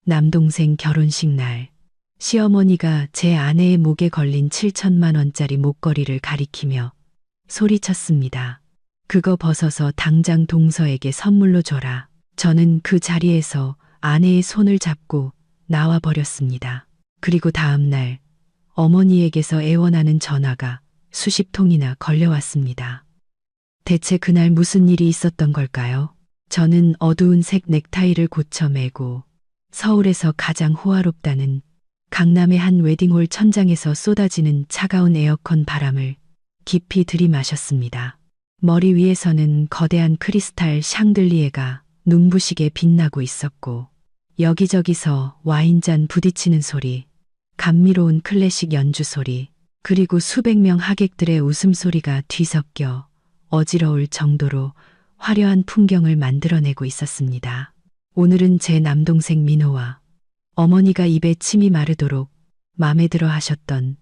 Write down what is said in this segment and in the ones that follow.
남동생 결혼식 날, 시어머니가 제 아내의 목에 걸린 7천만 원짜리 목걸이를 가리키며 소리쳤습니다. 그거 벗어서 당장 동서에게 선물로 줘라. 저는 그 자리에서 아내의 손을 잡고 나와 버렸습니다. 그리고 다음 날 어머니에게서 애원하는 전화가 수십 통이나 걸려왔습니다. 대체 그날 무슨 일이 있었던 걸까요? 저는 어두운 색 넥타이를 고쳐 매고 서울에서 가장 호화롭다는 강남의 한 웨딩홀 천장에서 쏟아지는 차가운 에어컨 바람을 깊이 들이마셨습니다. 머리 위에서는 거대한 크리스탈 샹들리에가 눈부시게 빛나고 있었고 여기저기서 와인잔 부딪히는 소리, 감미로운 클래식 연주 소리, 그리고 수백 명 하객들의 웃음소리가 뒤섞여 어지러울 정도로 화려한 풍경을 만들어내고 있었습니다. 오늘은 제 남동생 민호와 어머니가 입에 침이 마르도록 맘에 들어 하셨던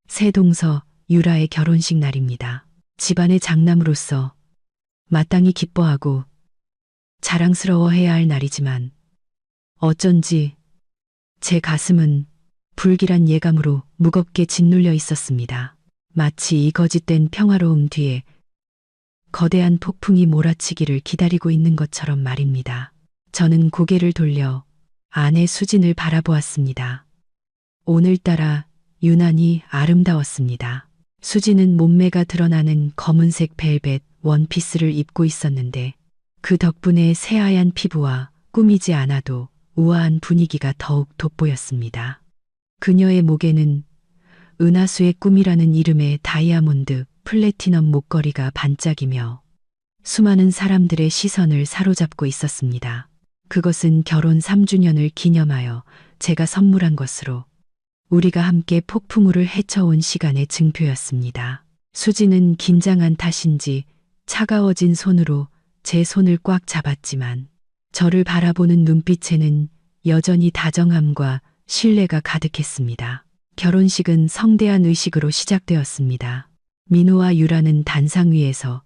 새동서 유라의 결혼식 날입니다. 집안의 장남으로서 마땅히 기뻐하고 자랑스러워해야 할 날이지만 어쩐지 제 가슴은 불길한 예감으로 무겁게 짓눌려 있었습니다. 마치 이 거짓된 평화로움 뒤에 거대한 폭풍이 몰아치기를 기다리고 있는 것처럼 말입니다. 저는 고개를 돌려 아내 수진을 바라보았습니다. 오늘따라 유난히 아름다웠습니다. 수진은 몸매가 드러나는 검은색 벨벳 원피스를 입고 있었는데 그 덕분에 새하얀 피부와 꾸미지 않아도 우아한 분위기가 더욱 돋보였습니다. 그녀의 목에는 은하수의 꿈이라는 이름의 다이아몬드 플래티넘 목걸이가 반짝이며 수많은 사람들의 시선을 사로잡고 있었습니다. 그것은 결혼 3주년을 기념하여 제가 선물한 것으로 우리가 함께 폭풍우를 헤쳐온 시간의 증표였습니다. 수지는 긴장한 탓인지 차가워진 손으로 제 손을 꽉 잡았지만 저를 바라보는 눈빛에는 여전히 다정함과 신뢰가 가득했습니다. 결혼식은 성대한 의식으로 시작되었습니다. 민호와 유라는 단상 위에서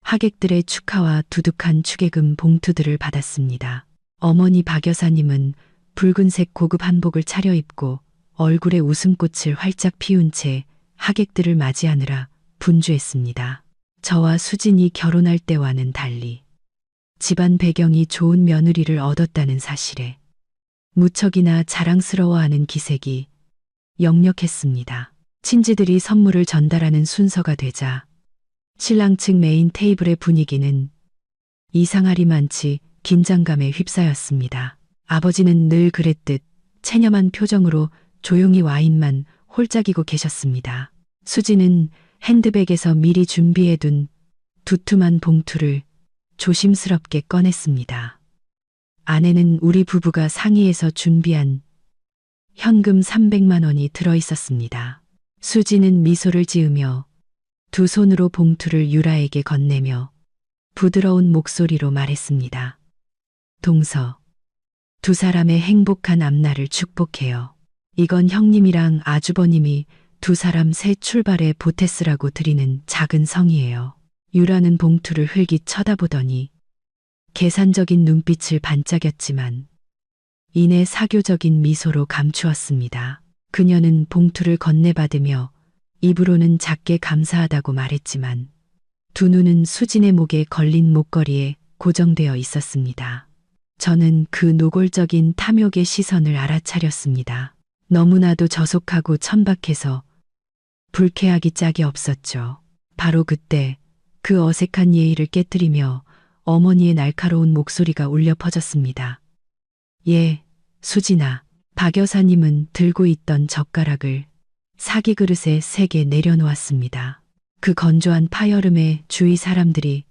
하객들의 축하와 두둑한 축의금 봉투들을 받았습니다. 어머니 박 여사님은 붉은색 고급 한복을 차려입고 얼굴에 웃음꽃을 활짝 피운 채 하객들을 맞이하느라 분주했습니다. 저와 수진이 결혼할 때와는 달리 집안 배경이 좋은 며느리를 얻었다는 사실에 무척이나 자랑스러워하는 기색이 역력했습니다. 친지들이 선물을 전달하는 순서가 되자 신랑 측 메인 테이블의 분위기는 이상하리만치 긴장감에 휩싸였습니다. 아버지는 늘 그랬듯 체념한 표정으로 조용히 와인만 홀짝이고 계셨습니다. 수지는 핸드백에서 미리 준비해둔 두툼한 봉투를 조심스럽게 꺼냈습니다. 안에는 우리 부부가 상의해서 준비한 현금 300만 원이 들어있었습니다. 수지는 미소를 지으며 두 손으로 봉투를 유라에게 건네며 부드러운 목소리로 말했습니다. 동서, 두 사람의 행복한 앞날을 축복해요. 이건 형님이랑 아주버님이 두 사람 새 출발에 보태쓰라고 드리는 작은 성의예요. 유라는 봉투를 흘깃 쳐다보더니 계산적인 눈빛을 반짝였지만 이내 사교적인 미소로 감추었습니다. 그녀는 봉투를 건네받으며 입으로는 작게 감사하다고 말했지만 두 눈은 수진의 목에 걸린 목걸이에 고정되어 있었습니다. 저는 그 노골적인 탐욕의 시선을 알아차렸습니다. 너무나도 저속하고 천박해서 불쾌하기 짝이 없었죠. 바로 그때 그 어색한 예의를 깨뜨리며 어머니의 날카로운 목소리가 울려 퍼졌습니다. 예, 수진아. 박 여사님은 들고 있던 젓가락을 사기 그릇에 세게 내려놓았습니다. 그 건조한 파여름에 주위 사람들이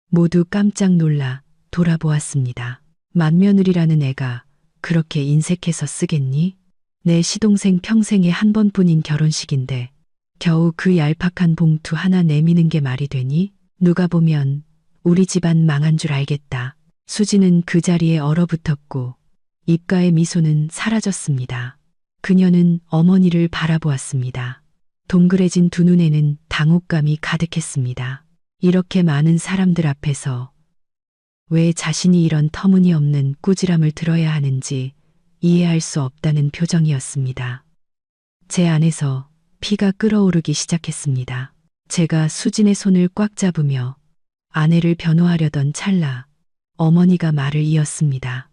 모두 깜짝 놀라 돌아보았습니다. 맏며느리라는 애가 그렇게 인색해서 쓰겠니? 내 시동생 평생에 한 번뿐인 결혼식인데 겨우 그 얄팍한 봉투 하나 내미는 게 말이 되니? 누가 보면 우리 집안 망한 줄 알겠다. 수지는 그 자리에 얼어붙었고 입가의 미소는 사라졌습니다. 그녀는 어머니를 바라보았습니다. 동그래진 두 눈에는 당혹감이 가득했습니다. 이렇게 많은 사람들 앞에서 왜 자신이 이런 터무니없는 꾸지람을 들어야 하는지 이해할 수 없다는 표정이었습니다. 제 안에서 피가 끓어오르기 시작했습니다. 제가 수진의 손을 꽉 잡으며 아내를 변호하려던 찰나 어머니가 말을 이었습니다.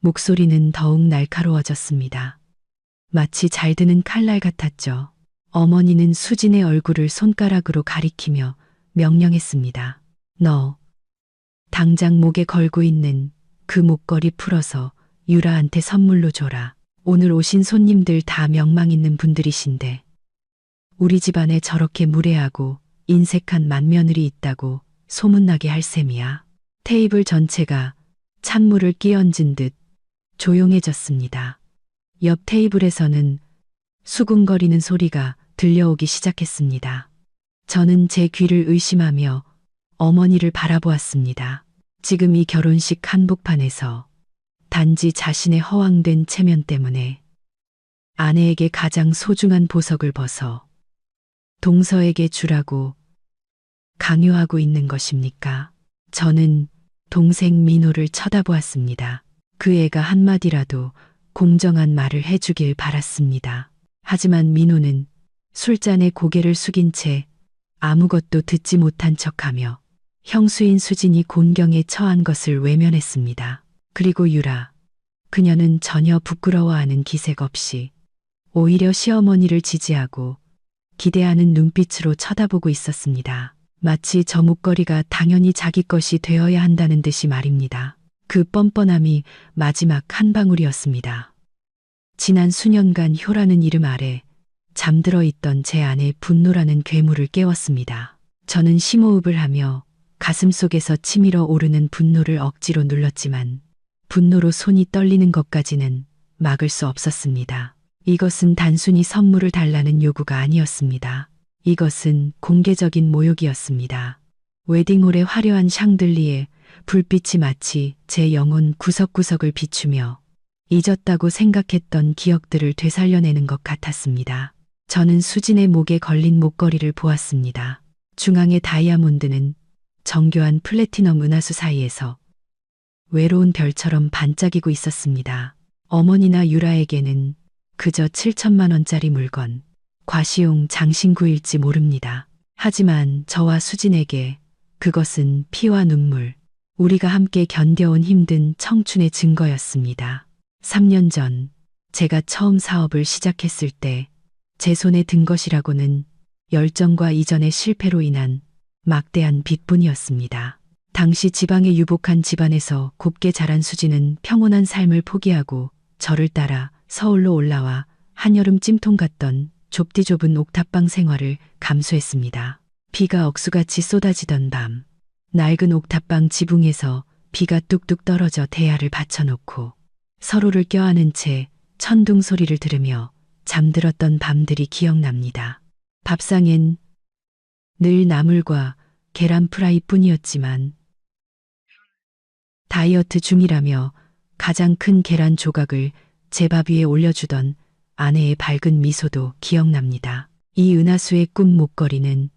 목소리는 더욱 날카로워졌습니다. 마치 잘 드는 칼날 같았죠. 어머니는 수진의 얼굴을 손가락으로 가리키며 명령했습니다. 너 당장 목에 걸고 있는 그 목걸이 풀어서 유라한테 선물로 줘라. 오늘 오신 손님들 다 명망 있는 분들이신데 우리 집안에 저렇게 무례하고 인색한 맏며느리 있다고 소문나게 할 셈이야. 테이블 전체가 찬물을 끼얹은 듯 조용해졌습니다. 옆 테이블에서는 수군거리는 소리가 들려오기 시작했습니다. 저는 제 귀를 의심하며 어머니를 바라보았습니다. 지금 이 결혼식 한복판에서 단지 자신의 허황된 체면 때문에 아내에게 가장 소중한 보석을 벗어 동서에게 주라고 강요하고 있는 것입니까? 저는 동생 민호를 쳐다보았습니다. 그 애가 한마디라도 공정한 말을 해주길 바랐습니다. 하지만 민호는 술잔에 고개를 숙인 채 아무것도 듣지 못한 척하며 형수인 수진이 곤경에 처한 것을 외면했습니다. 그리고 유라, 그녀는 전혀 부끄러워하는 기색 없이 오히려 시어머니를 지지하고 기대하는 눈빛으로 쳐다보고 있었습니다. 마치 저 목걸이가 당연히 자기 것이 되어야 한다는 듯이 말입니다. 그 뻔뻔함이 마지막 한 방울이었습니다. 지난 수년간 효라는 이름 아래 잠들어 있던 제 안의 분노라는 괴물을 깨웠습니다. 저는 심호흡을 하며 가슴속에서 치밀어 오르는 분노를 억지로 눌렀지만 분노로 손이 떨리는 것까지는 막을 수 없었습니다. 이것은 단순히 선물을 달라는 요구가 아니었습니다. 이것은 공개적인 모욕이었습니다. 웨딩홀의 화려한 샹들리에 불빛이 마치 제 영혼 구석구석을 비추며 잊었다고 생각했던 기억들을 되살려내는 것 같았습니다. 저는 수진의 목에 걸린 목걸이를 보았습니다. 중앙의 다이아몬드는 정교한 플래티넘 은하수 사이에서 외로운 별처럼 반짝이고 있었습니다. 어머니나 유라에게는 그저 7천만 원짜리 물건, 과시용 장신구일지 모릅니다. 하지만 저와 수진에게 그것은 피와 눈물, 우리가 함께 견뎌온 힘든 청춘의 증거였습니다. 3년 전 제가 처음 사업을 시작했을 때 제 손에 든 것이라고는 열정과 이전의 실패로 인한 막대한 빚뿐이었습니다. 당시 지방의 유복한 집안에서 곱게 자란 수지는 평온한 삶을 포기하고 저를 따라 서울로 올라와 한여름 찜통 같던 좁디 좁은 옥탑방 생활을 감수했습니다. 비가 억수같이 쏟아지던 밤, 낡은 옥탑방 지붕에서 비가 뚝뚝 떨어져 대야를 받쳐놓고 서로를 껴안은 채 천둥 소리를 들으며 잠들었던 밤들이 기억납니다. 밥상엔 늘 나물과 계란 프라이 뿐이었지만 다이어트 중이라며 가장 큰 계란 조각을 제 밥 위에 올려주던 아내의 밝은 미소도 기억납니다. 이 은하수의 꿈 목걸이는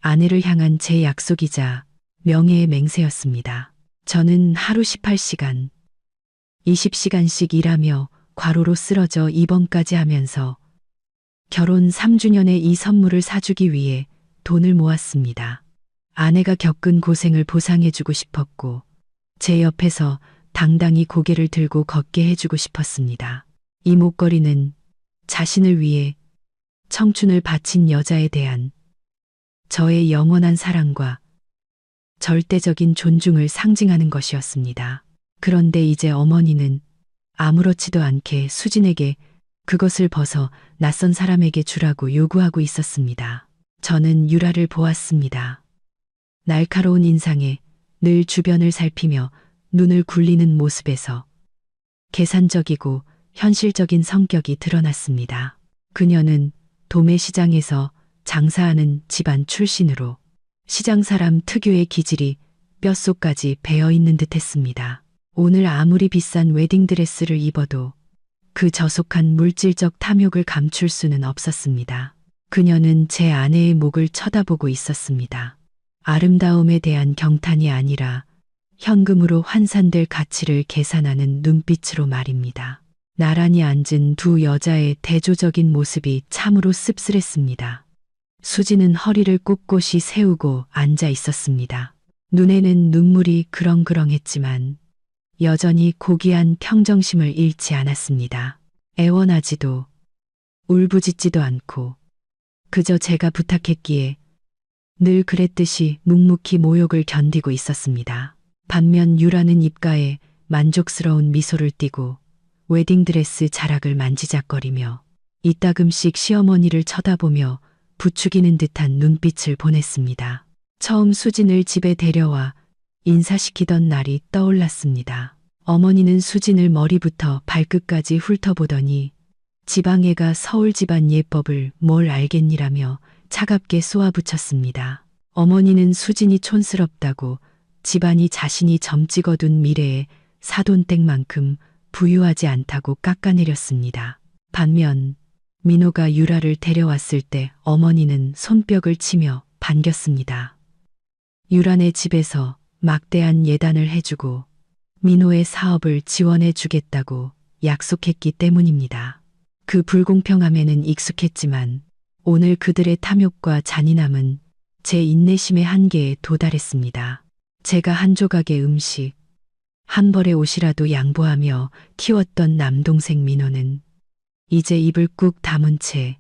아내를 향한 제 약속이자 명예의 맹세였습니다. 저는 하루 18시간, 20시간씩 일하며 과로로 쓰러져 입원까지 하면서 결혼 3주년에 이 선물을 사주기 위해 돈을 모았습니다. 아내가 겪은 고생을 보상해주고 싶었고 제 옆에서 당당히 고개를 들고 걷게 해주고 싶었습니다. 이 목걸이는 자신을 위해 청춘을 바친 여자에 대한 저의 영원한 사랑과 절대적인 존중을 상징하는 것이었습니다. 그런데 이제 어머니는 아무렇지도 않게 수진에게 그것을 벗어 낯선 사람에게 주라고 요구하고 있었습니다. 저는 유라를 보았습니다. 날카로운 인상에 늘 주변을 살피며 눈을 굴리는 모습에서 계산적이고 현실적인 성격이 드러났습니다. 그녀는 도매시장에서 장사하는 집안 출신으로 시장 사람 특유의 기질이 뼛속까지 배어있는 듯했습니다. 오늘 아무리 비싼 웨딩드레스를 입어도 그 저속한 물질적 탐욕을 감출 수는 없었습니다. 그녀는 제 아내의 목을 쳐다보고 있었습니다. 아름다움에 대한 경탄이 아니라 현금으로 환산될 가치를 계산하는 눈빛으로 말입니다. 나란히 앉은 두 여자의 대조적인 모습이 참으로 씁쓸했습니다. 수지는 허리를 꼿꼿이 세우고 앉아 있었습니다. 눈에는 눈물이 그렁그렁했지만 여전히 고귀한 평정심을 잃지 않았습니다. 애원하지도 울부짖지도 않고 그저 제가 부탁했기에 늘 그랬듯이 묵묵히 모욕을 견디고 있었습니다. 반면 유라는 입가에 만족스러운 미소를 띠고 웨딩드레스 자락을 만지작거리며 이따금씩 시어머니를 쳐다보며 부추기는 듯한 눈빛을 보냈습니다. 처음 수진을 집에 데려와 인사시키던 날이 떠올랐습니다. 어머니는 수진을 머리부터 발끝까지 훑어보더니 지방애가 서울 집안 예법을 뭘 알겠니라며 차갑게 쏘아붙였습니다. 어머니는 수진이 촌스럽다고 집안이 자신이 점 찍어둔 미래에 사돈댁만큼 부유하지 않다고 깎아내렸습니다. 반면 민호가 유라를 데려왔을 때 어머니는 손뼉을 치며 반겼습니다. 유라네 집에서 막대한 예단을 해주고 민호의 사업을 지원해 주겠다고 약속했기 때문입니다. 그 불공평함에는 익숙했지만 오늘 그들의 탐욕과 잔인함은 제 인내심의 한계에 도달했습니다. 제가 한 조각의 음식, 한 벌의 옷이라도 양보하며 키웠던 남동생 민호는 이제 입을 꾹 다문 채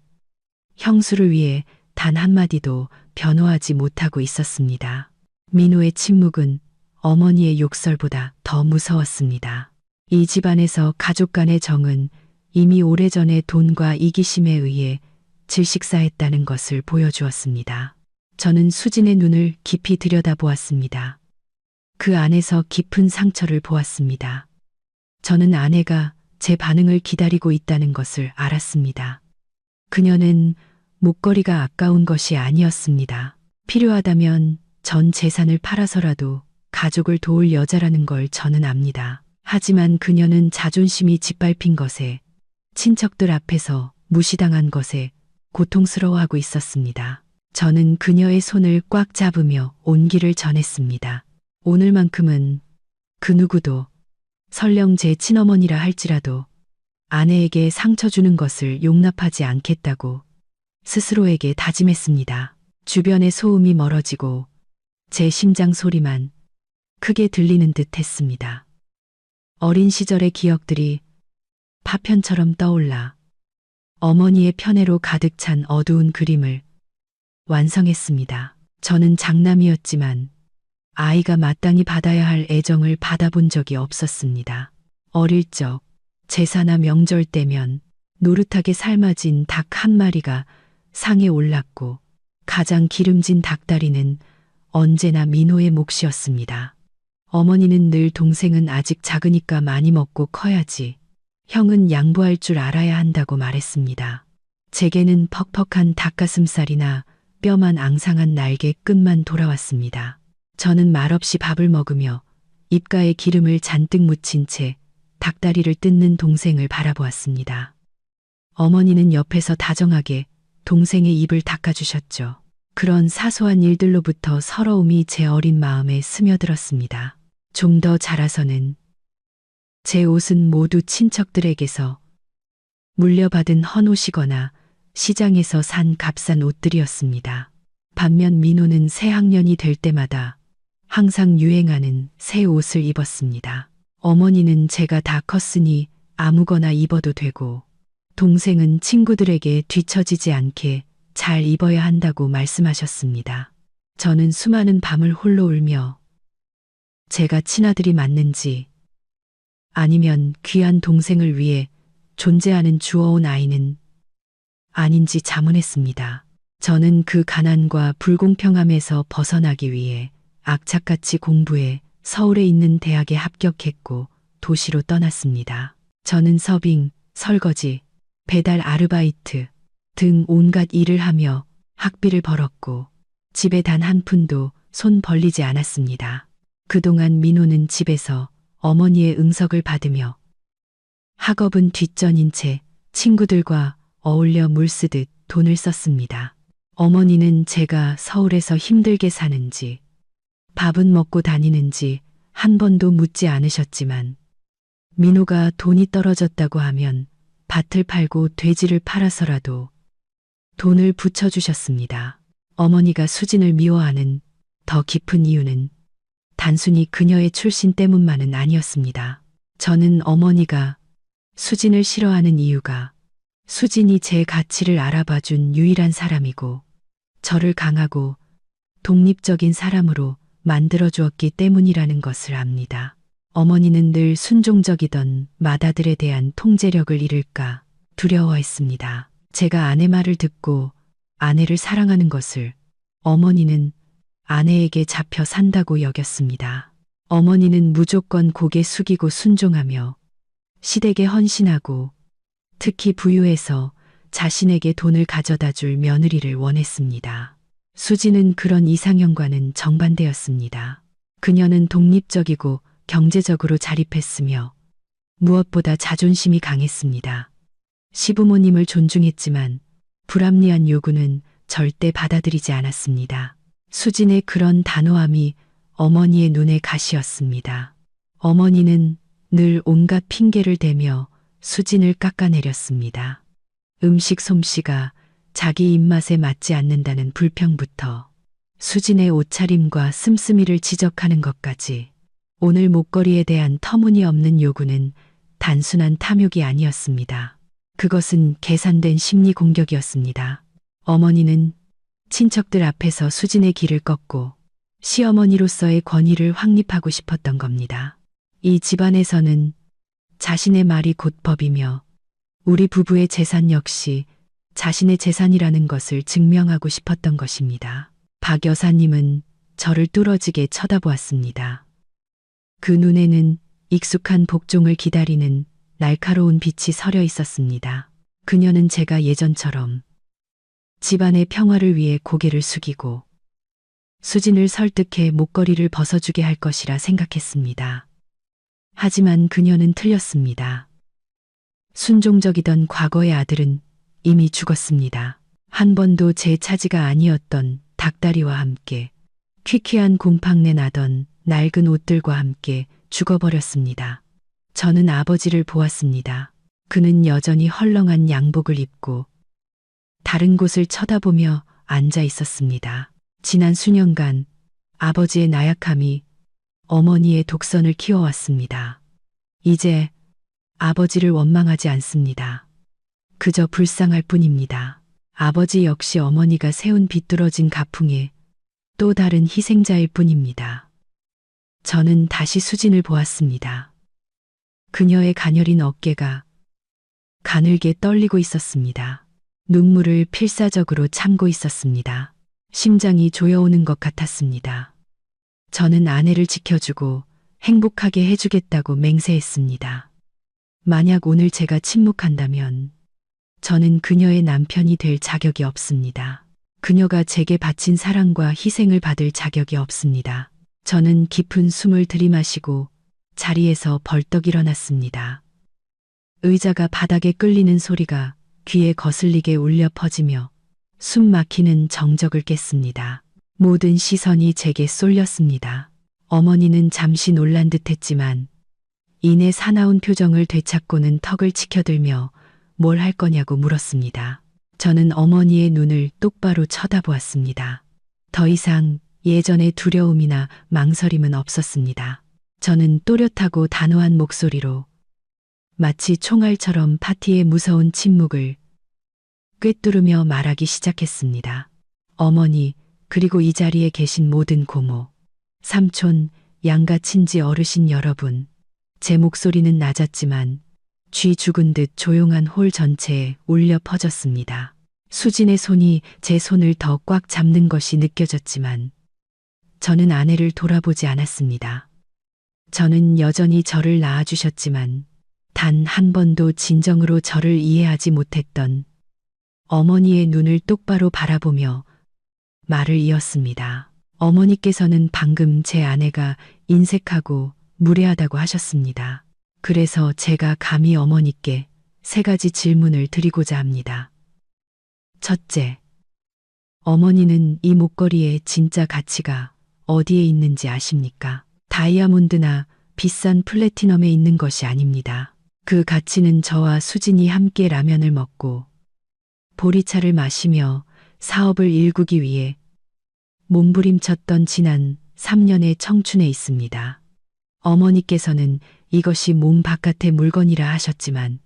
형수를 위해 단 한마디도 변호하지 못하고 있었습니다. 민호의 침묵은 어머니의 욕설보다 더 무서웠습니다. 이 집안에서 가족 간의 정은 이미 오래전에 돈과 이기심에 의해 질식사했다는 것을 보여주었습니다. 저는 수진의 눈을 깊이 들여다보았습니다. 그 안에서 깊은 상처를 보았습니다. 저는 아내가 제 반응을 기다리고 있다는 것을 알았습니다. 그녀는 목걸이가 아까운 것이 아니었습니다. 필요하다면 전 재산을 팔아서라도 가족을 도울 여자라는 걸 저는 압니다. 하지만 그녀는 자존심이 짓밟힌 것에, 친척들 앞에서 무시당한 것에 고통스러워하고 있었습니다. 저는 그녀의 손을 꽉 잡으며 온기를 전했습니다. 오늘만큼은 그 누구도 설령 제 친어머니라 할지라도 아내에게 상처 주는 것을 용납하지 않겠다고 스스로에게 다짐했습니다. 주변의 소음이 멀어지고 제 심장 소리만 크게 들리는 듯 했습니다. 어린 시절의 기억들이 파편처럼 떠올라 어머니의 편애로 가득 찬 어두운 그림을 완성했습니다. 저는 장남이었지만 아이가 마땅히 받아야 할 애정을 받아본 적이 없었습니다. 어릴 적 제사나 명절 때면 노릇하게 삶아진 닭 한 마리가 상에 올랐고 가장 기름진 닭다리는 언제나 민호의 몫이었습니다. 어머니는 늘 동생은 아직 작으니까 많이 먹고 커야지, 형은 양보할 줄 알아야 한다고 말했습니다. 제게는 퍽퍽한 닭가슴살이나 뼈만 앙상한 날개 끝만 돌아왔습니다. 저는 말없이 밥을 먹으며 입가에 기름을 잔뜩 묻힌 채 닭다리를 뜯는 동생을 바라보았습니다. 어머니는 옆에서 다정하게 동생의 입을 닦아주셨죠. 그런 사소한 일들로부터 서러움이 제 어린 마음에 스며들었습니다. 좀 더 자라서는 제 옷은 모두 친척들에게서 물려받은 헌옷이거나 시장에서 산 값싼 옷들이었습니다. 반면 민호는 새 학년이 될 때마다 항상 유행하는 새 옷을 입었습니다. 어머니는 제가 다 컸으니 아무거나 입어도 되고, 동생은 친구들에게 뒤처지지 않게 잘 입어야 한다고 말씀하셨습니다. 저는 수많은 밤을 홀로 울며 제가 친아들이 맞는지, 아니면 귀한 동생을 위해 존재하는 주워온 아이는 아닌지 자문했습니다. 저는 그 가난과 불공평함에서 벗어나기 위해 악착같이 공부해 서울에 있는 대학에 합격했고 도시로 떠났습니다. 저는 서빙, 설거지, 배달 아르바이트 등 온갖 일을 하며 학비를 벌었고 집에 단 한 푼도 손 벌리지 않았습니다. 그동안 민호는 집에서 어머니의 응석을 받으며 학업은 뒷전인 채 친구들과 어울려 물쓰듯 돈을 썼습니다. 어머니는 제가 서울에서 힘들게 사는지, 밥은 먹고 다니는지 한 번도 묻지 않으셨지만 민호가 돈이 떨어졌다고 하면 밭을 팔고 돼지를 팔아서라도 돈을 붙여주셨습니다. 어머니가 수진을 미워하는 더 깊은 이유는 단순히 그녀의 출신 때문만은 아니었습니다. 저는 어머니가 수진을 싫어하는 이유가 수진이 제 가치를 알아봐준 유일한 사람이고 저를 강하고 독립적인 사람으로 만들어주었기 때문이라는 것을 압니다. 어머니는 늘 순종적이던 맏아들에 대한 통제력을 잃을까 두려워했습니다. 제가 아내 말을 듣고 아내를 사랑하는 것을 어머니는 아내에게 잡혀 산다고 여겼습니다. 어머니는 무조건 고개 숙이고 순종하며 시댁에 헌신하고 특히 부유해서 자신에게 돈을 가져다 줄 며느리를 원했습니다. 수지는 그런 이상형과는 정반대였습니다. 그녀는 독립적이고 경제적으로 자립했으며 무엇보다 자존심이 강했습니다. 시부모님을 존중했지만 불합리한 요구는 절대 받아들이지 않았습니다. 수진의 그런 단호함이 어머니의 눈에 가시였습니다. 어머니는 늘 온갖 핑계를 대며 수진을 깎아내렸습니다. 음식 솜씨가 자기 입맛에 맞지 않는다는 불평부터 수진의 옷차림과 씀씀이를 지적하는 것까지 오늘 목걸이에 대한 터무니없는 요구는 단순한 탐욕이 아니었습니다. 그것은 계산된 심리 공격이었습니다. 어머니는 친척들 앞에서 수진의 길을 꺾고 시어머니로서의 권위를 확립하고 싶었던 겁니다. 이 집안에서는 자신의 말이 곧 법이며 우리 부부의 재산 역시 자신의 재산이라는 것을 증명하고 싶었던 것입니다. 박 여사님은 저를 뚫어지게 쳐다보았습니다. 그 눈에는 익숙한 복종을 기다리는 날카로운 빛이 서려 있었습니다. 그녀는 제가 예전처럼 집안의 평화를 위해 고개를 숙이고 수진을 설득해 목걸이를 벗어주게 할 것이라 생각했습니다. 하지만 그녀는 틀렸습니다. 순종적이던 과거의 아들은 이미 죽었습니다. 한 번도 제 차지가 아니었던 닭다리와 함께 퀴퀴한 곰팡내 나던 낡은 옷들과 함께 죽어버렸습니다. 저는 아버지를 보았습니다. 그는 여전히 헐렁한 양복을 입고 다른 곳을 쳐다보며 앉아 있었습니다. 지난 수년간 아버지의 나약함이 어머니의 독선을 키워왔습니다. 이제 아버지를 원망하지 않습니다. 그저 불쌍할 뿐입니다. 아버지 역시 어머니가 세운 비뚤어진 가풍의 또 다른 희생자일 뿐입니다. 저는 다시 수진을 보았습니다. 그녀의 가녀린 어깨가 가늘게 떨리고 있었습니다. 눈물을 필사적으로 참고 있었습니다. 심장이 조여오는 것 같았습니다. 저는 아내를 지켜주고 행복하게 해주겠다고 맹세했습니다. 만약 오늘 제가 침묵한다면 저는 그녀의 남편이 될 자격이 없습니다. 그녀가 제게 바친 사랑과 희생을 받을 자격이 없습니다. 저는 깊은 숨을 들이마시고 자리에서 벌떡 일어났습니다. 의자가 바닥에 끌리는 소리가 귀에 거슬리게 울려 퍼지며 숨 막히는 정적을 깼습니다. 모든 시선이 제게 쏠렸습니다. 어머니는 잠시 놀란 듯했지만 이내 사나운 표정을 되찾고는 턱을 치켜들며 뭘 할 거냐고 물었습니다. 저는 어머니의 눈을 똑바로 쳐다보았습니다. 더 이상 예전의 두려움이나 망설임은 없었습니다. 저는 또렷하고 단호한 목소리로 마치 총알처럼 파티의 무서운 침묵을 꿰뚫으며 말하기 시작했습니다. 어머니, 그리고 이 자리에 계신 모든 고모, 삼촌, 양가 친지 어르신 여러분, 제 목소리는 낮았지만 쥐 죽은 듯 조용한 홀 전체에 울려 퍼졌습니다. 수진의 손이 제 손을 더 꽉 잡는 것이 느껴졌지만 저는 아내를 돌아보지 않았습니다. 저는 여전히 저를 낳아주셨지만 단 한 번도 진정으로 저를 이해하지 못했던 어머니의 눈을 똑바로 바라보며 말을 이었습니다. 어머니께서는 방금 제 아내가 인색하고 무례하다고 하셨습니다. 그래서 제가 감히 어머니께 3가지 질문을 드리고자 합니다. 첫째, 어머니는 이 목걸이의 진짜 가치가 어디에 있는지 아십니까? 다이아몬드나 비싼 플래티넘에 있는 것이 아닙니다. 그 가치는 저와 수진이 함께 라면을 먹고 보리차를 마시며 사업을 일구기 위해 몸부림쳤던 지난 3년의 청춘에 있습니다. 어머니께서는 이것이 몸 바깥의 물건이라 하셨지만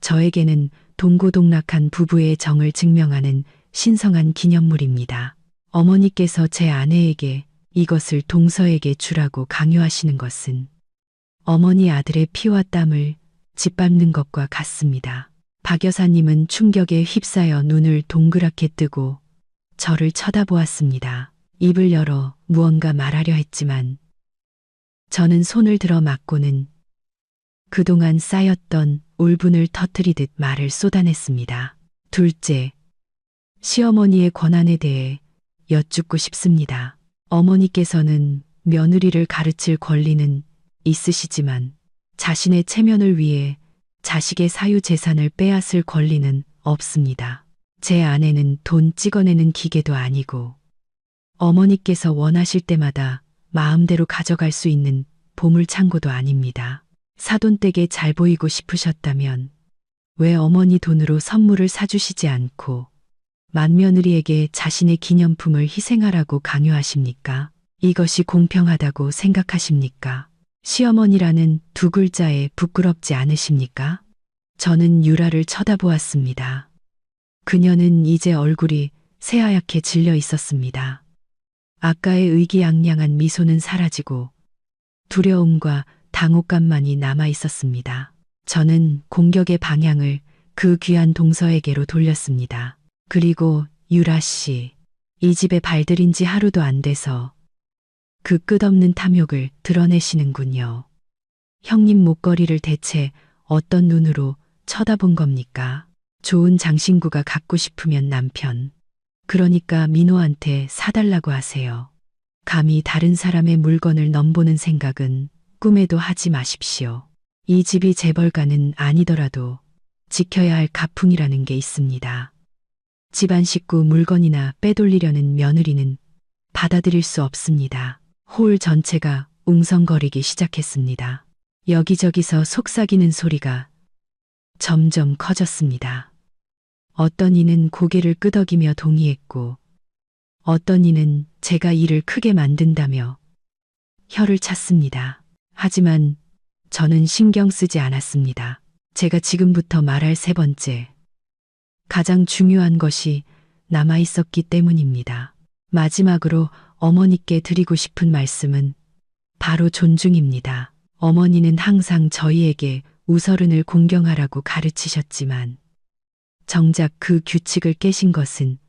저에게는 동고동락한 부부의 정을 증명하는 신성한 기념물입니다. 어머니께서 제 아내에게 이것을 동서에게 주라고 강요하시는 것은 어머니 아들의 피와 땀을 짓밟는 것과 같습니다. 박 여사님은 충격에 휩싸여 눈을 동그랗게 뜨고 저를 쳐다보았습니다. 입을 열어 무언가 말하려 했지만 저는 손을 들어 막고는 그동안 쌓였던 울분을 터뜨리듯 말을 쏟아냈습니다. 둘째, 시어머니의 권한에 대해 여쭙고 싶습니다. 어머니께서는 며느리를 가르칠 권리는 있으시지만 자신의 체면을 위해 자식의 사유재산을 빼앗을 권리는 없습니다. 제 아내는 돈 찍어내는 기계도 아니고 어머니께서 원하실 때마다 마음대로 가져갈 수 있는 보물창고도 아닙니다. 사돈댁에 잘 보이고 싶으셨다면 왜 어머니 돈으로 선물을 사주시지 않고 맏며느리에게 자신의 기념품을 희생하라고 강요하십니까? 이것이 공평하다고 생각하십니까? 시어머니라는 두 글자에 부끄럽지 않으십니까? 저는 유라를 쳐다보았습니다. 그녀는 이제 얼굴이 새하얗게 질려 있었습니다. 아까의 의기양양한 미소는 사라지고 두려움과 당혹감만이 남아 있었습니다. 저는 공격의 방향을 그 귀한 동서에게로 돌렸습니다. 그리고 유라 씨, 이 집에 발들인 지 하루도 안 돼서 그 끝없는 탐욕을 드러내시는군요. 형님 목걸이를 대체 어떤 눈으로 쳐다본 겁니까? 좋은 장신구가 갖고 싶으면 남편, 그러니까 민호한테 사달라고 하세요. 감히 다른 사람의 물건을 넘보는 생각은 꿈에도 하지 마십시오. 이 집이 재벌가는 아니더라도 지켜야 할 가풍이라는 게 있습니다. 집안 식구 물건이나 빼돌리려는 며느리는 받아들일 수 없습니다. 홀 전체가 웅성거리기 시작했습니다. 여기저기서 속삭이는 소리가 점점 커졌습니다. 어떤 이는 고개를 끄덕이며 동의했고 어떤 이는 제가 일을 크게 만든다며 혀를 찼습니다. 하지만 저는 신경 쓰지 않았습니다. 제가 지금부터 말할 세 번째, 가장 중요한 것이 남아 있었기 때문입니다. 마지막으로 어머니께 드리고 싶은 말씀은 바로 존중입니다. 어머니는 항상 저희에게 우서른을 공경하라고 가르치셨지만 정작 그 규칙을 깨신 것은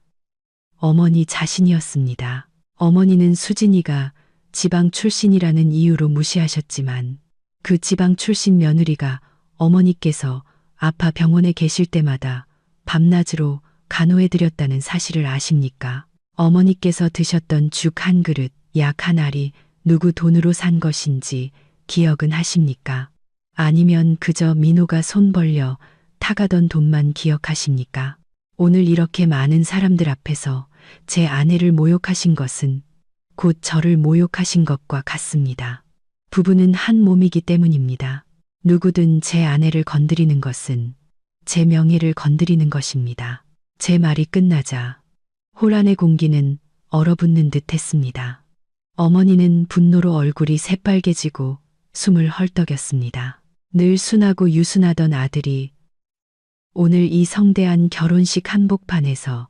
어머니 자신이었습니다. 어머니는 수진이가 지방 출신이라는 이유로 무시하셨지만 그 지방 출신 며느리가 어머니께서 아파 병원에 계실 때마다 밤낮으로 간호해드렸다는 사실을 아십니까? 어머니께서 드셨던 죽 한 그릇, 약 한 알이 누구 돈으로 산 것인지 기억은 하십니까? 아니면 그저 민호가 손 벌려 타가던 돈만 기억하십니까? 오늘 이렇게 많은 사람들 앞에서 제 아내를 모욕하신 것은 곧 저를 모욕하신 것과 같습니다. 부부는 한 몸이기 때문입니다. 누구든 제 아내를 건드리는 것은 제 명예를 건드리는 것입니다. 제 말이 끝나자 홀 안의 공기는 얼어붙는 듯 했습니다. 어머니는 분노로 얼굴이 새빨개지고 숨을 헐떡였습니다. 늘 순하고 유순하던 아들이 오늘 이 성대한 결혼식 한복판에서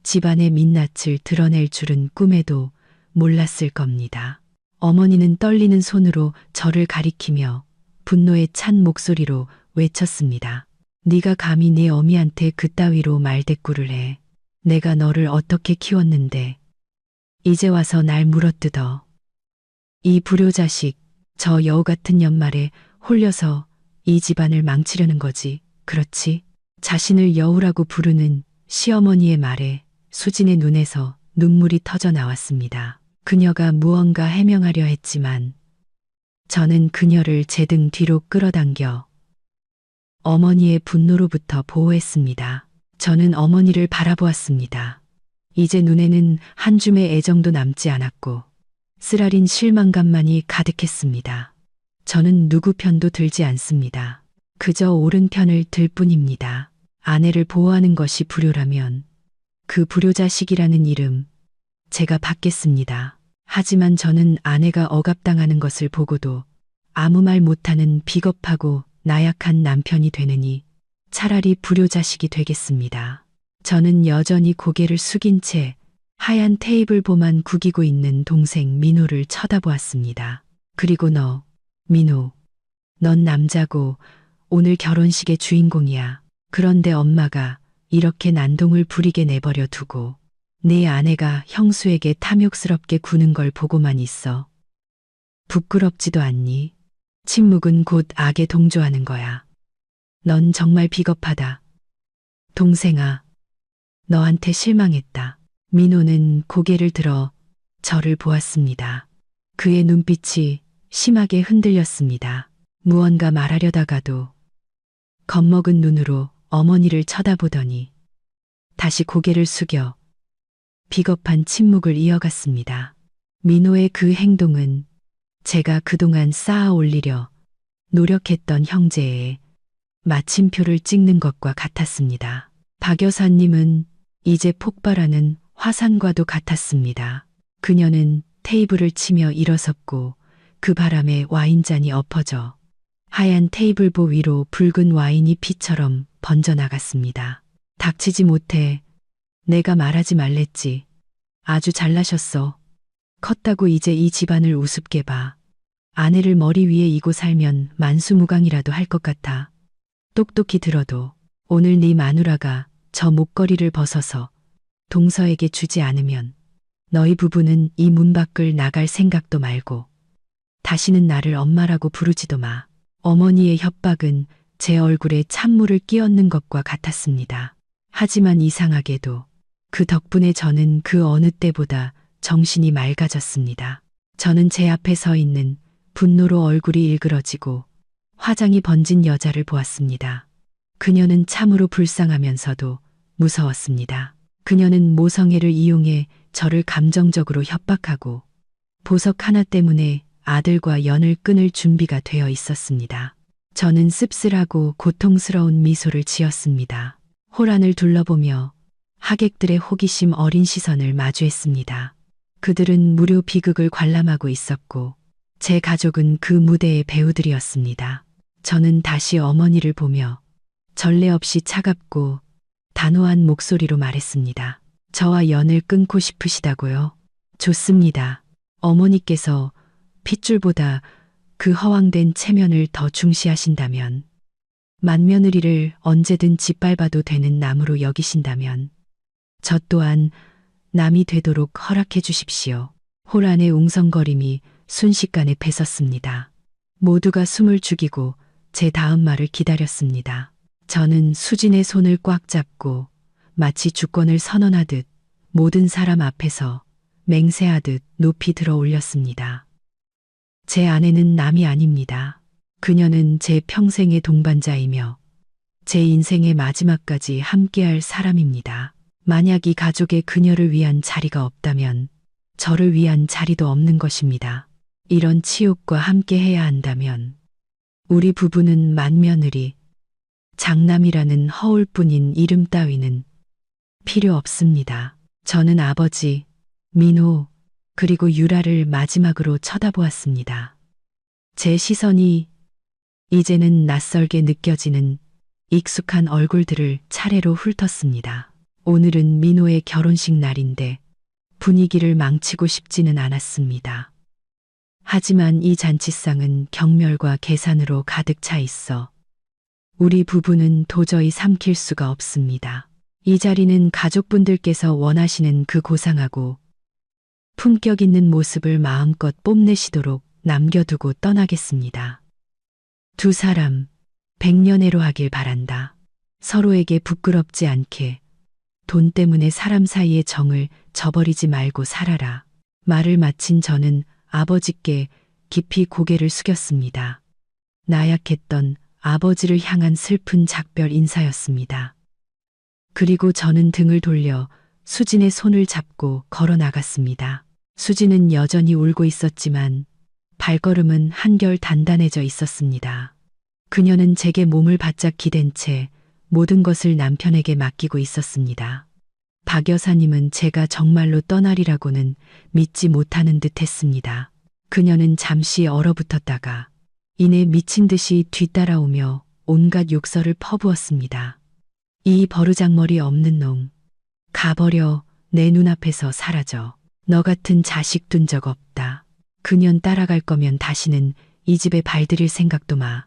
집안의 민낯을 드러낼 줄은 꿈에도 몰랐을 겁니다. 어머니는 떨리는 손으로 저를 가리키며 분노에 찬 목소리로 외쳤습니다. 네가 감히 내 어미한테 그따위로 말대꾸를 해. 내가 너를 어떻게 키웠는데 이제 와서 날 물어뜯어. 이 불효자식, 저 여우 같은 연말에 홀려서 이 집안을 망치려는 거지. 그렇지? 자신을 여우라고 부르는 시어머니의 말에 수진의 눈에서 눈물이 터져 나왔습니다. 그녀가 무언가 해명하려 했지만 저는 그녀를 제 등 뒤로 끌어당겨 어머니의 분노로부터 보호했습니다. 저는 어머니를 바라보았습니다. 이제 눈에는 한 줌의 애정도 남지 않았고 쓰라린 실망감만이 가득했습니다. 저는 누구 편도 들지 않습니다. 그저 옳은 편을 들 뿐입니다. 아내를 보호하는 것이 불효라면 그 불효자식이라는 이름 제가 받겠습니다. 하지만 저는 아내가 억압당하는 것을 보고도 아무 말 못하는 비겁하고 나약한 남편이 되느니 차라리 불효자식이 되겠습니다. 저는 여전히 고개를 숙인 채 하얀 테이블보만 구기고 있는 동생 민호를 쳐다보았습니다. 그리고 너, 민호, 넌 남자고 오늘 결혼식의 주인공이야. 그런데 엄마가 이렇게 난동을 부리게 내버려 두고 네 아내가 형수에게 탐욕스럽게 구는 걸 보고만 있어. 부끄럽지도 않니? 침묵은 곧 악에 동조하는 거야. 넌 정말 비겁하다. 동생아, 너한테 실망했다. 민호는 고개를 들어 저를 보았습니다. 그의 눈빛이 심하게 흔들렸습니다. 무언가 말하려다가도 겁먹은 눈으로 어머니를 쳐다보더니 다시 고개를 숙여 비겁한 침묵을 이어갔습니다. 민호의 그 행동은 제가 그동안 쌓아 올리려 노력했던 형제의 마침표를 찍는 것과 같았습니다. 박 여사님은 이제 폭발하는 화산과도 같았습니다. 그녀는 테이블을 치며 일어섰고 그 바람에 와인잔이 엎어져 하얀 테이블보 위로 붉은 와인이 피처럼 번져나갔습니다. 닥치지 못해 내가 말하지 말랬지. 아주 잘나셨어. 컸다고 이제 이 집안을 우습게 봐. 아내를 머리 위에 이고 살면 만수무강이라도 할 것 같아. 똑똑히 들어도 오늘 네 마누라가 저 목걸이를 벗어서 동서에게 주지 않으면 너희 부부는 이 문 밖을 나갈 생각도 말고 다시는 나를 엄마라고 부르지도 마. 어머니의 협박은 제 얼굴에 찬물을 끼얹는 것과 같았습니다. 하지만 이상하게도 그 덕분에 저는 그 어느 때보다 정신이 맑아졌습니다. 저는 제 앞에 서 있는 분노로 얼굴이 일그러지고 화장이 번진 여자를 보았습니다. 그녀는 참으로 불쌍하면서도 무서웠습니다. 그녀는 모성애를 이용해 저를 감정적으로 협박하고 보석 하나 때문에 아들과 연을 끊을 준비가 되어 있었습니다. 저는 씁쓸하고 고통스러운 미소를 지었습니다. 호란을 둘러보며 하객들의 호기심 어린 시선을 마주했습니다. 그들은 무료 비극을 관람하고 있었고 제 가족은 그 무대의 배우들이었습니다. 저는 다시 어머니를 보며 전례 없이 차갑고 단호한 목소리로 말했습니다. 저와 연을 끊고 싶으시다고요? 좋습니다. 어머니께서 핏줄보다 그 허황된 체면을 더 중시하신다면, 맏며느리를 언제든 짓밟아도 되는 나무로 여기신다면 저 또한 남이 되도록 허락해 주십시오. 호란의 웅성거림이 순식간에 배섰습니다. 모두가 숨을 죽이고 제 다음 말을 기다렸습니다. 저는 수진의 손을 꽉 잡고 마치 주권을 선언하듯 모든 사람 앞에서 맹세하듯 높이 들어 올렸습니다. 제 아내는 남이 아닙니다. 그녀는 제 평생의 동반자이며 제 인생의 마지막까지 함께할 사람입니다. 만약 이 가족에 그녀를 위한 자리가 없다면 저를 위한 자리도 없는 것입니다. 이런 치욕과 함께 해야 한다면 우리 부부는 맏며느리, 장남이라는 허울뿐인 이름 따위는 필요 없습니다. 저는 아버지, 민호, 그리고 유라를 마지막으로 쳐다보았습니다. 제 시선이 이제는 낯설게 느껴지는 익숙한 얼굴들을 차례로 훑었습니다. 오늘은 민호의 결혼식 날인데 분위기를 망치고 싶지는 않았습니다. 하지만 이 잔치상은 경멸과 계산으로 가득 차 있어 우리 부부는 도저히 삼킬 수가 없습니다. 이 자리는 가족분들께서 원하시는 그 고상하고 품격 있는 모습을 마음껏 뽐내시도록 남겨두고 떠나겠습니다. 두 사람 백년해로 하길 바란다. 서로에게 부끄럽지 않게 돈 때문에 사람 사이의 정을 저버리지 말고 살아라. 말을 마친 저는 아버지께 깊이 고개를 숙였습니다. 나약했던 아버지를 향한 슬픈 작별 인사였습니다. 그리고 저는 등을 돌려 수진의 손을 잡고 걸어 나갔습니다. 수진은 여전히 울고 있었지만 발걸음은 한결 단단해져 있었습니다. 그녀는 제게 몸을 바짝 기댄 채 모든 것을 남편에게 맡기고 있었습니다. 박 여사님은 제가 정말로 떠나리라고는 믿지 못하는 듯 했습니다. 그녀는 잠시 얼어붙었다가 이내 미친 듯이 뒤따라오며 온갖 욕설을 퍼부었습니다. 이 버르장머리 없는 놈. 가버려. 내 눈앞에서 사라져. 너 같은 자식 둔 적 없다. 그년 따라갈 거면 다시는 이 집에 발들일 생각도 마.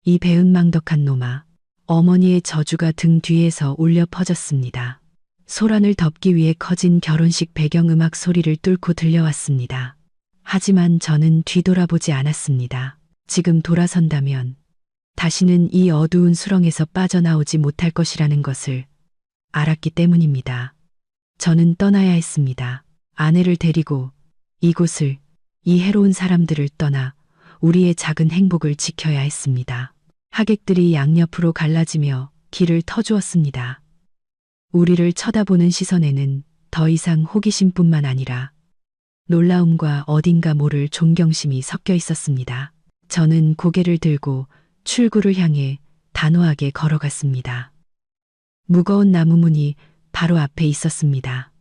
이 배은망덕한 놈아. 어머니의 저주가 등 뒤에서 울려 퍼졌습니다. 소란을 덮기 위해 커진 결혼식 배경음악 소리를 뚫고 들려왔습니다. 하지만 저는 뒤돌아보지 않았습니다. 지금 돌아선다면 다시는 이 어두운 수렁에서 빠져나오지 못할 것이라는 것을 알았기 때문입니다. 저는 떠나야 했습니다. 아내를 데리고 이곳을, 이 해로운 사람들을 떠나 우리의 작은 행복을 지켜야 했습니다. 하객들이 양옆으로 갈라지며 길을 터주었습니다. 우리를 쳐다보는 시선에는 더 이상 호기심뿐만 아니라 놀라움과 어딘가 모를 존경심이 섞여 있었습니다. 저는 고개를 들고 출구를 향해 단호하게 걸어갔습니다. 무거운 나무문이 바로 앞에 있었습니다.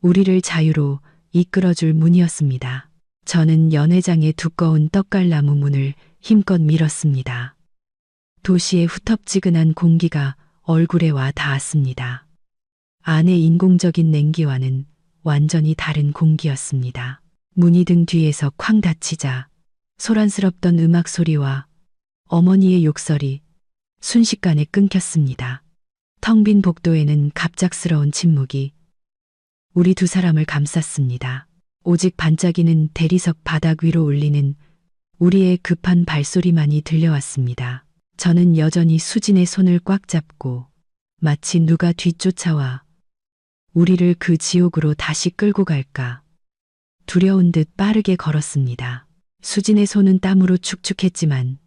우리를 자유로 이끌어줄 문이었습니다. 저는 연회장의 두꺼운 떡갈나무 문을 힘껏 밀었습니다. 도시의 후텁지근한 공기가 얼굴에 와 닿았습니다. 안의 인공적인 냉기와는 완전히 다른 공기였습니다. 문이 등 뒤에서 쾅 닫히자 소란스럽던 음악 소리와 어머니의 욕설이 순식간에 끊겼습니다. 텅 빈 복도에는 갑작스러운 침묵이 우리 두 사람을 감쌌습니다. 오직 반짝이는 대리석 바닥 위로 울리는 우리의 급한 발소리만이 들려왔습니다. 저는 여전히 수진의 손을 꽉 잡고 마치 누가 뒤쫓아와 우리를 그 지옥으로 다시 끌고 갈까 두려운 듯 빠르게 걸었습니다. 수진의 손은 땀으로 축축했지만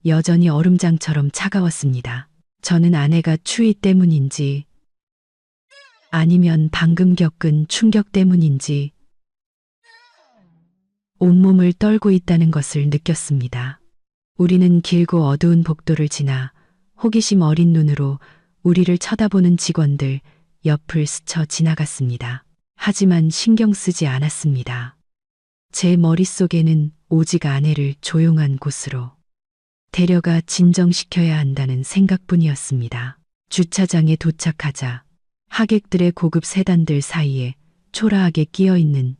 여전히 얼음장처럼 차가웠습니다. 저는 아내가 추위 때문인지 아니면 방금 겪은 충격 때문인지 온몸을 떨고 있다는 것을 느꼈습니다. 우리는 길고 어두운 복도를 지나 호기심 어린 눈으로 우리를 쳐다보는 직원들 옆을 스쳐 지나갔습니다. 하지만 신경 쓰지 않았습니다. 제 머릿속에는 오직 아내를 조용한 곳으로 데려가 진정시켜야 한다는 생각뿐이었습니다. 주차장에 도착하자 하객들의 고급 세단들 사이에 초라하게 끼어있는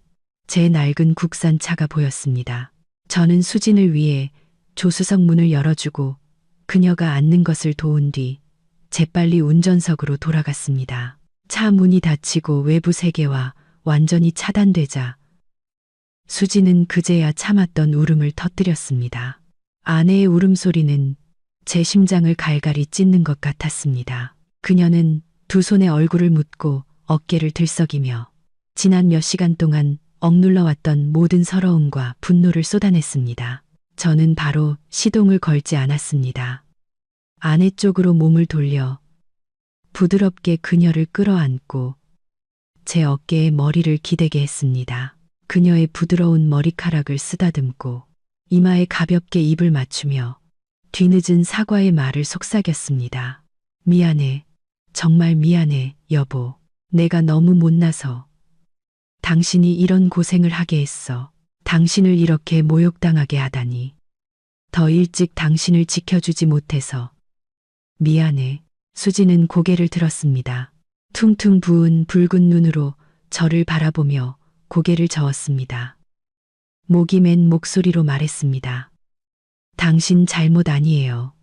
제 낡은 국산차가 보였습니다. 저는 수진을 위해 조수석 문을 열어주고 그녀가 앉는 것을 도운 뒤 재빨리 운전석으로 돌아갔습니다. 차 문이 닫히고 외부 세계와 완전히 차단되자 수진은 그제야 참았던 울음을 터뜨렸습니다. 아내의 울음소리는 제 심장을 갈갈이 찢는 것 같았습니다. 그녀는 두 손에 얼굴을 묻고 어깨를 들썩이며 지난 몇 시간 동안 억눌러왔던 모든 서러움과 분노를 쏟아냈습니다. 저는 바로 시동을 걸지 않았습니다. 아내 쪽으로 몸을 돌려 부드럽게 그녀를 끌어안고 제 어깨에 머리를 기대게 했습니다. 그녀의 부드러운 머리카락을 쓰다듬고 이마에 가볍게 입을 맞추며 뒤늦은 사과의 말을 속삭였습니다. 미안해. 정말 미안해, 여보. 내가 너무 못나서 당신이 이런 고생을 하게 했어. 당신을 이렇게 모욕당하게 하다니. 더 일찍 당신을 지켜주지 못해서 미안해. 수지는 고개를 들었습니다. 퉁퉁 부은 붉은 눈으로 저를 바라보며 고개를 저었습니다. 목이 맨 목소리로 말했습니다. 당신 잘못 아니에요.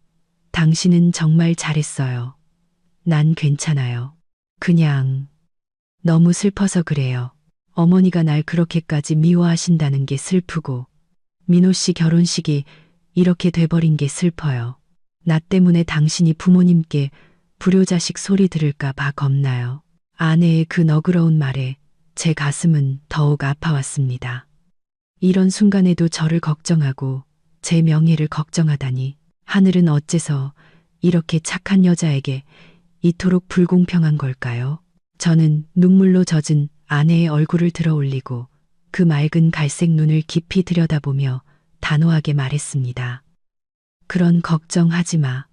당신은 정말 잘했어요. 난 괜찮아요. 그냥 너무 슬퍼서 그래요. 어머니가 날 그렇게까지 미워하신다는 게 슬프고 민호 씨 결혼식이 이렇게 돼버린 게 슬퍼요. 나 때문에 당신이 부모님께 불효자식 소리 들을까 봐 겁나요. 아내의 그 너그러운 말에 제 가슴은 더욱 아파왔습니다. 이런 순간에도 저를 걱정하고 제 명예를 걱정하다니 하늘은 어째서 이렇게 착한 여자에게 이토록 불공평한 걸까요? 저는 눈물로 젖은 아내의 얼굴을 들어 올리고 그 맑은 갈색 눈을 깊이 들여다보며 단호하게 말했습니다. 그런 걱정하지 마.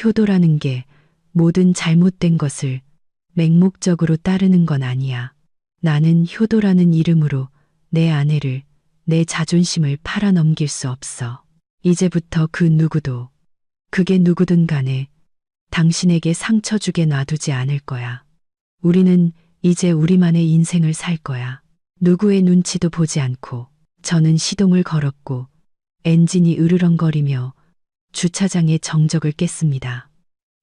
효도라는 게 모든 잘못된 것을 맹목적으로 따르는 건 아니야. 나는 효도라는 이름으로 내 아내를, 내 자존심을 팔아넘길 수 없어. 이제부터 그 누구도, 그게 누구든 간에 당신에게 상처 주게 놔두지 않을 거야. 우리는 이제 우리만의 인생을 살 거야. 누구의 눈치도 보지 않고. 저는 시동을 걸었고 엔진이 으르렁거리며 주차장의 정적을 깼습니다.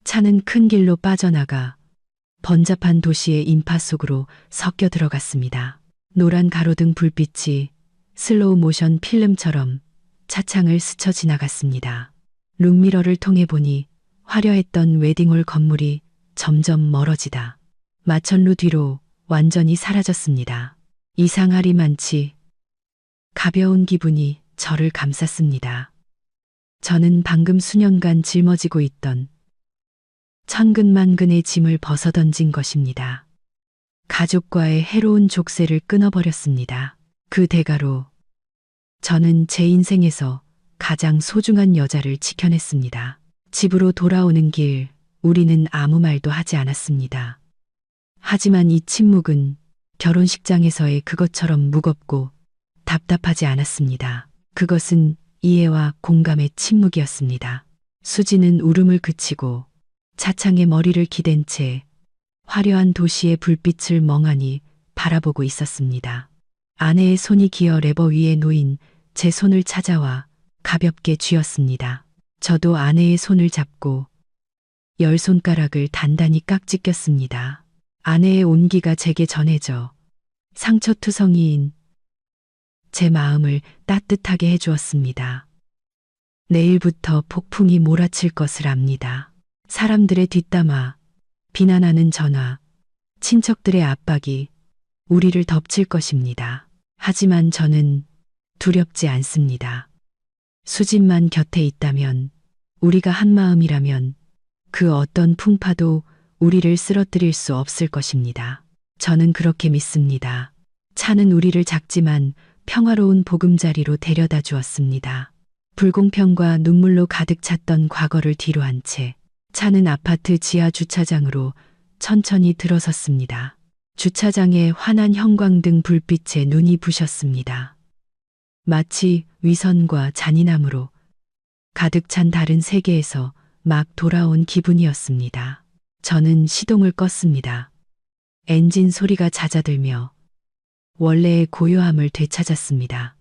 차는 큰 길로 빠져나가 번잡한 도시의 인파 속으로 섞여 들어갔습니다. 노란 가로등 불빛이 슬로우 모션 필름처럼 차창을 스쳐 지나갔습니다. 룩미러를 통해 보니 화려했던 웨딩홀 건물이 점점 멀어지다 마천루 뒤로 완전히 사라졌습니다. 이상하리만치 가벼운 기분이 저를 감쌌습니다. 저는 방금 수년간 짊어지고 있던 천근만근의 짐을 벗어던진 것입니다. 가족과의 해로운 족쇄를 끊어버렸습니다. 그 대가로 저는 제 인생에서 가장 소중한 여자를 지켜냈습니다. 집으로 돌아오는 길, 우리는 아무 말도 하지 않았습니다. 하지만 이 침묵은 결혼식장에서의 그것처럼 무겁고 답답하지 않았습니다. 그것은 이해와 공감의 침묵이었습니다. 수지는 울음을 그치고 차창에 머리를 기댄 채 화려한 도시의 불빛을 멍하니 바라보고 있었습니다. 아내의 손이 기어 레버 위에 놓인 제 손을 찾아와 가볍게 쥐었습니다. 저도 아내의 손을 잡고 열 손가락을 단단히 깍지 꼈습니다. 아내의 온기가 제게 전해져 상처투성이인 제 마음을 따뜻하게 해주었습니다. 내일부터 폭풍이 몰아칠 것을 압니다. 사람들의 뒷담화, 비난하는 전화, 친척들의 압박이 우리를 덮칠 것입니다. 하지만 저는 두렵지 않습니다. 수진만 곁에 있다면, 우리가 한마음이라면 그 어떤 풍파도 우리를 쓰러뜨릴 수 없을 것입니다. 저는 그렇게 믿습니다. 차는 우리를 작지만 평화로운 보금자리로 데려다 주었습니다. 불공평과 눈물로 가득 찼던 과거를 뒤로 한 채 차는 아파트 지하 주차장으로 천천히 들어섰습니다. 주차장의 환한 형광등 불빛에 눈이 부셨습니다. 마치 위선과 잔인함으로 가득 찬 다른 세계에서 막 돌아온 기분이었습니다. 저는 시동을 껐습니다. 엔진 소리가 잦아들며 원래의 고요함을 되찾았습니다.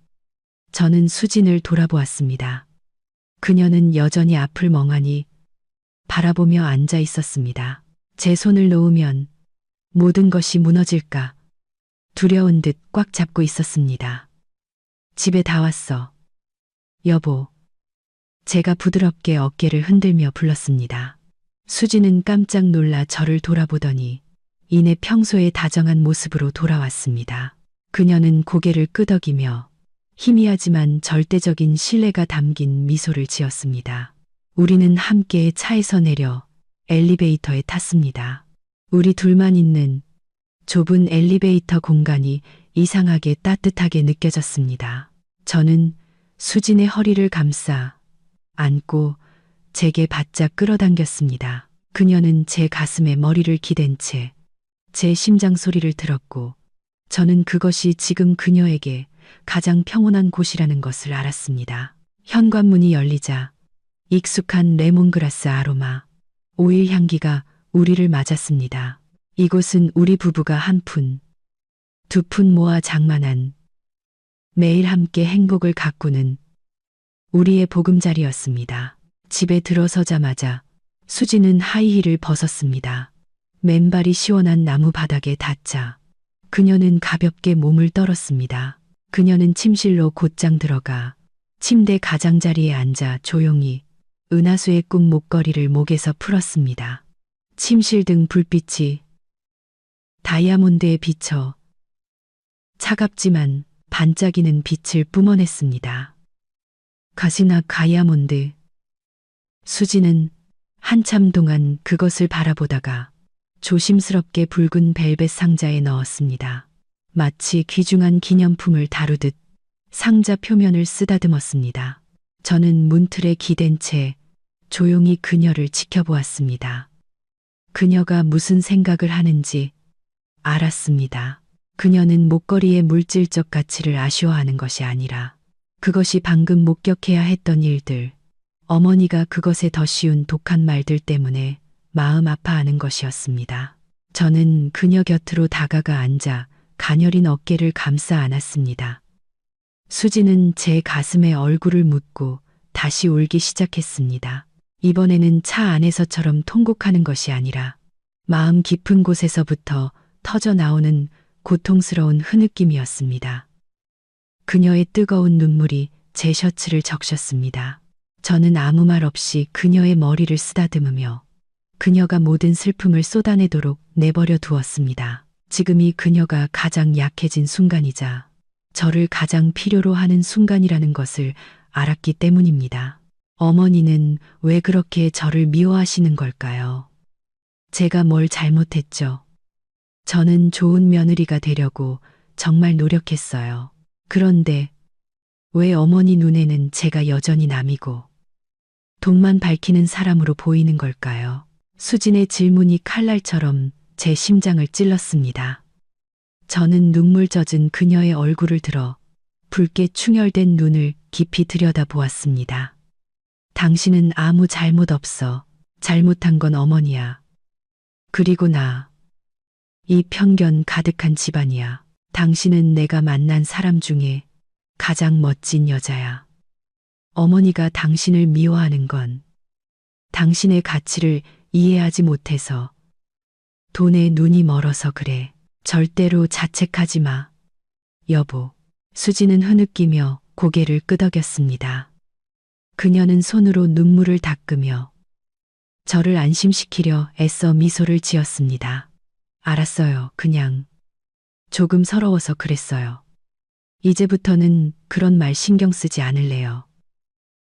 저는 수진을 돌아보았습니다. 그녀는 여전히 앞을 멍하니 바라보며 앉아 있었습니다. 제 손을 놓으면 모든 것이 무너질까 두려운 듯 꽉 잡고 있었습니다. 집에 다 왔어. 여보. 제가 부드럽게 어깨를 흔들며 불렀습니다. 수지는 깜짝 놀라 저를 돌아보더니 이내 평소의 다정한 모습으로 돌아왔습니다. 그녀는 고개를 끄덕이며 희미하지만 절대적인 신뢰가 담긴 미소를 지었습니다. 우리는 함께 차에서 내려 엘리베이터에 탔습니다. 우리 둘만 있는 좁은 엘리베이터 공간이 이상하게 따뜻하게 느껴졌습니다. 저는 수진의 허리를 감싸 안고 제게 바짝 끌어당겼습니다. 그녀는 제 가슴에 머리를 기댄 채 제 심장 소리를 들었고 저는 그것이 지금 그녀에게 가장 평온한 곳이라는 것을 알았습니다. 현관문이 열리자 익숙한 레몬그라스 아로마, 오일 향기가 우리를 맞았습니다. 이곳은 우리 부부가 한 푼, 두 푼 모아 장만한 매일 함께 행복을 가꾸는 우리의 보금자리였습니다. 집에 들어서자마자 수지는 하이힐을 벗었습니다. 맨발이 시원한 나무 바닥에 닿자 그녀는 가볍게 몸을 떨었습니다. 그녀는 침실로 곧장 들어가 침대 가장자리에 앉아 조용히 은하수의 꿈 목걸이를 목에서 풀었습니다. 침실 등 불빛이 다이아몬드에 비쳐 차갑지만 반짝이는 빛을 뿜어냈습니다. 가시나 다이아몬드. 수지는 한참 동안 그것을 바라보다가 조심스럽게 붉은 벨벳 상자에 넣었습니다. 마치 귀중한 기념품을 다루듯 상자 표면을 쓰다듬었습니다. 저는 문틀에 기댄 채 조용히 그녀를 지켜보았습니다. 그녀가 무슨 생각을 하는지 알았습니다. 그녀는 목걸이의 물질적 가치를 아쉬워하는 것이 아니라 그것이 방금 목격해야 했던 일들, 어머니가 그것에 더 쉬운 독한 말들 때문에 마음 아파하는 것이었습니다. 저는 그녀 곁으로 다가가 앉아 가녀린 어깨를 감싸 안았습니다. 수지는 제 가슴에 얼굴을 묻고 다시 울기 시작했습니다. 이번에는 차 안에서처럼 통곡하는 것이 아니라 마음 깊은 곳에서부터 터져 나오는 고통스러운 흐느낌이었습니다. 그녀의 뜨거운 눈물이 제 셔츠를 적셨습니다. 저는 아무 말 없이 그녀의 머리를 쓰다듬으며 그녀가 모든 슬픔을 쏟아내도록 내버려 두었습니다. 지금이 그녀가 가장 약해진 순간이자 저를 가장 필요로 하는 순간이라는 것을 알았기 때문입니다. 어머니는 왜 그렇게 저를 미워하시는 걸까요? 제가 뭘 잘못했죠? 저는 좋은 며느리가 되려고 정말 노력했어요. 그런데 왜 어머니 눈에는 제가 여전히 남이고 돈만 밝히는 사람으로 보이는 걸까요? 수진의 질문이 칼날처럼 제 심장을 찔렀습니다. 저는 눈물 젖은 그녀의 얼굴을 들어 붉게 충혈된 눈을 깊이 들여다보았습니다. 당신은 아무 잘못 없어. 잘못한 건 어머니야. 그리고 나. 이 편견 가득한 집안이야. 당신은 내가 만난 사람 중에 가장 멋진 여자야. 어머니가 당신을 미워하는 건 당신의 가치를 이해하지 못해서 돈에 눈이 멀어서 그래. 절대로 자책하지 마. 여보. 수지는 흐느끼며 고개를 끄덕였습니다. 그녀는 손으로 눈물을 닦으며 저를 안심시키려 애써 미소를 지었습니다. 알았어요. 그냥 조금 서러워서 그랬어요. 이제부터는 그런 말 신경 쓰지 않을래요.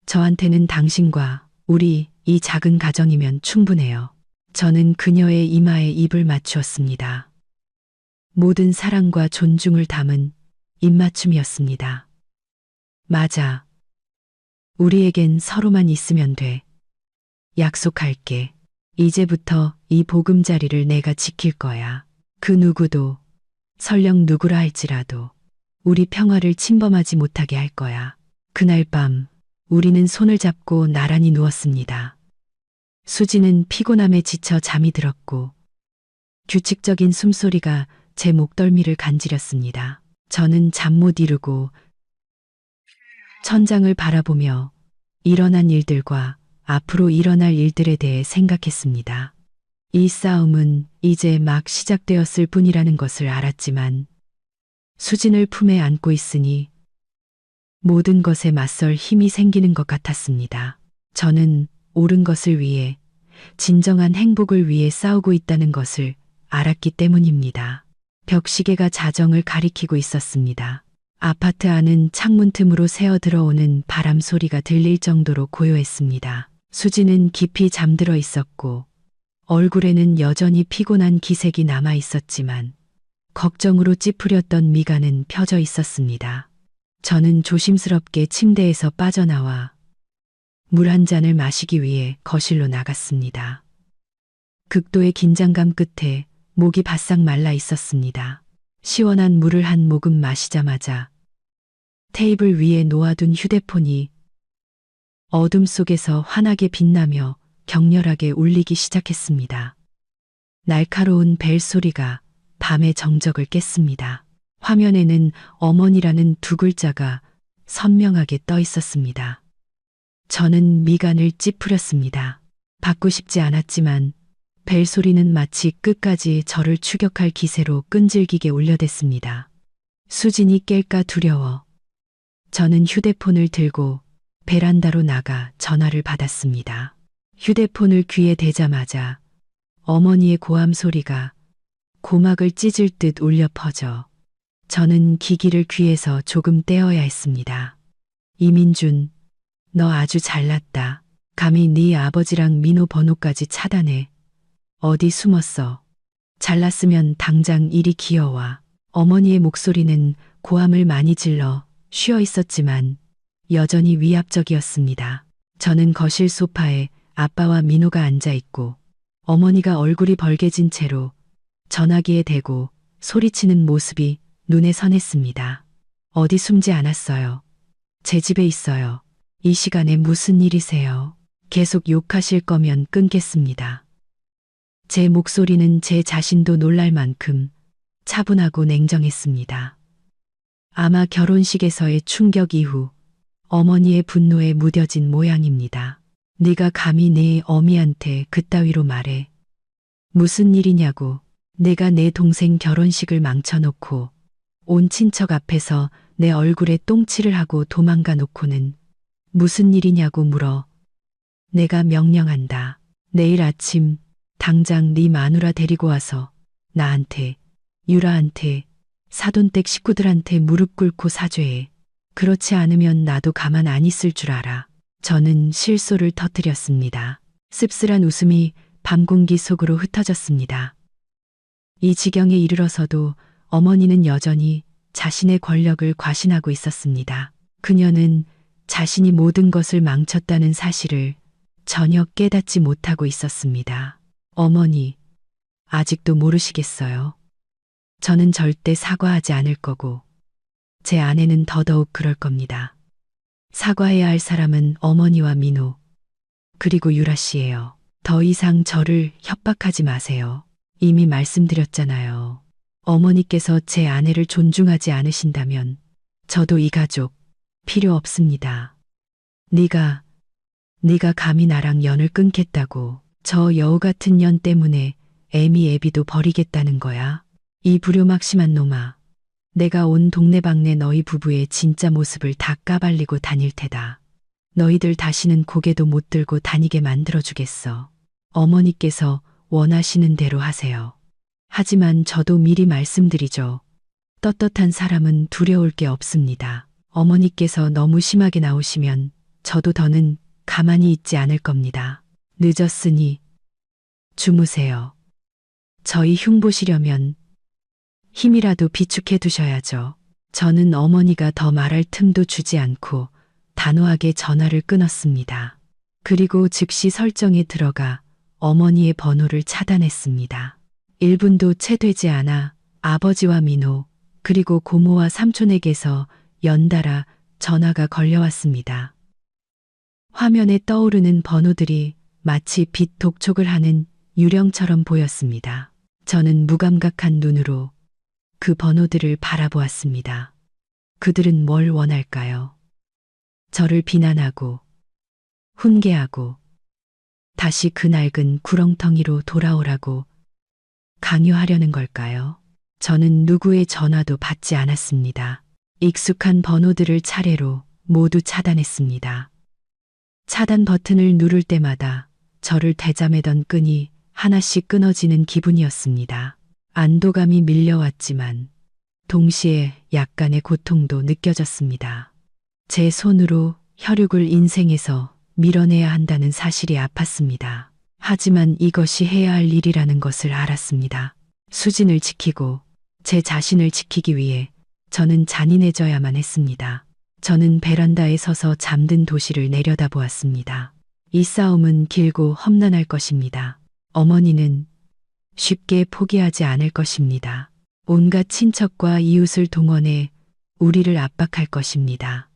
저한테는 당신과 우리 이 작은 가정이면 충분해요. 저는 그녀의 이마에 입을 맞추었습니다. 모든 사랑과 존중을 담은 입맞춤이었습니다. 맞아. 우리에겐 서로만 있으면 돼. 약속할게. 이제부터 이 보금자리를 내가 지킬 거야. 그 누구도, 설령 누구라 할지라도 우리 평화를 침범하지 못하게 할 거야. 그날 밤 우리는 손을 잡고 나란히 누웠습니다. 수지는 피곤함에 지쳐 잠이 들었고 규칙적인 숨소리가 제 목덜미를 간지렸습니다. 저는 잠 못 이루고 천장을 바라보며 일어난 일들과 앞으로 일어날 일들에 대해 생각했습니다. 이 싸움은 이제 막 시작되었을 뿐이라는 것을 알았지만 수진을 품에 안고 있으니 모든 것에 맞설 힘이 생기는 것 같았습니다. 저는 옳은 것을 위해, 진정한 행복을 위해 싸우고 있다는 것을 알았기 때문입니다. 벽시계가 자정을 가리키고 있었습니다. 아파트 안은 창문 틈으로 새어 들어오는 바람 소리가 들릴 정도로 고요했습니다. 수지는 깊이 잠들어 있었고 얼굴에는 여전히 피곤한 기색이 남아 있었지만 걱정으로 찌푸렸던 미간은 펴져 있었습니다. 저는 조심스럽게 침대에서 빠져나와 물 한 잔을 마시기 위해 거실로 나갔습니다. 극도의 긴장감 끝에 목이 바싹 말라 있었습니다. 시원한 물을 한 모금 마시자마자 테이블 위에 놓아둔 휴대폰이 어둠 속에서 환하게 빛나며 격렬하게 울리기 시작했습니다. 날카로운 벨 소리가 밤의 정적을 깼습니다. 화면에는 어머니라는 두 글자가 선명하게 떠 있었습니다. 저는 미간을 찌푸렸습니다. 받고 싶지 않았지만 벨 소리는 마치 끝까지 저를 추격할 기세로 끈질기게 울려댔습니다. 수진이 깰까 두려워 저는 휴대폰을 들고 베란다로 나가 전화를 받았습니다. 휴대폰을 귀에 대자마자 어머니의 고함 소리가 고막을 찢을 듯 울려 퍼져 저는 기기를 귀에서 조금 떼어야 했습니다. 이민준, 너 아주 잘났다. 감히 네 아버지랑 민호 번호까지 차단해. 어디 숨었어? 잘났으면 당장 이리 기어와. 어머니의 목소리는 고함을 많이 질러 쉬어 있었지만 여전히 위압적이었습니다. 저는 거실 소파에 아빠와 민호가 앉아 있고 어머니가 얼굴이 벌개진 채로 전화기에 대고 소리치는 모습이 눈에 선했습니다. 어디 숨지 않았어요. 제 집에 있어요. 이 시간에 무슨 일이세요? 계속 욕하실 거면 끊겠습니다. 제 목소리는 제 자신도 놀랄 만큼 차분하고 냉정했습니다. 아마 결혼식에서의 충격 이후 어머니의 분노에 무뎌진 모양입니다. 네가 감히 내 어미한테 그따위로 말해. 무슨 일이냐고. 내가 내 동생 결혼식을 망쳐놓고 온 친척 앞에서 내 얼굴에 똥칠을 하고 도망가 놓고는 무슨 일이냐고 물어. 내가 명령한다. 내일 아침 당장 네 마누라 데리고 와서 나한테, 유라한테, 사돈댁 식구들한테 무릎 꿇고 사죄해. 그렇지 않으면 나도 가만 안 있을 줄 알아. 저는 실소를 터뜨렸습니다. 씁쓸한 웃음이 밤 공기 속으로 흩어졌습니다. 이 지경에 이르러서도 어머니는 여전히 자신의 권력을 과신하고 있었습니다. 그녀는 자신이 모든 것을 망쳤다는 사실을 전혀 깨닫지 못하고 있었습니다. 어머니, 아직도 모르시겠어요? 저는 절대 사과하지 않을 거고 제 아내는 더더욱 그럴 겁니다. 사과해야 할 사람은 어머니와 민호, 그리고 유라 씨예요. 더 이상 저를 협박하지 마세요. 이미 말씀드렸잖아요. 어머니께서 제 아내를 존중하지 않으신다면 저도 이 가족 필요 없습니다. 네가 감히 나랑 연을 끊겠다고 저 여우 같은 년 때문에 애미애비도 버리겠다는 거야? 이 불효막심한 놈아. 내가 온 동네방네 너희 부부의 진짜 모습을 다 까발리고 다닐 테다. 너희들 다시는 고개도 못 들고 다니게 만들어주겠어. 어머니께서 원하시는 대로 하세요. 하지만 저도 미리 말씀드리죠. 떳떳한 사람은 두려울 게 없습니다. 어머니께서 너무 심하게 나오시면 저도 더는 가만히 있지 않을 겁니다. 늦었으니 주무세요. 저희 흉보시려면 힘이라도 비축해 두셔야죠. 저는 어머니가 더 말할 틈도 주지 않고 단호하게 전화를 끊었습니다. 그리고 즉시 설정에 들어가 어머니의 번호를 차단했습니다. 1분도 채 되지 않아 아버지와 민호, 그리고 고모와 삼촌에게서 연달아 전화가 걸려왔습니다. 화면에 떠오르는 번호들이 마치 빛 독촉을 하는 유령처럼 보였습니다. 저는 무감각한 눈으로 그 번호들을 바라보았습니다. 그들은 뭘 원할까요? 저를 비난하고, 훈계하고, 다시 그 낡은 구렁텅이로 돌아오라고 강요하려는 걸까요? 저는 누구의 전화도 받지 않았습니다. 익숙한 번호들을 차례로 모두 차단했습니다. 차단 버튼을 누를 때마다 저를 되자매던 끈이 하나씩 끊어지는 기분이었습니다. 안도감이 밀려왔지만 동시에 약간의 고통도 느껴졌습니다. 제 손으로 혈육을 인생에서 밀어내야 한다는 사실이 아팠습니다. 하지만 이것이 해야 할 일이라는 것을 알았습니다. 수진을 지키고 제 자신을 지키기 위해 저는 잔인해져야만 했습니다. 저는 베란다에 서서 잠든 도시를 내려다보았습니다. 이 싸움은 길고 험난할 것입니다. 어머니는 쉽게 포기하지 않을 것입니다. 온갖 친척과 이웃을 동원해 우리를 압박할 것입니다.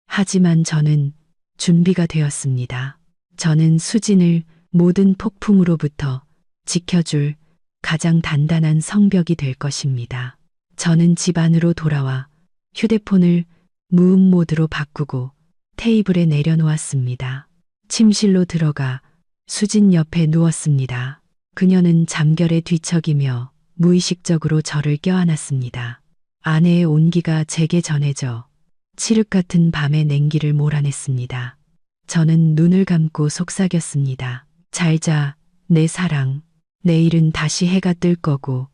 하지만 저는 준비가 되었습니다. 저는 수진을 모든 폭풍으로부터 지켜줄 가장 단단한 성벽이 될 것입니다. 저는 집 안으로 돌아와 휴대폰을 무음 모드로 바꾸고 테이블에 내려놓았습니다. 침실로 들어가 수진 옆에 누웠습니다. 그녀는 잠결에 뒤척이며 무의식적으로 저를 껴안았습니다. 아내의 온기가 제게 전해져 칠흑 같은 밤의 냉기를 몰아냈습니다. 저는 눈을 감고 속삭였습니다. 잘 자, 내 사랑. 내일은 다시 해가 뜰 거고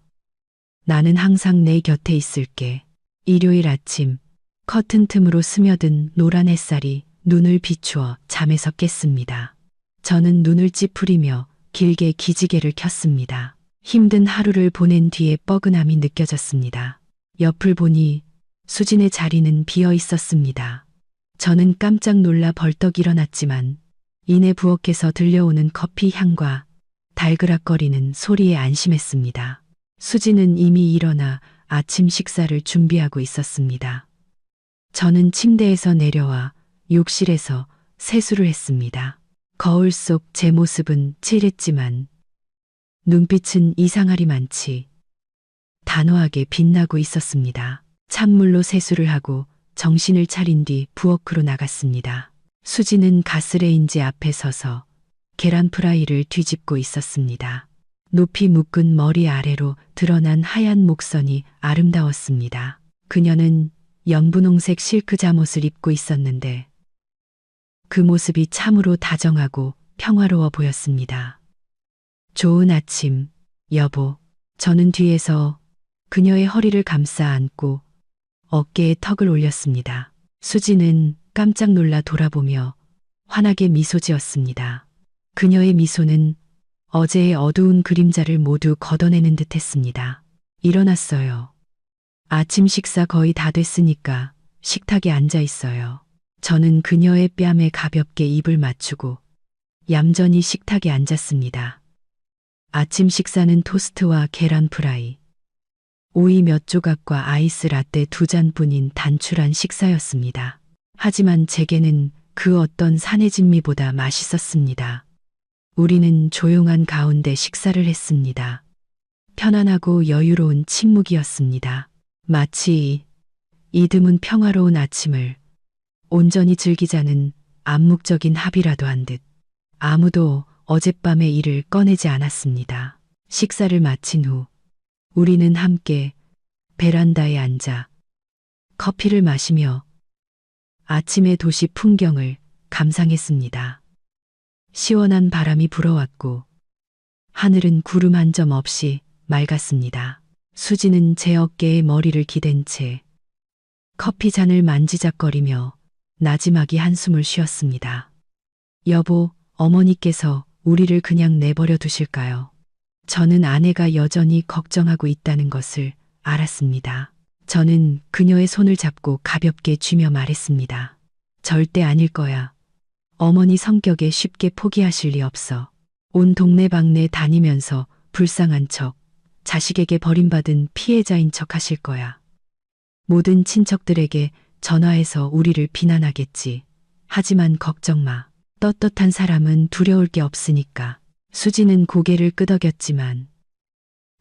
나는 항상 내 곁에 있을게. 일요일 아침 커튼 틈으로 스며든 노란 햇살이 눈을 비추어 잠에서 깼습니다. 저는 눈을 찌푸리며 길게 기지개를 켰습니다. 힘든 하루를 보낸 뒤에 뻐근함이 느껴졌습니다. 옆을 보니 수진의 자리는 비어 있었습니다. 저는 깜짝 놀라 벌떡 일어났지만 이내 부엌에서 들려오는 커피 향과 달그락거리는 소리에 안심했습니다. 수진은 이미 일어나 아침 식사를 준비하고 있었습니다. 저는 침대에서 내려와 욕실에서 세수를 했습니다. 거울 속 제 모습은 칠했지만 눈빛은 이상하리만치 단호하게 빛나고 있었습니다. 찬물로 세수를 하고 정신을 차린 뒤 부엌으로 나갔습니다. 수지는 가스레인지 앞에 서서 계란 프라이를 뒤집고 있었습니다. 높이 묶은 머리 아래로 드러난 하얀 목선이 아름다웠습니다. 그녀는 연분홍색 실크 잠옷을 입고 있었는데 그 모습이 참으로 다정하고 평화로워 보였습니다. 좋은 아침, 여보. 저는 뒤에서 그녀의 허리를 감싸 안고 어깨에 턱을 올렸습니다. 수지는 깜짝 놀라 돌아보며 환하게 미소 지었습니다. 그녀의 미소는 어제의 어두운 그림자를 모두 걷어내는 듯 했습니다. 일어났어요. 아침 식사 거의 다 됐으니까 식탁에 앉아 있어요. 저는 그녀의 뺨에 가볍게 입을 맞추고 얌전히 식탁에 앉았습니다. 아침 식사는 토스트와 계란 프라이, 오이 몇 조각과 아이스 라떼 2잔뿐인 단출한 식사였습니다. 하지만 제게는 그 어떤 산의 진미보다 맛있었습니다. 우리는 조용한 가운데 식사를 했습니다. 편안하고 여유로운 침묵이었습니다. 마치 이 드문 평화로운 아침을 온전히 즐기자는 암묵적인 합의라도 한 듯 아무도 어젯밤의 일을 꺼내지 않았습니다. 식사를 마친 후 우리는 함께 베란다에 앉아 커피를 마시며 아침의 도시 풍경을 감상했습니다. 시원한 바람이 불어왔고 하늘은 구름 한 점 없이 맑았습니다. 수지는 제 어깨에 머리를 기댄 채 커피 잔을 만지작거리며 나지막이 한숨을 쉬었습니다. 여보, 어머니께서 우리를 그냥 내버려 두실까요? 저는 아내가 여전히 걱정하고 있다는 것을 알았습니다. 저는 그녀의 손을 잡고 가볍게 쥐며 말했습니다. 절대 아닐 거야. 어머니 성격에 쉽게 포기하실 리 없어. 온 동네방네 다니면서 불쌍한 척, 자식에게 버림받은 피해자인 척 하실 거야. 모든 친척들에게 전화해서 우리를 비난하겠지. 하지만 걱정 마. 떳떳한 사람은 두려울 게 없으니까. 수지는 고개를 끄덕였지만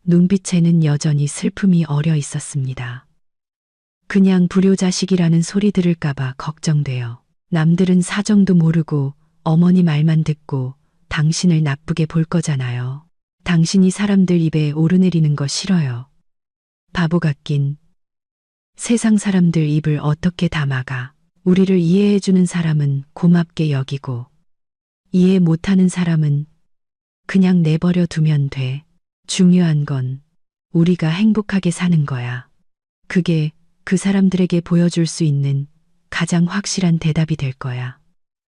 눈빛에는 여전히 슬픔이 어려 있었습니다. 그냥 불효자식이라는 소리 들을까봐 걱정돼요. 남들은 사정도 모르고 어머니 말만 듣고 당신을 나쁘게 볼 거잖아요. 당신이 사람들 입에 오르내리는 거 싫어요. 바보 같긴. 세상 사람들 입을 어떻게 다 막아. 우리를 이해해주는 사람은 고맙게 여기고 이해 못하는 사람은 그냥 내버려 두면 돼. 중요한 건 우리가 행복하게 사는 거야. 그게 그 사람들에게 보여줄 수 있는 가장 확실한 대답이 될 거야.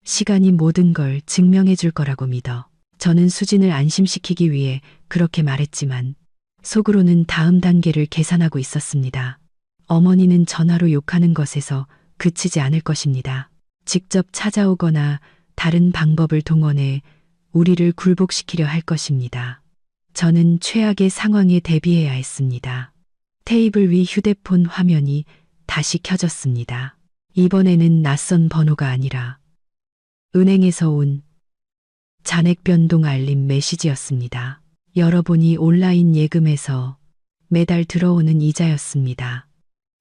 시간이 모든 걸 증명해 줄 거라고 믿어. 저는 수진을 안심시키기 위해 그렇게 말했지만 속으로는 다음 단계를 계산하고 있었습니다. 어머니는 전화로 욕하는 것에서 그치지 않을 것입니다. 직접 찾아오거나 다른 방법을 동원해 우리를 굴복시키려 할 것입니다. 저는 최악의 상황에 대비해야 했습니다. 테이블 위 휴대폰 화면이 다시 켜졌습니다. 이번에는 낯선 번호가 아니라 은행에서 온 잔액 변동 알림 메시지였습니다. 열어보니 온라인 예금에서 매달 들어오는 이자였습니다.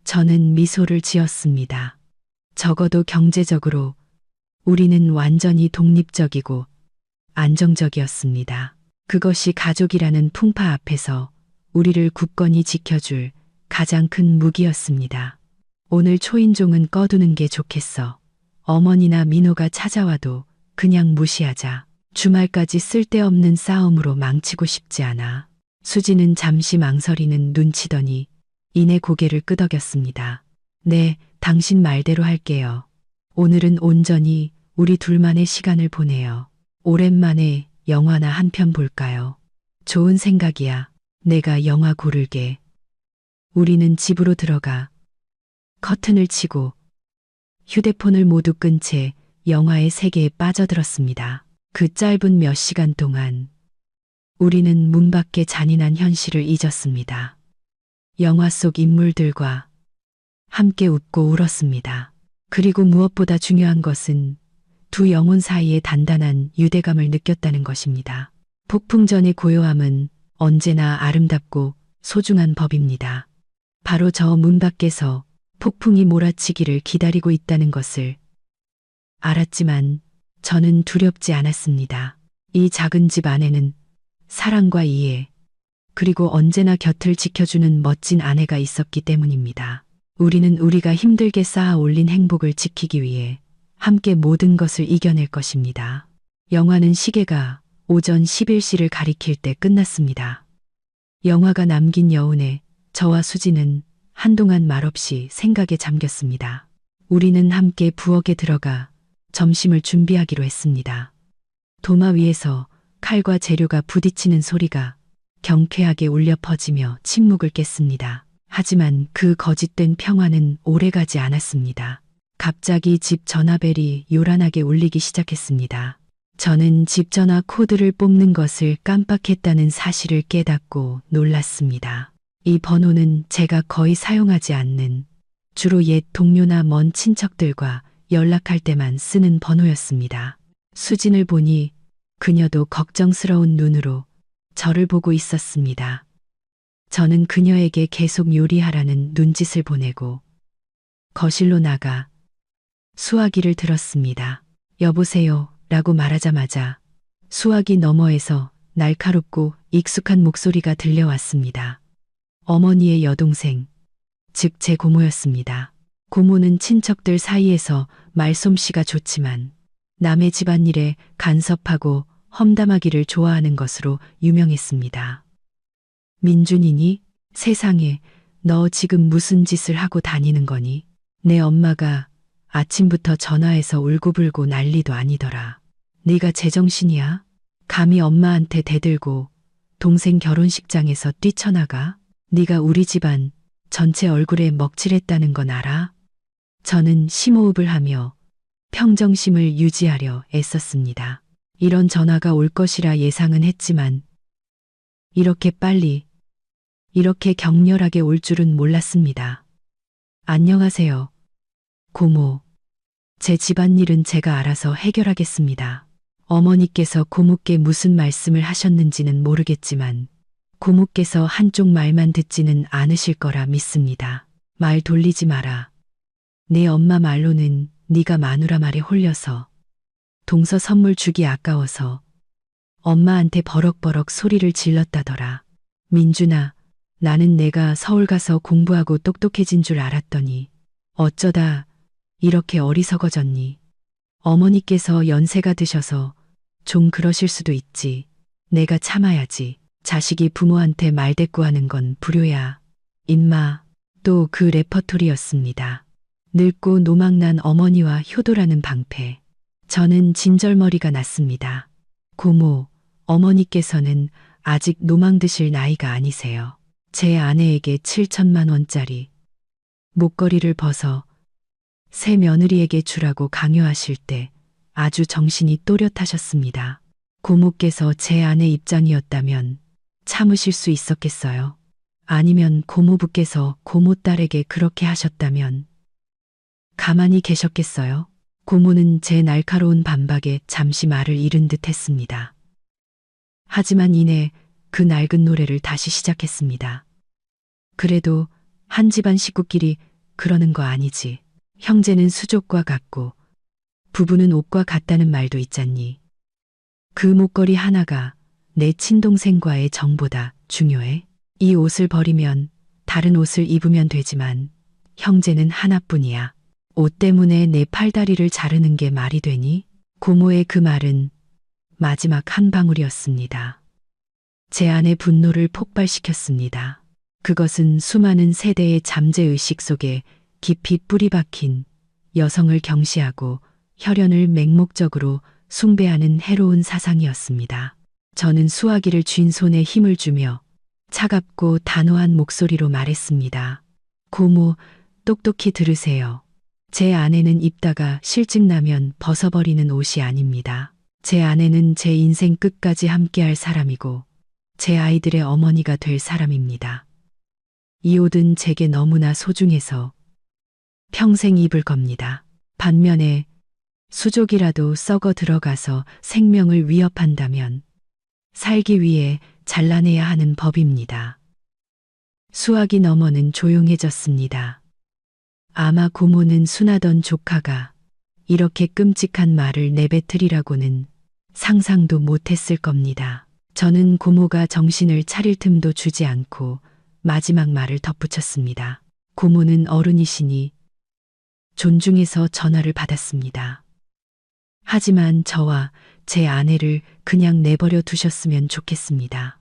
저는 미소를 지었습니다. 적어도 경제적으로 우리는 완전히 독립적이고 안정적이었습니다. 그것이 가족이라는 풍파 앞에서 우리를 굳건히 지켜줄 가장 큰 무기였습니다. 오늘 초인종은 꺼두는 게 좋겠어. 어머니나 민호가 찾아와도 그냥 무시하자. 주말까지 쓸데없는 싸움으로 망치고 싶지 않아. 수지는 잠시 망설이는 눈치더니 이내 고개를 끄덕였습니다. 네, 당신 말대로 할게요. 오늘은 온전히 우리 둘만의 시간을 보내요. 오랜만에 영화나 한 편 볼까요? 좋은 생각이야. 내가 영화 고를게. 우리는 집으로 들어가 커튼을 치고 휴대폰을 모두 끈 채 영화의 세계에 빠져들었습니다. 그 짧은 몇 시간 동안 우리는 문 밖의 잔인한 현실을 잊었습니다. 영화 속 인물들과 함께 웃고 울었습니다. 그리고 무엇보다 중요한 것은 두 영혼 사이의 단단한 유대감을 느꼈다는 것입니다. 폭풍 전의 고요함은 언제나 아름답고 소중한 법입니다. 바로 저 문 밖에서 폭풍이 몰아치기를 기다리고 있다는 것을 알았지만 저는 두렵지 않았습니다. 이 작은 집 안에는 사랑과 이해, 그리고 언제나 곁을 지켜주는 멋진 아내가 있었기 때문입니다. 우리는 우리가 힘들게 쌓아 올린 행복을 지키기 위해 함께 모든 것을 이겨낼 것입니다. 영화는 시계가 오전 11시를 가리킬 때 끝났습니다. 영화가 남긴 여운에 저와 수지는 한동안 말없이 생각에 잠겼습니다. 우리는 함께 부엌에 들어가 점심을 준비하기로 했습니다. 도마 위에서 칼과 재료가 부딪히는 소리가 경쾌하게 울려 퍼지며 침묵을 깼습니다. 하지만 그 거짓된 평화는 오래가지 않았습니다. 갑자기 집 전화벨이 요란하게 울리기 시작했습니다. 저는 집 전화 코드를 뽑는 것을 깜빡했다는 사실을 깨닫고 놀랐습니다. 이 번호는 제가 거의 사용하지 않는, 주로 옛 동료나 먼 친척들과 연락할 때만 쓰는 번호였습니다. 수진을 보니 그녀도 걱정스러운 눈으로 저를 보고 있었습니다. 저는 그녀에게 계속 요리하라는 눈짓을 보내고 거실로 나가 수화기를 들었습니다. 여보세요 라고 말하자마자 수화기 너머에서 날카롭고 익숙한 목소리가 들려왔습니다. 어머니의 여동생, 즉 제 고모였습니다. 고모는 친척들 사이에서 말솜씨가 좋지만 남의 집안일에 간섭하고 험담하기를 좋아하는 것으로 유명했습니다. 민준이니? 세상에, 너 지금 무슨 짓을 하고 다니는 거니? 내 엄마가 아침부터 전화해서 울고불고 난리도 아니더라. 네가 제정신이야? 감히 엄마한테 대들고 동생 결혼식장에서 뛰쳐나가? 네가 우리 집안 전체 얼굴에 먹칠했다는 건 알아? 저는 심호흡을 하며 평정심을 유지하려 애썼습니다. 이런 전화가 올 것이라 예상은 했지만 이렇게 빨리, 이렇게 격렬하게 올 줄은 몰랐습니다. 안녕하세요, 고모. 제 집안일은 제가 알아서 해결하겠습니다. 어머니께서 고모께 무슨 말씀을 하셨는지는 모르겠지만 고모께서 한쪽 말만 듣지는 않으실 거라 믿습니다. 말 돌리지 마라. 내 엄마 말로는 네가 마누라 말에 홀려서 동서 선물 주기 아까워서 엄마한테 버럭버럭 소리를 질렀다더라. 민준아, 나는 내가 서울 가서 공부하고 똑똑해진 줄 알았더니 어쩌다 이렇게 어리석어졌니? 어머니께서 연세가 드셔서 좀 그러실 수도 있지. 내가 참아야지. 자식이 부모한테 말대꾸하는 건 불효야. 임마. 또 그 레퍼토리였습니다. 늙고 노망난 어머니와 효도라는 방패. 저는 진절머리가 났습니다. 고모, 어머니께서는 아직 노망 드실 나이가 아니세요. 제 아내에게 7천만 원짜리 목걸이를 벗어 새 며느리에게 주라고 강요하실 때 아주 정신이 또렷하셨습니다. 고모께서 제 아내 입장이었다면 참으실 수 있었겠어요? 아니면 고모부께서 고모딸에게 그렇게 하셨다면 가만히 계셨겠어요? 고모는 제 날카로운 반박에 잠시 말을 잃은 듯 했습니다. 하지만 이내 그 낡은 노래를 다시 시작했습니다. 그래도 한 집안 식구끼리 그러는 거 아니지. 형제는 수족과 같고 부부는 옷과 같다는 말도 있잖니. 그 목걸이 하나가 내 친동생과의 정보다 중요해. 이 옷을 버리면 다른 옷을 입으면 되지만 형제는 하나뿐이야. 옷 때문에 내 팔다리를 자르는 게 말이 되니? 고모의 그 말은 마지막 한 방울이었습니다. 제 안의 분노를 폭발시켰습니다. 그것은 수많은 세대의 잠재의식 속에 깊이 뿌리 박힌 여성을 경시하고 혈연을 맹목적으로 숭배하는 해로운 사상이었습니다. 저는 수화기를 쥔 손에 힘을 주며 차갑고 단호한 목소리로 말했습니다. 고모, 똑똑히 들으세요. 제 아내는 입다가 실증 나면 벗어버리는 옷이 아닙니다. 제 아내는 제 인생 끝까지 함께할 사람이고 제 아이들의 어머니가 될 사람입니다. 이 옷은 제게 너무나 소중해서 평생 입을 겁니다. 반면에 수족이라도 썩어 들어가서 생명을 위협한다면 살기 위해 잘라내야 하는 법입니다. 수화기 너머는 조용해졌습니다. 아마 고모는 순하던 조카가 이렇게 끔찍한 말을 내뱉으리라고는 상상도 못했을 겁니다. 저는 고모가 정신을 차릴 틈도 주지 않고 마지막 말을 덧붙였습니다. 고모는 어른이시니 존중해서 전화를 받았습니다. 하지만 저와 제 아내를 그냥 내버려 두셨으면 좋겠습니다.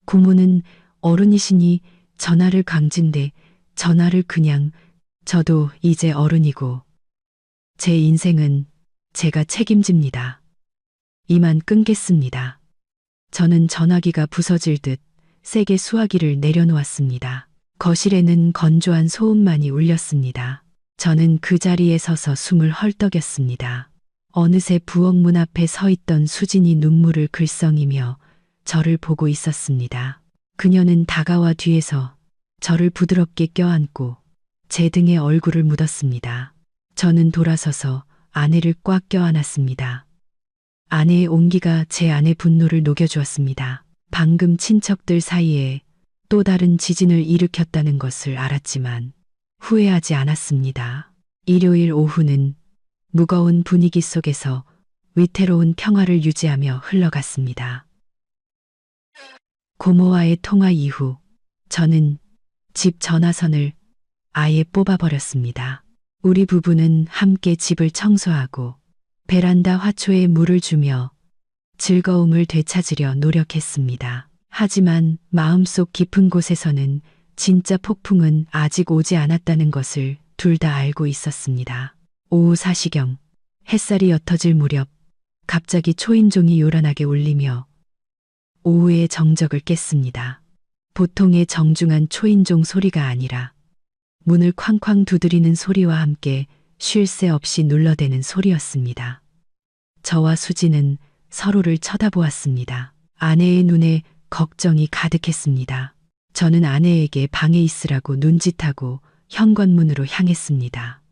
고모는 어른이시니 전화를 강진데 전화를 그냥 저도 이제 어른이고 제 인생은 제가 책임집니다. 이만 끊겠습니다. 저는 전화기가 부서질 듯 세게 수화기를 내려놓았습니다. 거실에는 건조한 소음만이 울렸습니다. 저는 그 자리에 서서 숨을 헐떡였습니다. 어느새 부엌 문 앞에 서 있던 수진이 눈물을 글썽이며 저를 보고 있었습니다. 그녀는 다가와 뒤에서 저를 부드럽게 껴안고 제 등에 얼굴을 묻었습니다. 저는 돌아서서 아내를 꽉 껴안았습니다. 아내의 온기가 제 안의 분노를 녹여주었습니다. 방금 친척들 사이에 또 다른 지진을 일으켰다는 것을 알았지만 후회하지 않았습니다. 일요일 오후는 무거운 분위기 속에서 위태로운 평화를 유지하며 흘러갔습니다. 고모와의 통화 이후 저는 집 전화선을 아예 뽑아버렸습니다. 우리 부부는 함께 집을 청소하고 베란다 화초에 물을 주며 즐거움을 되찾으려 노력했습니다. 하지만 마음속 깊은 곳에서는 진짜 폭풍은 아직 오지 않았다는 것을 둘 다 알고 있었습니다. 오후 4시경 햇살이 옅어질 무렵 갑자기 초인종이 요란하게 울리며 오후의 정적을 깼습니다. 보통의 정중한 초인종 소리가 아니라 문을 쾅쾅 두드리는 소리와 함께 쉴 새 없이 눌러대는 소리였습니다. 저와 수지는 서로를 쳐다보았습니다. 아내의 눈에 걱정이 가득했습니다. 저는 아내에게 방에 있으라고 눈짓하고 현관문으로 향했습니다.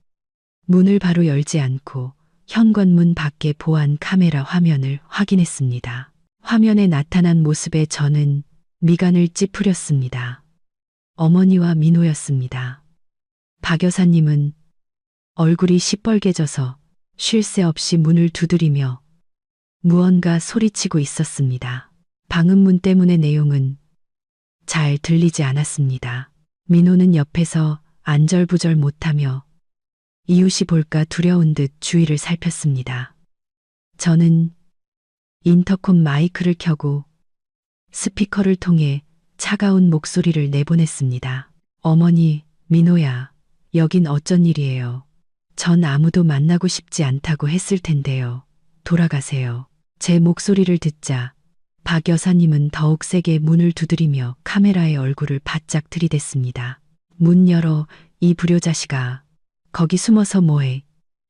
문을 바로 열지 않고 현관문 밖의 보안 카메라 화면을 확인했습니다. 화면에 나타난 모습에 저는 미간을 찌푸렸습니다. 어머니와 민호였습니다. 박 여사님은 얼굴이 시뻘개져서 쉴 새 없이 문을 두드리며 무언가 소리치고 있었습니다. 방음문 때문에 내용은 잘 들리지 않았습니다. 민호는 옆에서 안절부절 못하며 이웃이 볼까 두려운 듯 주위를 살폈습니다. 저는 인터콤 마이크를 켜고 스피커를 통해 차가운 목소리를 내보냈습니다. 어머니, 민호야, 여긴 어쩐 일이에요. 전 아무도 만나고 싶지 않다고 했을 텐데요. 돌아가세요. 제 목소리를 듣자 박 여사님은 더욱 세게 문을 두드리며 카메라에 얼굴을 바짝 들이댔습니다. 문 열어, 이 불효자식아. 거기 숨어서 뭐해.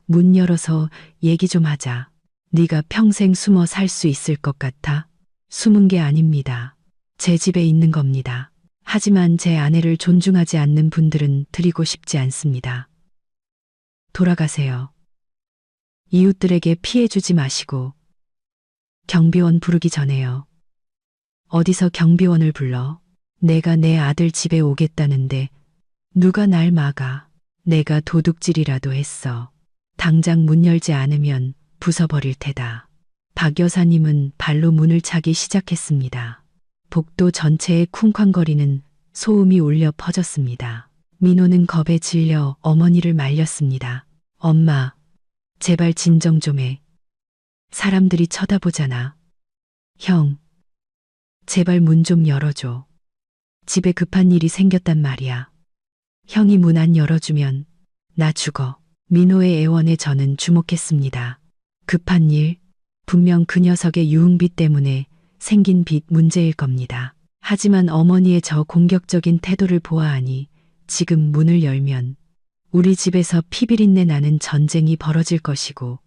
문 열어서 얘기 좀 하자. 네가 평생 숨어 살 수 있을 것 같아? 숨은 게 아닙니다. 제 집에 있는 겁니다. 하지만 제 아내를 존중하지 않는 분들은 드리고 싶지 않습니다. 돌아가세요. 이웃들에게 피해 주지 마시고 경비원 부르기 전에요. 어디서 경비원을 불러? 내가 내 아들 집에 오겠다는데 누가 날 막아? 내가 도둑질이라도 했어. 당장 문 열지 않으면 부숴버릴 테다. 박 여사님은 발로 문을 차기 시작했습니다. 복도 전체에 쿵쾅거리는 소음이 울려 퍼졌습니다. 민호는 겁에 질려 어머니를 말렸습니다. 엄마, 제발 진정 좀 해. 사람들이 쳐다보잖아. 형, 제발 문 좀 열어줘. 집에 급한 일이 생겼단 말이야. 형이 문 안 열어주면 나 죽어. 민호의 애원에 저는 주목했습니다. 급한 일? 분명 그 녀석의 유흥비 때문에 생긴 빚 문제일 겁니다. 하지만 어머니의 저 공격적인 태도를 보아하니 지금 문을 열면 우리 집에서 피비린내 나는 전쟁이 벌어질 것이고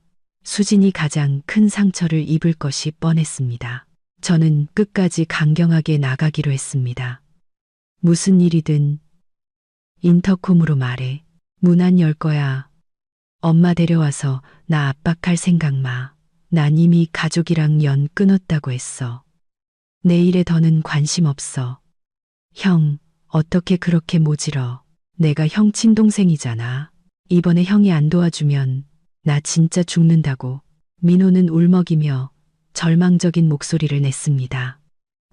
수진이 가장 큰 상처를 입을 것이 뻔했습니다. 저는 끝까지 강경하게 나가기로 했습니다. 무슨 일이든 인터콤으로 말해. 문 안 열 거야. 엄마 데려와서 나 압박할 생각 마. 난 이미 가족이랑 연 끊었다고 했어. 내 일에 더는 관심 없어. 형, 어떻게 그렇게 모질어. 내가 형 친동생이잖아. 이번에 형이 안 도와주면 나 진짜 죽는다고. 민호는 울먹이며 절망적인 목소리를 냈습니다.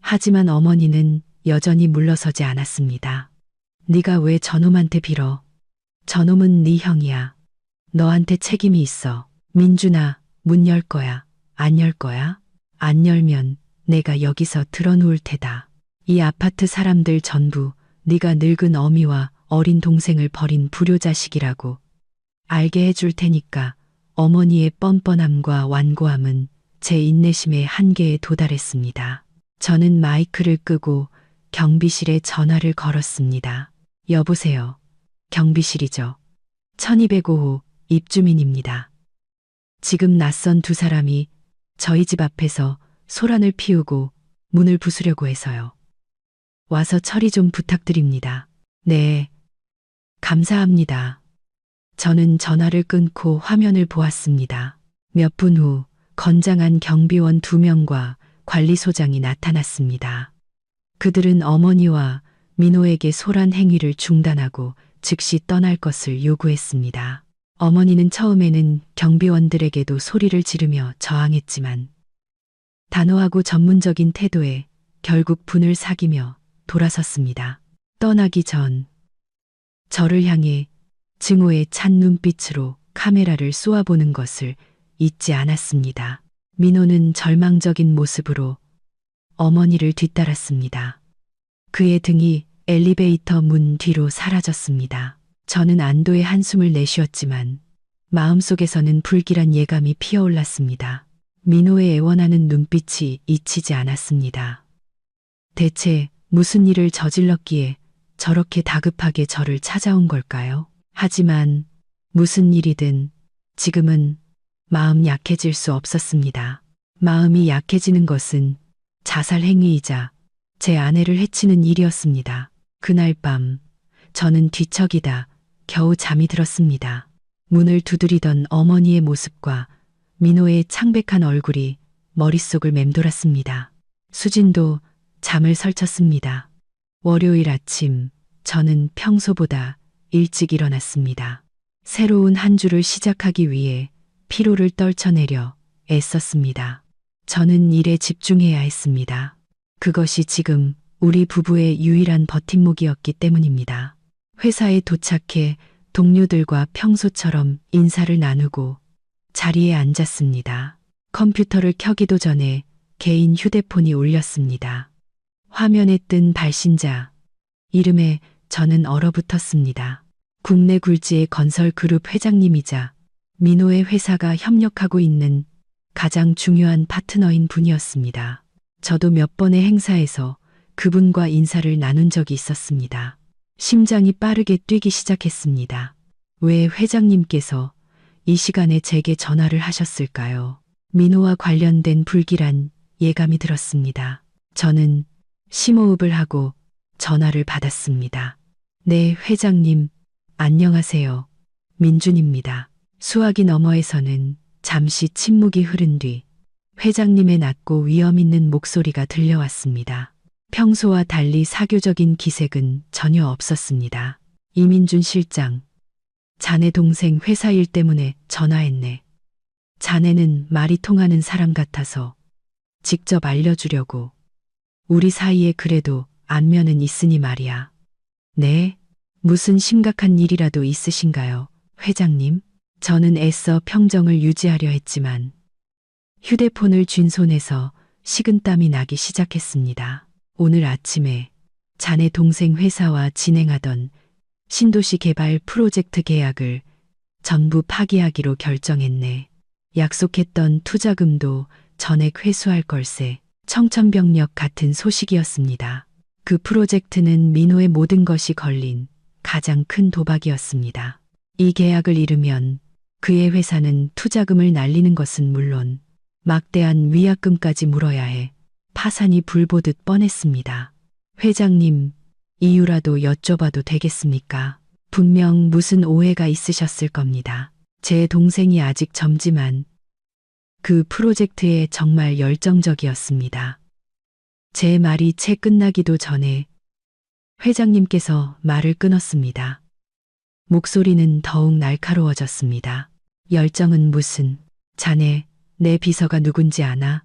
하지만 어머니는 여전히 물러서지 않았습니다. 네가 왜 저놈한테 빌어? 저놈은 네 형이야. 너한테 책임이 있어. 민준아, 문 열 거야. 안 열 거야? 안 열면 내가 여기서 드러누울 테다. 이 아파트 사람들 전부 네가 늙은 어미와 어린 동생을 버린 불효자식이라고 알게 해줄 테니까. 어머니의 뻔뻔함과 완고함은 제 인내심의 한계에 도달했습니다. 저는 마이크를 끄고 경비실에 전화를 걸었습니다. 여보세요. 경비실이죠. 1205호 입주민입니다. 지금 낯선 두 사람이 저희 집 앞에서 소란을 피우고 문을 부수려고 해서요. 와서 처리 좀 부탁드립니다. 네. 감사합니다. 저는 전화를 끊고 화면을 보았습니다. 몇 분 후 건장한 경비원 2명과 관리소장이 나타났습니다. 그들은 어머니와 민호에게 소란 행위를 중단하고 즉시 떠날 것을 요구했습니다. 어머니는 처음에는 경비원들에게도 소리를 지르며 저항했지만 단호하고 전문적인 태도에 결국 분을 사기며 돌아섰습니다. 떠나기 전 저를 향해 증오의 찬 눈빛으로 카메라를 쏘아보는 것을 잊지 않았습니다. 민호는 절망적인 모습으로 어머니를 뒤따랐습니다. 그의 등이 엘리베이터 문 뒤로 사라졌습니다. 저는 안도의 한숨을 내쉬었지만 마음속에서는 불길한 예감이 피어올랐습니다. 민호의 애원하는 눈빛이 잊히지 않았습니다. 대체 무슨 일을 저질렀기에 저렇게 다급하게 저를 찾아온 걸까요? 하지만 무슨 일이든 지금은 마음 약해질 수 없었습니다. 마음이 약해지는 것은 자살 행위이자 제 아내를 해치는 일이었습니다. 그날 밤 저는 뒤척이다 겨우 잠이 들었습니다. 문을 두드리던 어머니의 모습과 민호의 창백한 얼굴이 머릿속을 맴돌았습니다. 수진도 잠을 설쳤습니다. 월요일 아침 저는 평소보다 일찍 일어났습니다. 새로운 한 주를 시작하기 위해 피로를 떨쳐내려 애썼습니다. 저는 일에 집중해야 했습니다. 그것이 지금 우리 부부의 유일한 버팀목이었기 때문입니다. 회사에 도착해 동료들과 평소처럼 인사를 나누고 자리에 앉았습니다. 컴퓨터를 켜기도 전에 개인 휴대폰이 울렸습니다. 화면에 뜬 발신자 이름에 저는 얼어붙었습니다. 국내 굴지의 건설 그룹 회장님이자 민호의 회사가 협력하고 있는 가장 중요한 파트너인 분이었습니다. 저도 몇 번의 행사에서 그분과 인사를 나눈 적이 있었습니다. 심장이 빠르게 뛰기 시작했습니다. 왜 회장님께서 이 시간에 제게 전화를 하셨을까요? 민호와 관련된 불길한 예감이 들었습니다. 저는 심호흡을 하고 전화를 받았습니다. 네, 회장님. 안녕하세요. 민준입니다. 수화기 너머에서는 잠시 침묵이 흐른 뒤 회장님의 낮고 위험 있는 목소리가 들려왔습니다. 평소와 달리 사교적인 기색은 전혀 없었습니다. 이민준 실장, 자네 동생 회사 일 때문에 전화했네. 자네는 말이 통하는 사람 같아서 직접 알려주려고. 우리 사이에 그래도 안면은 있으니 말이야. 네? 무슨 심각한 일이라도 있으신가요, 회장님? 저는 애써 평정을 유지하려 했지만 휴대폰을 쥔 손에서 식은땀이 나기 시작했습니다. 오늘 아침에 자네 동생 회사와 진행하던 신도시 개발 프로젝트 계약을 전부 파기하기로 결정했네. 약속했던 투자금도 전액 회수할 걸세. 청천벽력 같은 소식이었습니다. 그 프로젝트는 민호의 모든 것이 걸린 가장 큰 도박이었습니다. 이 계약을 이루면 그의 회사는 투자금을 날리는 것은 물론 막대한 위약금까지 물어야 해 파산이 불보듯 뻔했습니다. 회장님, 이유라도 여쭤봐도 되겠습니까? 분명 무슨 오해가 있으셨을 겁니다. 제 동생이 아직 젊지만 그 프로젝트에 정말 열정적이었습니다. 제 말이 채 끝나기도 전에 회장님께서 말을 끊었습니다. 목소리는 더욱 날카로워졌습니다. 열정은 무슨, 자네, 내 비서가 누군지 아나?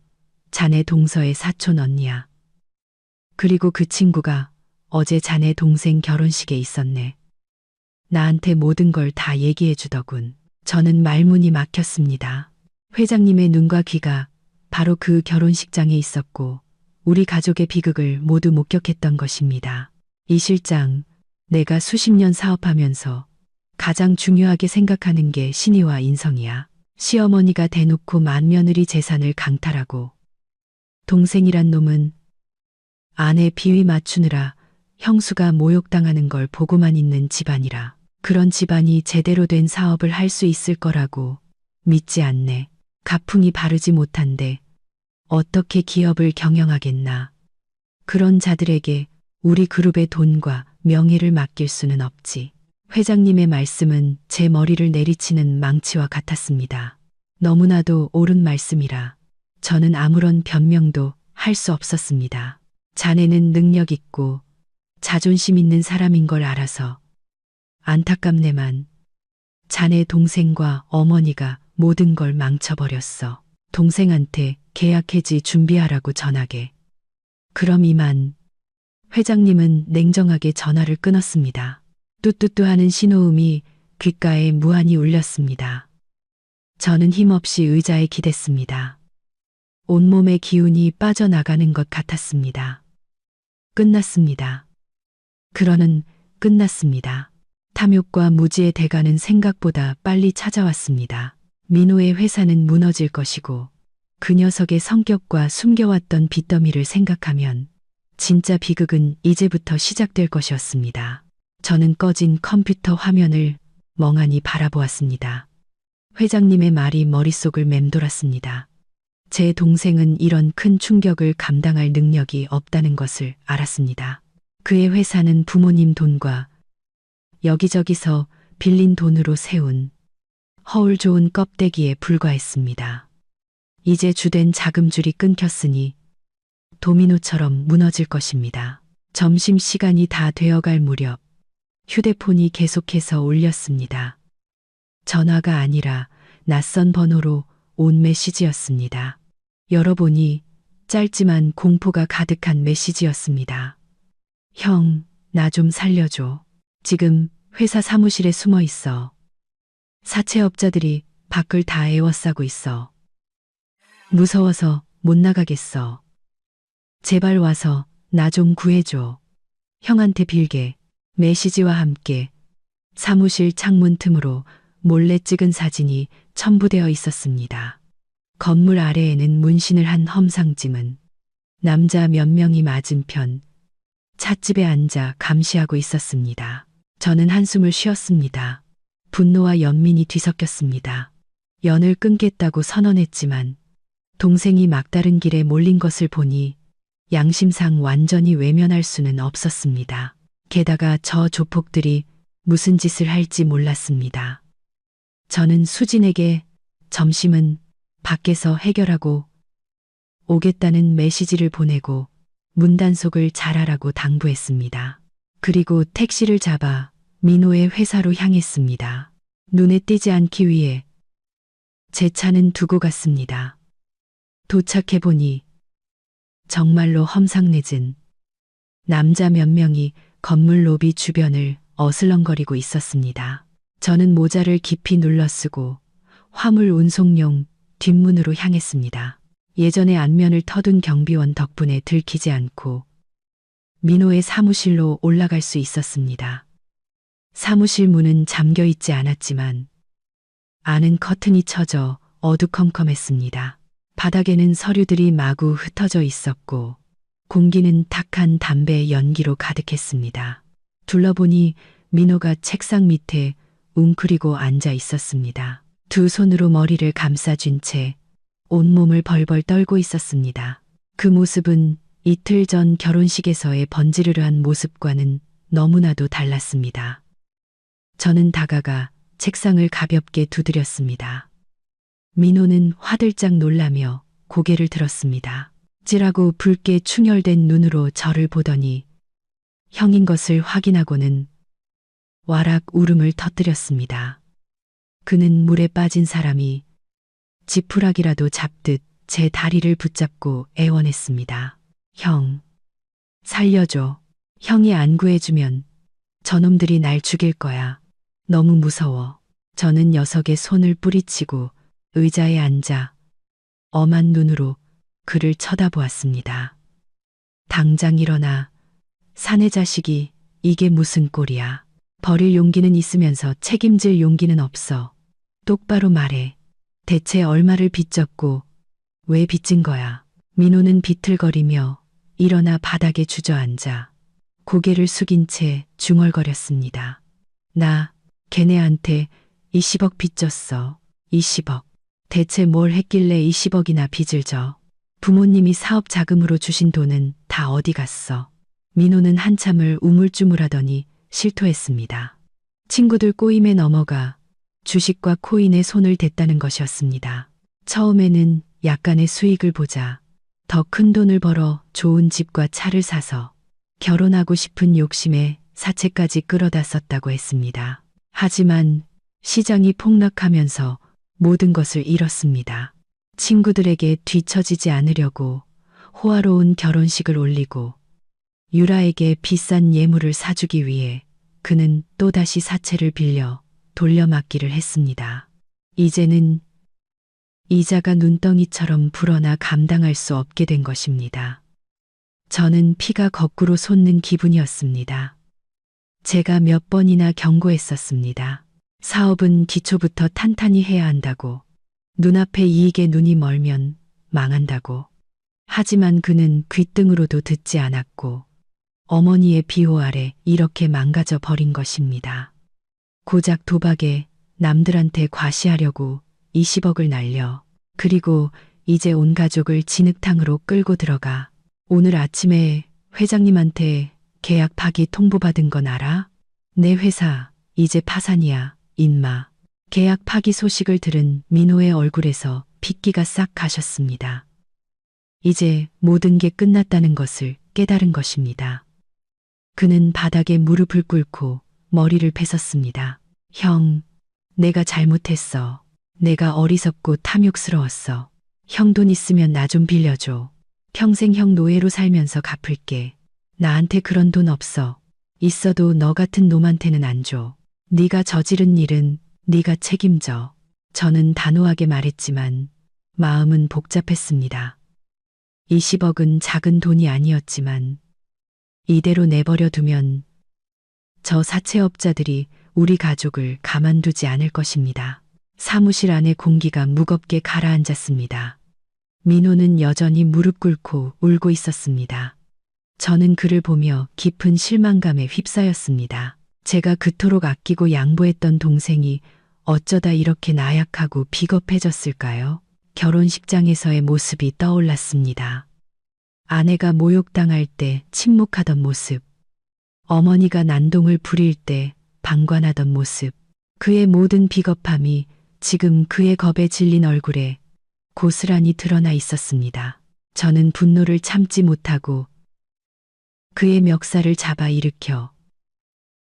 자네 동서의 사촌 언니야. 그리고 그 친구가 어제 자네 동생 결혼식에 있었네. 나한테 모든 걸 다 얘기해 주더군. 저는 말문이 막혔습니다. 회장님의 눈과 귀가 바로 그 결혼식장에 있었고 우리 가족의 비극을 모두 목격했던 것입니다. 이 실장, 내가 수십 년 사업하면서 가장 중요하게 생각하는 게 신의와 인성이야. 시어머니가 대놓고 맏며느리 재산을 강탈하고 동생이란 놈은 아내 비위 맞추느라 형수가 모욕당하는 걸 보고만 있는 집안이라. 그런 집안이 제대로 된 사업을 할 수 있을 거라고 믿지 않네. 가풍이 바르지 못한데 어떻게 기업을 경영하겠나. 그런 자들에게 우리 그룹의 돈과 명예를 맡길 수는 없지. 회장님의 말씀은 제 머리를 내리치는 망치와 같았습니다. 너무나도 옳은 말씀이라 저는 아무런 변명도 할 수 없었습니다. 자네는 능력 있고 자존심 있는 사람인 걸 알아서 안타깝네만 자네 동생과 어머니가 모든 걸 망쳐버렸어. 동생한테 계약 해지 준비하라고 전하게. 그럼 이만. 회장님은 냉정하게 전화를 끊었습니다. 뚜뚜뚜 하는 신호음이 귓가에 무한히 울렸습니다. 저는 힘없이 의자에 기댔습니다. 온몸의 기운이 빠져나가는 것 같았습니다. 끝났습니다. 그러는 끝났습니다. 탐욕과 무지의 대가는 생각보다 빨리 찾아왔습니다. 민호의 회사는 무너질 것이고 그 녀석의 성격과 숨겨왔던 빚더미를 생각하면 진짜 비극은 이제부터 시작될 것이었습니다. 저는 꺼진 컴퓨터 화면을 멍하니 바라보았습니다. 회장님의 말이 머릿속을 맴돌았습니다. 제 동생은 이런 큰 충격을 감당할 능력이 없다는 것을 알았습니다. 그의 회사는 부모님 돈과 여기저기서 빌린 돈으로 세운 허울 좋은 껍데기에 불과했습니다. 이제 주된 자금줄이 끊겼으니 도미노처럼 무너질 것입니다. 점심시간이 다 되어갈 무렵 휴대폰이 계속해서 울렸습니다. 전화가 아니라 낯선 번호로 온 메시지였습니다. 열어보니 짧지만 공포가 가득한 메시지였습니다. 형, 나 좀 살려줘. 지금 회사 사무실에 숨어 있어. 사채업자들이 밖을 다 에워싸고 있어. 무서워서 못 나가겠어. 제발 와서 나 좀 구해줘. 형한테 빌게. 메시지와 함께 사무실 창문 틈으로 몰래 찍은 사진이 첨부되어 있었습니다. 건물 아래에는 문신을 한 험상짐은 남자 몇 명이 맞은편 찻집에 앉아 감시하고 있었습니다. 저는 한숨을 쉬었습니다. 분노와 연민이 뒤섞였습니다. 연을 끊겠다고 선언했지만 동생이 막다른 길에 몰린 것을 보니 양심상 완전히 외면할 수는 없었습니다. 게다가 저 조폭들이 무슨 짓을 할지 몰랐습니다. 저는 수진에게 점심은 밖에서 해결하고 오겠다는 메시지를 보내고 문단속을 잘하라고 당부했습니다. 그리고 택시를 잡아 민호의 회사로 향했습니다. 눈에 띄지 않기 위해 제 차는 두고 갔습니다. 도착해보니 정말로 험상궂은 남자 몇 명이 건물 로비 주변을 어슬렁거리고 있었습니다. 저는 모자를 깊이 눌러 쓰고 화물 운송용 뒷문으로 향했습니다. 예전에 안면을 터둔 경비원 덕분에 들키지 않고 민호의 사무실로 올라갈 수 있었습니다. 사무실 문은 잠겨 있지 않았지만 안은 커튼이 쳐져 어두컴컴했습니다. 바닥에는 서류들이 마구 흩어져 있었고 공기는 탁한 담배 연기로 가득했습니다. 둘러보니 민호가 책상 밑에 웅크리고 앉아 있었습니다. 두 손으로 머리를 감싸쥔 채 온몸을 벌벌 떨고 있었습니다. 그 모습은 이틀 전 결혼식에서의 번지르르한 모습과는 너무나도 달랐습니다. 저는 다가가 책상을 가볍게 두드렸습니다. 민호는 화들짝 놀라며 고개를 들었습니다. 찌라고 붉게 충혈된 눈으로 저를 보더니 형인 것을 확인하고는 와락 울음을 터뜨렸습니다. 그는 물에 빠진 사람이 지푸라기라도 잡듯 제 다리를 붙잡고 애원했습니다. 형, 살려줘. 형이 안 구해주면 저놈들이 날 죽일 거야. 너무 무서워. 저는 녀석의 손을 뿌리치고 의자에 앉아 엄한 눈으로 그를 쳐다보았습니다. 당장 일어나. 사내 자식이 이게 무슨 꼴이야. 버릴 용기는 있으면서 책임질 용기는 없어. 똑바로 말해. 대체 얼마를 빚졌고 왜 빚진 거야. 민호는 비틀거리며 일어나 바닥에 주저앉아 고개를 숙인 채 중얼거렸습니다. 나 걔네한테 20억 빚졌어. 20억. 대체 뭘 했길래 20억이나 빚을 져. 부모님이 사업 자금으로 주신 돈은 다 어디 갔어. 민호는 한참을 우물쭈물하더니 실토했습니다. 친구들 꼬임에 넘어가 주식과 코인에 손을 댔다는 것이었습니다. 처음에는 약간의 수익을 보자 더 큰 돈을 벌어 좋은 집과 차를 사서 결혼하고 싶은 욕심에 사채까지 끌어다 썼다고 했습니다. 하지만 시장이 폭락하면서 모든 것을 잃었습니다. 친구들에게 뒤처지지 않으려고 호화로운 결혼식을 올리고 유라에게 비싼 예물을 사주기 위해 그는 또다시 사채를 빌려 돌려막기를 했습니다. 이제는 이자가 눈덩이처럼 불어나 감당할 수 없게 된 것입니다. 저는 피가 거꾸로 솟는 기분이었습니다. 제가 몇 번이나 경고했었습니다. 사업은 기초부터 탄탄히 해야 한다고. 눈앞의 이익에 눈이 멀면 망한다고. 하지만 그는 귓등으로도 듣지 않았고 어머니의 비호 아래 이렇게 망가져 버린 것입니다. 고작 도박에 남들한테 과시하려고 20억을 날려 그리고 이제 온 가족을 진흙탕으로 끌고 들어가. 오늘 아침에 회장님한테 계약 파기 통보받은 건 알아? 내 회사 이제 파산이야, 인마. 계약 파기 소식을 들은 민호의 얼굴에서 핏기가 싹 가셨습니다. 이제 모든 게 끝났다는 것을 깨달은 것입니다. 그는 바닥에 무릎을 꿇고 머리를 베섰습니다. 형, 내가 잘못했어. 내가 어리석고 탐욕스러웠어. 형 돈 있으면 나 좀 빌려줘. 평생 형 노예로 살면서 갚을게. 나한테 그런 돈 없어. 있어도 너 같은 놈한테는 안 줘. 네가 저지른 일은 네가 책임져. 저는 단호하게 말했지만 마음은 복잡했습니다. 20억은 작은 돈이 아니었지만 이대로 내버려 두면 저 사채업자들이 우리 가족을 가만두지 않을 것입니다. 사무실 안의 공기가 무겁게 가라앉았습니다. 민호는 여전히 무릎 꿇고 울고 있었습니다. 저는 그를 보며 깊은 실망감에 휩싸였습니다. 제가 그토록 아끼고 양보했던 동생이 어쩌다 이렇게 나약하고 비겁해졌을까요? 결혼식장에서의 모습이 떠올랐습니다. 아내가 모욕당할 때 침묵하던 모습, 어머니가 난동을 부릴 때 방관하던 모습, 그의 모든 비겁함이 지금 그의 겁에 질린 얼굴에 고스란히 드러나 있었습니다. 저는 분노를 참지 못하고 그의 멱살을 잡아 일으켜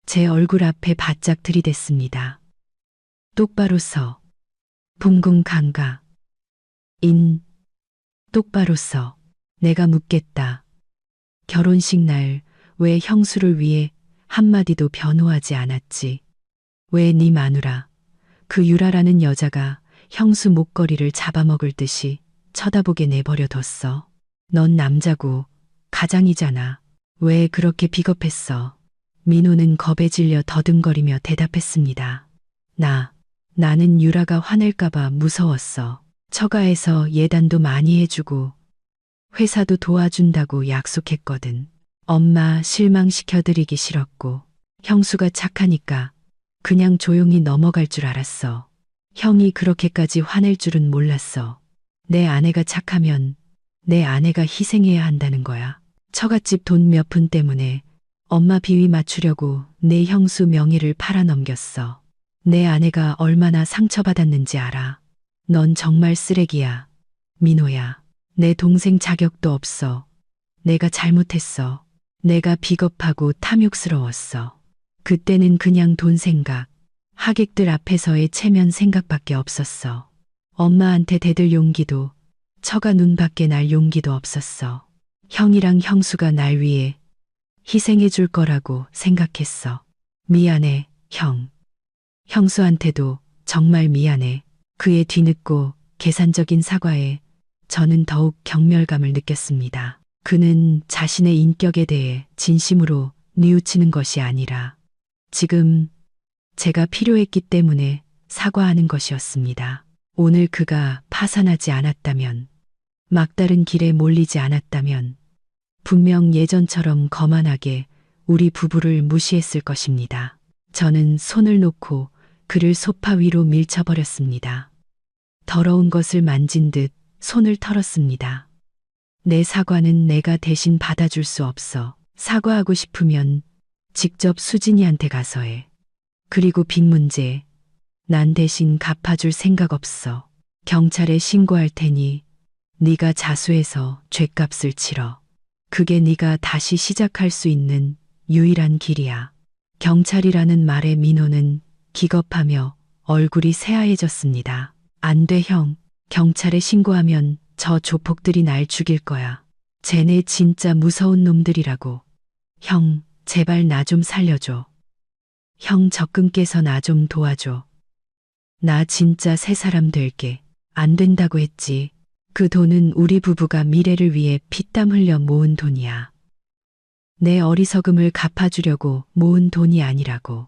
제 얼굴 앞에 바짝 들이댔습니다. 똑바로 서. 붕궁 강가. 똑바로 서. 내가 묻겠다. 결혼식 날 왜 형수를 위해 한마디도 변호하지 않았지? 왜 네 마누라, 그 유라라는 여자가 형수 목걸이를 잡아먹을 듯이 쳐다보게 내버려 뒀어? 넌 남자고 가장이잖아. 왜 그렇게 비겁했어? 민호는 겁에 질려 더듬거리며 대답했습니다. 나는 유라가 화낼까봐 무서웠어. 처가에서 예단도 많이 해주고 회사도 도와준다고 약속했거든. 엄마 실망시켜드리기 싫었고 형수가 착하니까 그냥 조용히 넘어갈 줄 알았어. 형이 그렇게까지 화낼 줄은 몰랐어. 내 아내가 착하면 내 아내가 희생해야 한다는 거야. 처갓집 돈 몇 푼 때문에 엄마 비위 맞추려고 내 형수 명의를 팔아넘겼어. 내 아내가 얼마나 상처받았는지 알아. 넌 정말 쓰레기야. 민호야. 내 동생 자격도 없어. 내가 잘못했어. 내가 비겁하고 탐욕스러웠어. 그때는 그냥 돈 생각, 하객들 앞에서의 체면 생각밖에 없었어. 엄마한테 대들 용기도, 처가 눈밖에 날 용기도 없었어. 형이랑 형수가 날 위해 희생해 줄 거라고 생각했어. 미안해, 형. 형수한테도 정말 미안해. 그의 뒤늦고 계산적인 사과에 저는 더욱 경멸감을 느꼈습니다. 그는 자신의 인격에 대해 진심으로 뉘우치는 것이 아니라 지금 제가 필요했기 때문에 사과하는 것이었습니다. 오늘 그가 파산하지 않았다면, 막다른 길에 몰리지 않았다면 분명 예전처럼 거만하게 우리 부부를 무시했을 것입니다. 저는 손을 놓고 그를 소파 위로 밀쳐버렸습니다. 더러운 것을 만진 듯 손을 털었습니다. 내 사과는 내가 대신 받아줄 수 없어. 사과하고 싶으면 직접 수진이한테 가서 해. 그리고 빚 문제, 난 대신 갚아줄 생각 없어. 경찰에 신고할 테니 네가 자수해서 죗값을 치러. 그게 네가 다시 시작할 수 있는 유일한 길이야. 경찰이라는 말에 민호는 기겁하며 얼굴이 새하얘졌습니다. 안 돼, 형. 경찰에 신고하면 저 조폭들이 날 죽일 거야. 쟤네 진짜 무서운 놈들이라고. 형, 제발 나 좀 살려줘. 형 적금 깨서 나 좀 도와줘. 나 진짜 새 사람 될게. 안 된다고 했지. 그 돈은 우리 부부가 미래를 위해 피땀 흘려 모은 돈이야. 내 어리석음을 갚아주려고 모은 돈이 아니라고.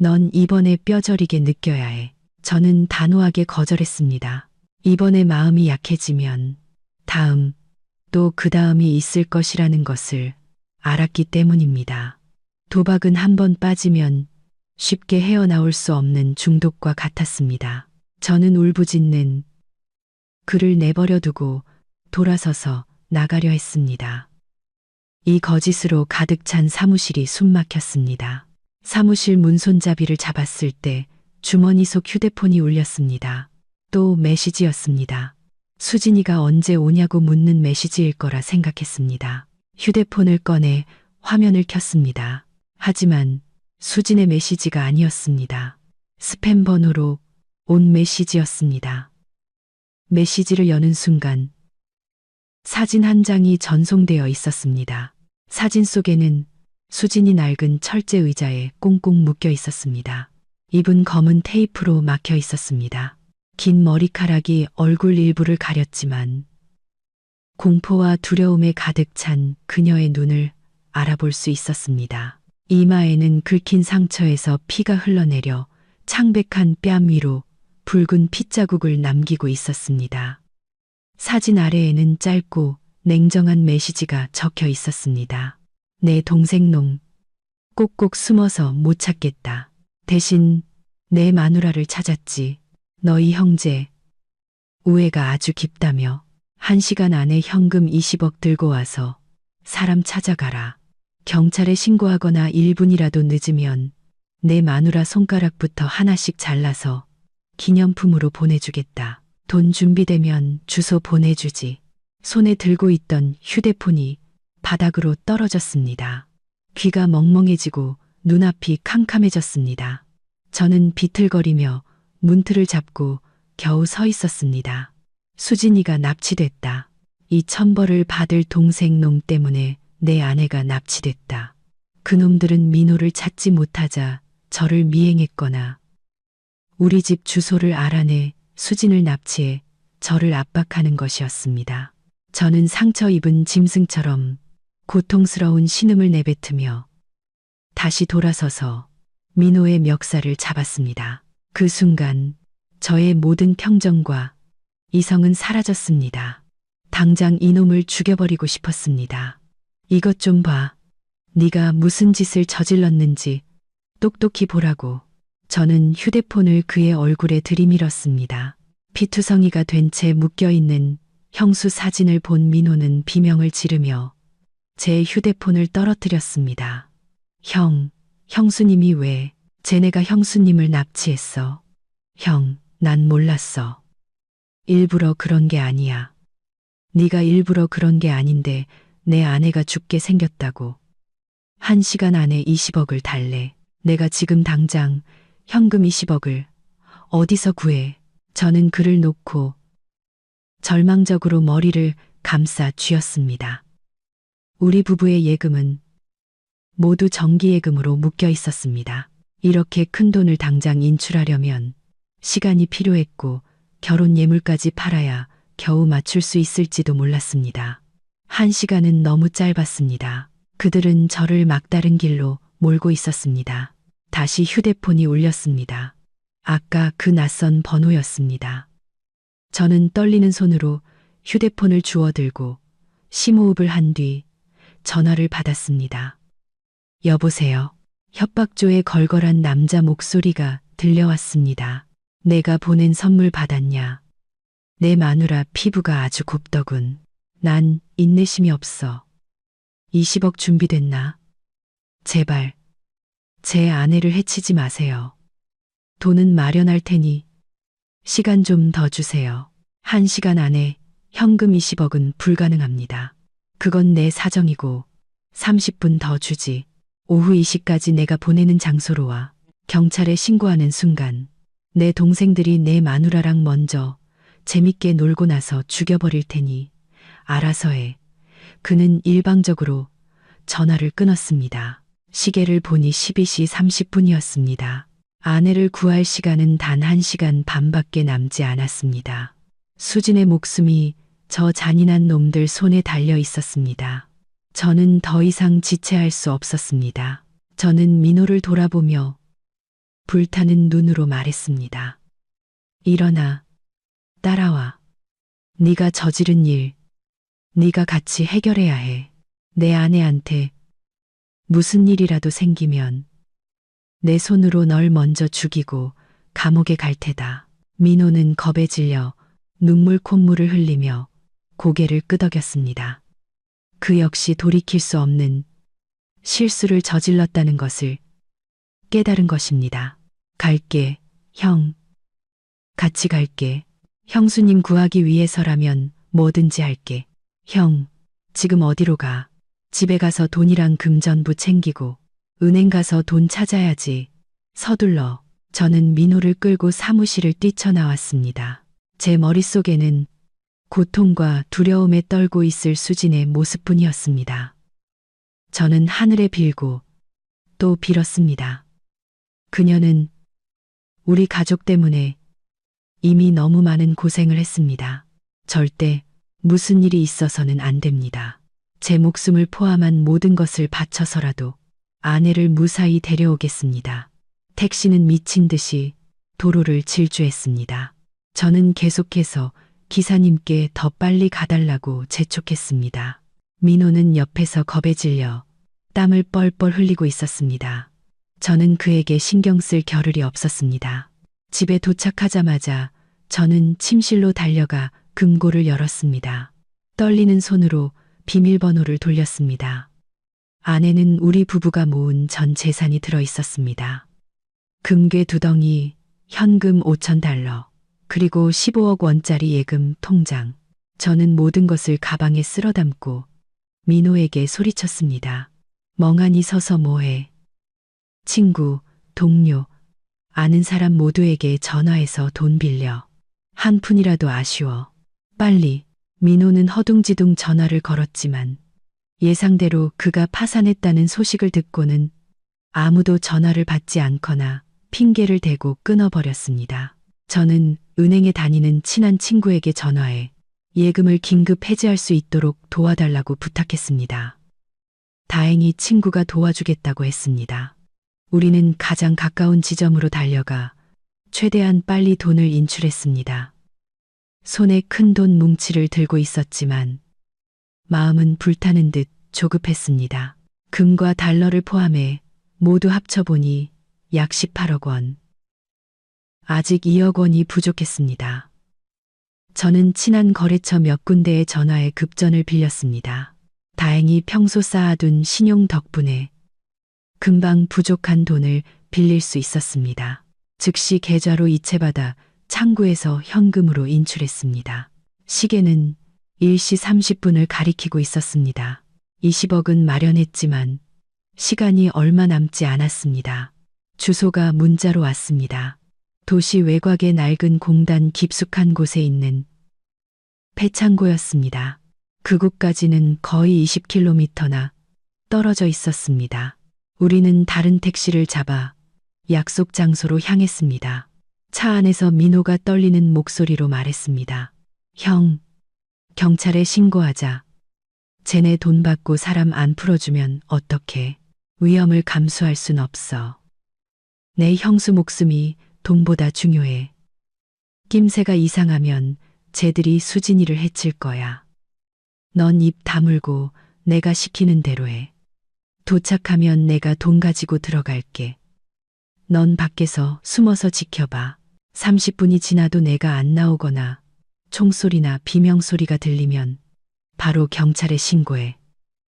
넌 이번에 뼈저리게 느껴야 해. 저는 단호하게 거절했습니다. 이번에 마음이 약해지면 다음, 또 그 다음이 있을 것이라는 것을 알았기 때문입니다. 도박은 한 번 빠지면 쉽게 헤어나올 수 없는 중독과 같았습니다. 저는 울부짖는 그를 내버려 두고 돌아서서 나가려 했습니다. 이 거짓으로 가득 찬 사무실이 숨막혔습니다. 사무실 문손잡이를 잡았을 때 주머니 속 휴대폰이 울렸습니다. 또 메시지였습니다. 수진이가 언제 오냐고 묻는 메시지일 거라 생각했습니다. 휴대폰을 꺼내 화면을 켰습니다. 하지만 수진의 메시지가 아니었습니다. 스팸 번호로 온 메시지였습니다. 메시지를 여는 순간 사진 한 장이 전송되어 있었습니다. 사진 속에는 수진이 낡은 철제 의자에 꽁꽁 묶여 있었습니다. 입은 검은 테이프로 막혀 있었습니다. 긴 머리카락이 얼굴 일부를 가렸지만 공포와 두려움에 가득 찬 그녀의 눈을 알아볼 수 있었습니다. 이마에는 긁힌 상처에서 피가 흘러내려 창백한 뺨 위로 붉은 핏자국을 남기고 있었습니다. 사진 아래에는 짧고 냉정한 메시지가 적혀 있었습니다. 내 동생 놈, 꼭꼭 숨어서 못 찾겠다. 대신 내 마누라를 찾았지. 너희 형제, 우애가 아주 깊다며 1시간 안에 현금 20억 들고 와서 사람 찾아가라. 경찰에 신고하거나 1분이라도 늦으면 내 마누라 손가락부터 하나씩 잘라서 기념품으로 보내주겠다. 돈 준비되면 주소 보내주지. 손에 들고 있던 휴대폰이 바닥으로 떨어졌습니다. 귀가 멍멍해지고 눈앞이 캄캄해졌습니다. 저는 비틀거리며 문틀을 잡고 겨우 서 있었습니다. 수진이가 납치됐다. 이 천벌을 받을 동생 놈 때문에 내 아내가 납치됐다. 그놈들은 민호를 찾지 못하자 저를 미행했거나 우리 집 주소를 알아내 수진을 납치해 저를 압박하는 것이었습니다. 저는 상처 입은 짐승처럼 고통스러운 신음을 내뱉으며 다시 돌아서서 민호의 멱살을 잡았습니다. 그 순간 저의 모든 평정과 이성은 사라졌습니다. 당장 이놈을 죽여버리고 싶었습니다. 이것 좀 봐. 네가 무슨 짓을 저질렀는지 똑똑히 보라고. 저는 휴대폰을 그의 얼굴에 들이밀었습니다. 피투성이가 된 채 묶여있는 형수 사진을 본 민호는 비명을 지르며 제 휴대폰을 떨어뜨렸습니다. 형수님이 왜 쟤네가 형수님을 납치했어? 형, 난 몰랐어. 일부러 그런 게 아니야. 네가 일부러 그런 게 아닌데 내 아내가 죽게 생겼다고. 1시간 안에 20억을 달래. 내가 지금 당장 현금 20억을 어디서 구해? 저는 그를 놓고 절망적으로 머리를 감싸 쥐었습니다. 우리 부부의 예금은 모두 정기예금으로 묶여 있었습니다. 이렇게 큰 돈을 당장 인출하려면 시간이 필요했고 결혼 예물까지 팔아야 겨우 맞출 수 있을지도 몰랐습니다. 1시간은 너무 짧았습니다. 그들은 저를 막다른 길로 몰고 있었습니다. 다시 휴대폰이 울렸습니다. 아까 그 낯선 번호였습니다. 저는 떨리는 손으로 휴대폰을 주워들고 심호흡을 한 뒤 전화를 받았습니다. 여보세요. 협박조에 걸걸한 남자 목소리가 들려왔습니다. 내가 보낸 선물 받았냐? 내 마누라 피부가 아주 곱더군. 난 인내심이 없어. 20억 준비됐나? 제발 제 아내를 해치지 마세요. 돈은 마련할 테니 시간 좀 더 주세요. 1시간 안에 현금 20억은 불가능합니다. 그건 내 사정이고 30분 더 주지. 오후 2시까지 내가 보내는 장소로 와. 경찰에 신고하는 순간 내 동생들이 내 마누라랑 먼저 재밌게 놀고 나서 죽여버릴 테니 알아서 해. 그는 일방적으로 전화를 끊었습니다. 시계를 보니 12시 30분이었습니다. 아내를 구할 시간은 단 1시간 반밖에 남지 않았습니다. 수진의 목숨이 저 잔인한 놈들 손에 달려 있었습니다. 저는 더 이상 지체할 수 없었습니다. 저는 민호를 돌아보며 불타는 눈으로 말했습니다. 일어나, 따라와. 네가 저지른 일, 네가 같이 해결해야 해. 내 아내한테 무슨 일이라도 생기면 내 손으로 널 먼저 죽이고 감옥에 갈 테다. 민호는 겁에 질려 눈물 콧물을 흘리며 고개를 끄덕였습니다. 그 역시 돌이킬 수 없는 실수를 저질렀다는 것을 깨달은 것입니다. 갈게, 형. 같이 갈게. 형수님 구하기 위해서라면 뭐든지 할게. 형, 지금 어디로 가? 집에 가서 돈이랑 금 전부 챙기고 은행 가서 돈 찾아야지. 서둘러. 저는 민호를 끌고 사무실을 뛰쳐나왔습니다. 제 머릿속에는 고통과 두려움에 떨고 있을 수진의 모습뿐이었습니다. 저는 하늘에 빌고 또 빌었습니다. 그녀는 우리 가족 때문에 이미 너무 많은 고생을 했습니다. 절대 무슨 일이 있어서는 안 됩니다. 제 목숨을 포함한 모든 것을 바쳐서라도 아내를 무사히 데려오겠습니다. 택시는 미친 듯이 도로를 질주했습니다. 저는 계속해서 기사님께 더 빨리 가달라고 재촉했습니다. 민호는 옆에서 겁에 질려 땀을 뻘뻘 흘리고 있었습니다. 저는 그에게 신경 쓸 겨를이 없었습니다. 집에 도착하자마자 저는 침실로 달려가 금고를 열었습니다. 떨리는 손으로 비밀번호를 돌렸습니다. 안에는 우리 부부가 모은 전 재산이 들어 있었습니다. 금괴 2덩이, 현금 5,000달러, 그리고 15억 원짜리 예금 통장. 저는 모든 것을 가방에 쓸어 담고 민호에게 소리쳤습니다. 멍하니 서서 뭐해? 친구, 동료, 아는 사람 모두에게 전화해서 돈 빌려. 한 푼이라도 아쉬워. 빨리. 민호는 허둥지둥 전화를 걸었지만 예상대로 그가 파산했다는 소식을 듣고는 아무도 전화를 받지 않거나 핑계를 대고 끊어버렸습니다. 저는 은행에 다니는 친한 친구에게 전화해 예금을 긴급 해지할 수 있도록 도와달라고 부탁했습니다. 다행히 친구가 도와주겠다고 했습니다. 우리는 가장 가까운 지점으로 달려가 최대한 빨리 돈을 인출했습니다. 손에 큰 돈 뭉치를 들고 있었지만 마음은 불타는 듯 조급했습니다. 금과 달러를 포함해 모두 합쳐보니 약 18억 원. 아직 2억 원이 부족했습니다. 저는 친한 거래처 몇 군데에 전화해 급전을 빌렸습니다. 다행히 평소 쌓아둔 신용 덕분에 금방 부족한 돈을 빌릴 수 있었습니다. 즉시 계좌로 이체받아 창구에서 현금으로 인출했습니다. 시계는 1시 30분을 가리키고 있었습니다. 20억은 마련했지만 시간이 얼마 남지 않았습니다. 주소가 문자로 왔습니다. 도시 외곽의 낡은 공단 깊숙한 곳에 있는 폐창고였습니다. 그곳까지는 거의 20km나 떨어져 있었습니다. 우리는 다른 택시를 잡아 약속 장소로 향했습니다. 차 안에서 민호가 떨리는 목소리로 말했습니다. 형, 경찰에 신고하자. 쟤네 돈 받고 사람 안 풀어주면 어떡해. 위험을 감수할 순 없어. 내 형수 목숨이 돈보다 중요해. 낌새가 이상하면 쟤들이 수진이를 해칠 거야. 넌 입 다물고 내가 시키는 대로 해. 도착하면 내가 돈 가지고 들어갈게. 넌 밖에서 숨어서 지켜봐. 30분이 지나도 내가 안 나오거나 총소리나 비명소리가 들리면 바로 경찰에 신고해.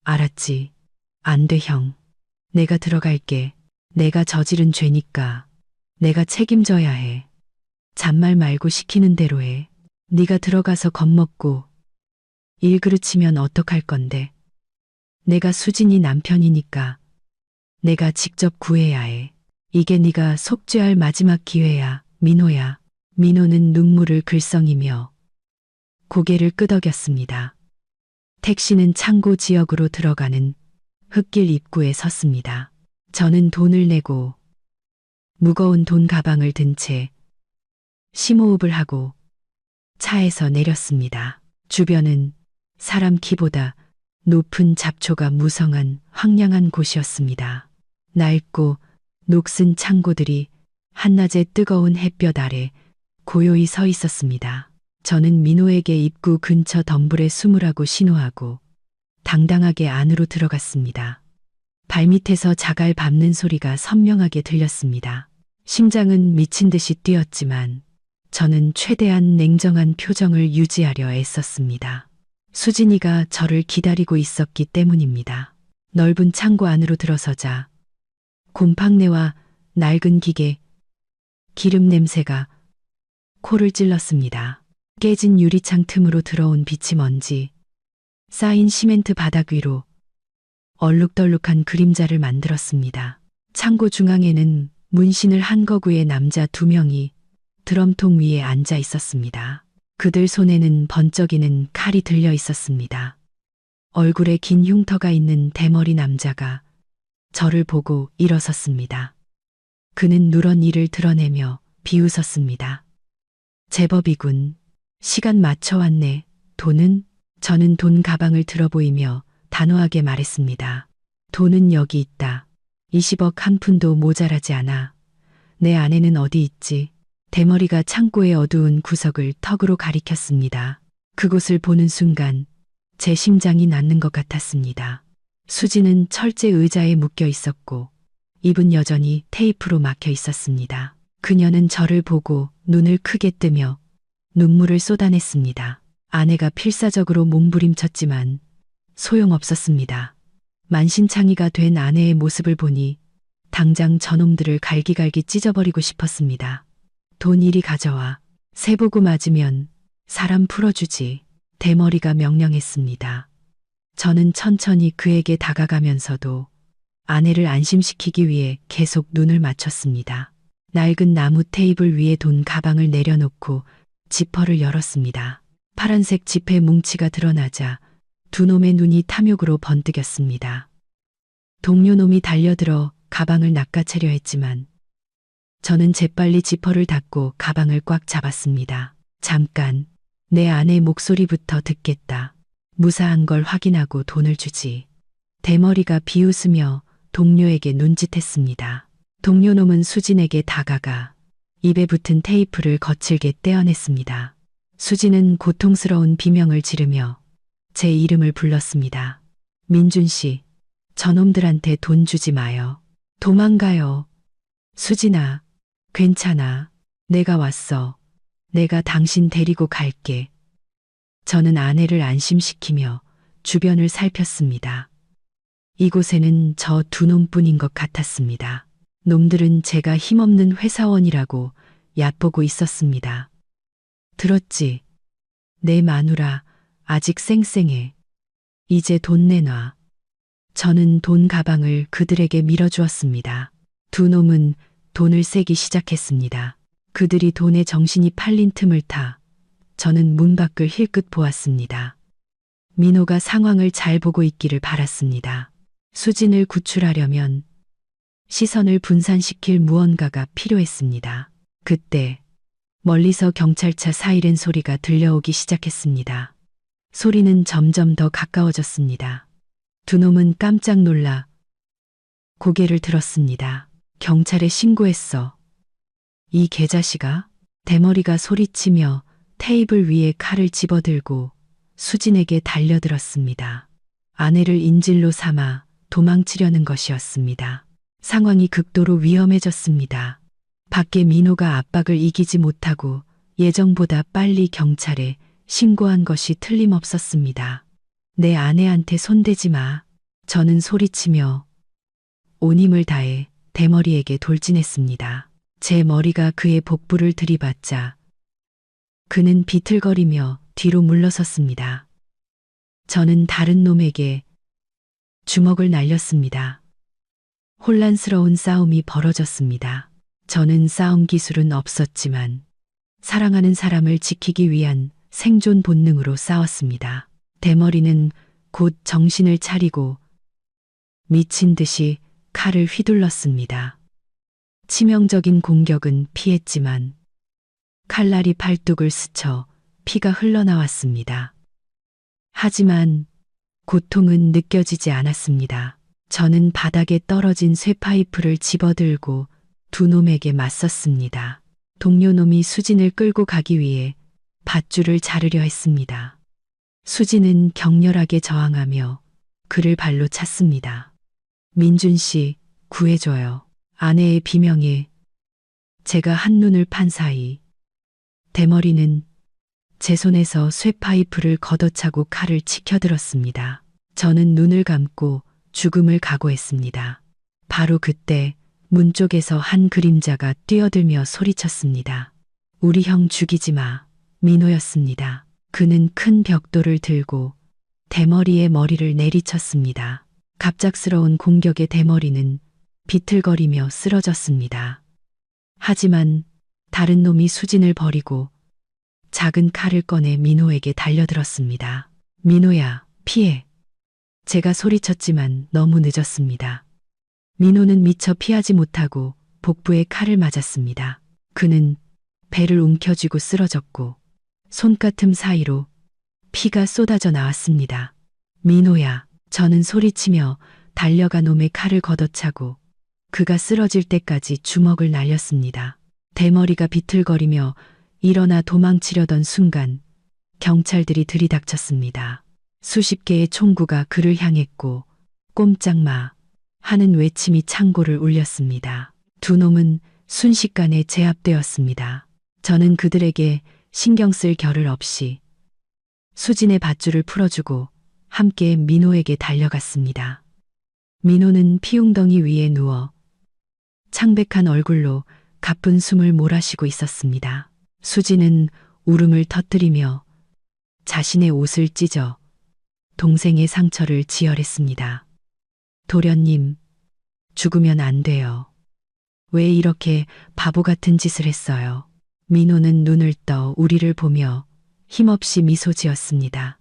알았지? 안 돼, 형. 내가 들어갈게. 내가 저지른 죄니까 내가 책임져야 해. 잔말 말고 시키는 대로 해. 네가 들어가서 겁먹고 일 그르치면 어떡할 건데. 내가 수진이 남편이니까 내가 직접 구해야 해. 이게 네가 속죄할 마지막 기회야, 민호야. 민호는 눈물을 글썽이며 고개를 끄덕였습니다. 택시는 창고 지역으로 들어가는 흙길 입구에 섰습니다. 저는 돈을 내고 무거운 돈 가방을 든 채 심호흡을 하고 차에서 내렸습니다. 주변은 사람 키보다 높은 잡초가 무성한 황량한 곳이었습니다. 낡고 녹슨 창고들이 한낮의 뜨거운 햇볕 아래 고요히 서 있었습니다. 저는 민호에게 입구 근처 덤불에 숨으라고 신호하고 당당하게 안으로 들어갔습니다. 발밑에서 자갈 밟는 소리가 선명하게 들렸습니다. 심장은 미친 듯이 뛰었지만 저는 최대한 냉정한 표정을 유지하려 애썼습니다. 수진이가 저를 기다리고 있었기 때문입니다. 넓은 창고 안으로 들어서자 곰팡내와 낡은 기계, 기름 냄새가 코를 찔렀습니다. 깨진 유리창 틈으로 들어온 빛이 먼지, 쌓인 시멘트 바닥 위로 얼룩덜룩한 그림자를 만들었습니다. 창고 중앙에는 문신을 한 거구의 남자 2명이 드럼통 위에 앉아 있었습니다. 그들 손에는 번쩍이는 칼이 들려 있었습니다. 얼굴에 긴 흉터가 있는 대머리 남자가 저를 보고 일어섰습니다. 그는 누런 이를 드러내며 비웃었습니다. 제법이군. 시간 맞춰 왔네. 돈은? 저는 돈 가방을 들어 보이며 단호하게 말했습니다. 돈은 여기 있다. 20억 한 푼도 모자라지 않아. 내 아내는 어디 있지? 대머리가 창고의 어두운 구석을 턱으로 가리켰습니다. 그곳을 보는 순간 제 심장이 낳는 것 같았습니다. 수지는 철제 의자에 묶여 있었고 입은 여전히 테이프로 막혀 있었습니다. 그녀는 저를 보고 눈을 크게 뜨며 눈물을 쏟아냈습니다. 아내가 필사적으로 몸부림쳤지만 소용없었습니다. 만신창이가 된 아내의 모습을 보니 당장 저놈들을 갈기갈기 찢어버리고 싶었습니다. 돈 이리 가져와. 세보고 맞으면 사람 풀어주지. 대머리가 명령했습니다. 저는 천천히 그에게 다가가면서도 아내를 안심시키기 위해 계속 눈을 맞췄습니다. 낡은 나무 테이블 위에 돈 가방을 내려놓고 지퍼를 열었습니다. 파란색 지폐 뭉치가 드러나자 두 놈의 눈이 탐욕으로 번뜩였습니다. 동료 놈이 달려들어 가방을 낚아채려 했지만 저는 재빨리 지퍼를 닫고 가방을 꽉 잡았습니다. 잠깐, 내 아내 목소리부터 듣겠다. 무사한 걸 확인하고 돈을 주지. 대머리가 비웃으며 동료에게 눈짓했습니다. 동료 놈은 수진에게 다가가 입에 붙은 테이프를 거칠게 떼어냈습니다. 수지는 고통스러운 비명을 지르며 제 이름을 불렀습니다. 민준 씨, 저놈들한테 돈 주지 마요. 도망가요. 수진아, 괜찮아. 내가 왔어. 내가 당신 데리고 갈게. 저는 아내를 안심시키며 주변을 살폈습니다. 이곳에는 저 두 놈뿐인 것 같았습니다. 놈들은 제가 힘없는 회사원이라고 얕보고 있었습니다. 들었지? 내 마누라 아직 쌩쌩해. 이제 돈 내놔. 저는 돈 가방을 그들에게 밀어주었습니다. 두 놈은 돈을 세기 시작했습니다. 그들이 돈에 정신이 팔린 틈을 타 저는 문 밖을 힐끗 보았습니다. 민호가 상황을 잘 보고 있기를 바랐습니다. 수진을 구출하려면 시선을 분산시킬 무언가가 필요했습니다. 그때 멀리서 경찰차 사이렌 소리가 들려오기 시작했습니다. 소리는 점점 더 가까워졌습니다. 두 놈은 깜짝 놀라 고개를 들었습니다. 경찰에 신고했어. 이 개자식아? 대머리가 소리치며 테이블 위에 칼을 집어들고 수진에게 달려들었습니다. 아내를 인질로 삼아 도망치려는 것이었습니다. 상황이 극도로 위험해졌습니다. 밖에 민호가 압박을 이기지 못하고 예정보다 빨리 경찰에 신고한 것이 틀림없었습니다. 내 아내한테 손대지 마. 저는 소리치며 온 힘을 다해 대머리에게 돌진했습니다. 제 머리가 그의 복부를 들이받자 그는 비틀거리며 뒤로 물러섰습니다. 저는 다른 놈에게 주먹을 날렸습니다. 혼란스러운 싸움이 벌어졌습니다. 저는 싸움 기술은 없었지만 사랑하는 사람을 지키기 위한 생존 본능으로 싸웠습니다. 대머리는 곧 정신을 차리고 미친 듯이 칼을 휘둘렀습니다. 치명적인 공격은 피했지만 칼날이 팔뚝을 스쳐 피가 흘러나왔습니다. 하지만 고통은 느껴지지 않았습니다. 저는 바닥에 떨어진 쇠파이프를 집어들고 두 놈에게 맞섰습니다. 동료 놈이 수진을 끌고 가기 위해 밧줄을 자르려 했습니다. 수진은 격렬하게 저항하며 그를 발로 찼습니다. 민준 씨, 구해줘요. 아내의 비명에 제가 한눈을 판 사이 대머리는 제 손에서 쇠파이프를 걷어차고 칼을 치켜들었습니다. 저는 눈을 감고 죽음을 각오했습니다. 바로 그때 문 쪽에서 한 그림자가 뛰어들며 소리쳤습니다. 우리 형 죽이지 마. 민호였습니다. 그는 큰 벽돌을 들고 대머리의 머리를 내리쳤습니다. 갑작스러운 공격에 대머리는 비틀거리며 쓰러졌습니다. 하지만 다른 놈이 수진을 버리고 작은 칼을 꺼내 민호에게 달려들었습니다. 민호야, 피해. 제가 소리쳤지만 너무 늦었습니다. 민호는 미처 피하지 못하고 복부에 칼을 맞았습니다. 그는 배를 움켜쥐고 쓰러졌고 손가슴 사이로 피가 쏟아져 나왔습니다. 민호야, 저는 소리치며 달려가 놈의 칼을 걷어차고 그가 쓰러질 때까지 주먹을 날렸습니다. 대머리가 비틀거리며 일어나 도망치려던 순간 경찰들이 들이닥쳤습니다. 수십 개의 총구가 그를 향했고 꼼짝 마 하는 외침이 창고를 울렸습니다. 두 놈은 순식간에 제압되었습니다. 저는 그들에게 신경 쓸 겨를 없이 수진의 밧줄을 풀어주고 함께 민호에게 달려갔습니다. 민호는 피웅덩이 위에 누워 창백한 얼굴로 가쁜 숨을 몰아쉬고 있었습니다. 수진은 울음을 터뜨리며 자신의 옷을 찢어 동생의 상처를 지혈했습니다. 도련님, 죽으면 안 돼요. 왜 이렇게 바보 같은 짓을 했어요? 민호는 눈을 떠 우리를 보며 힘없이 미소 지었습니다.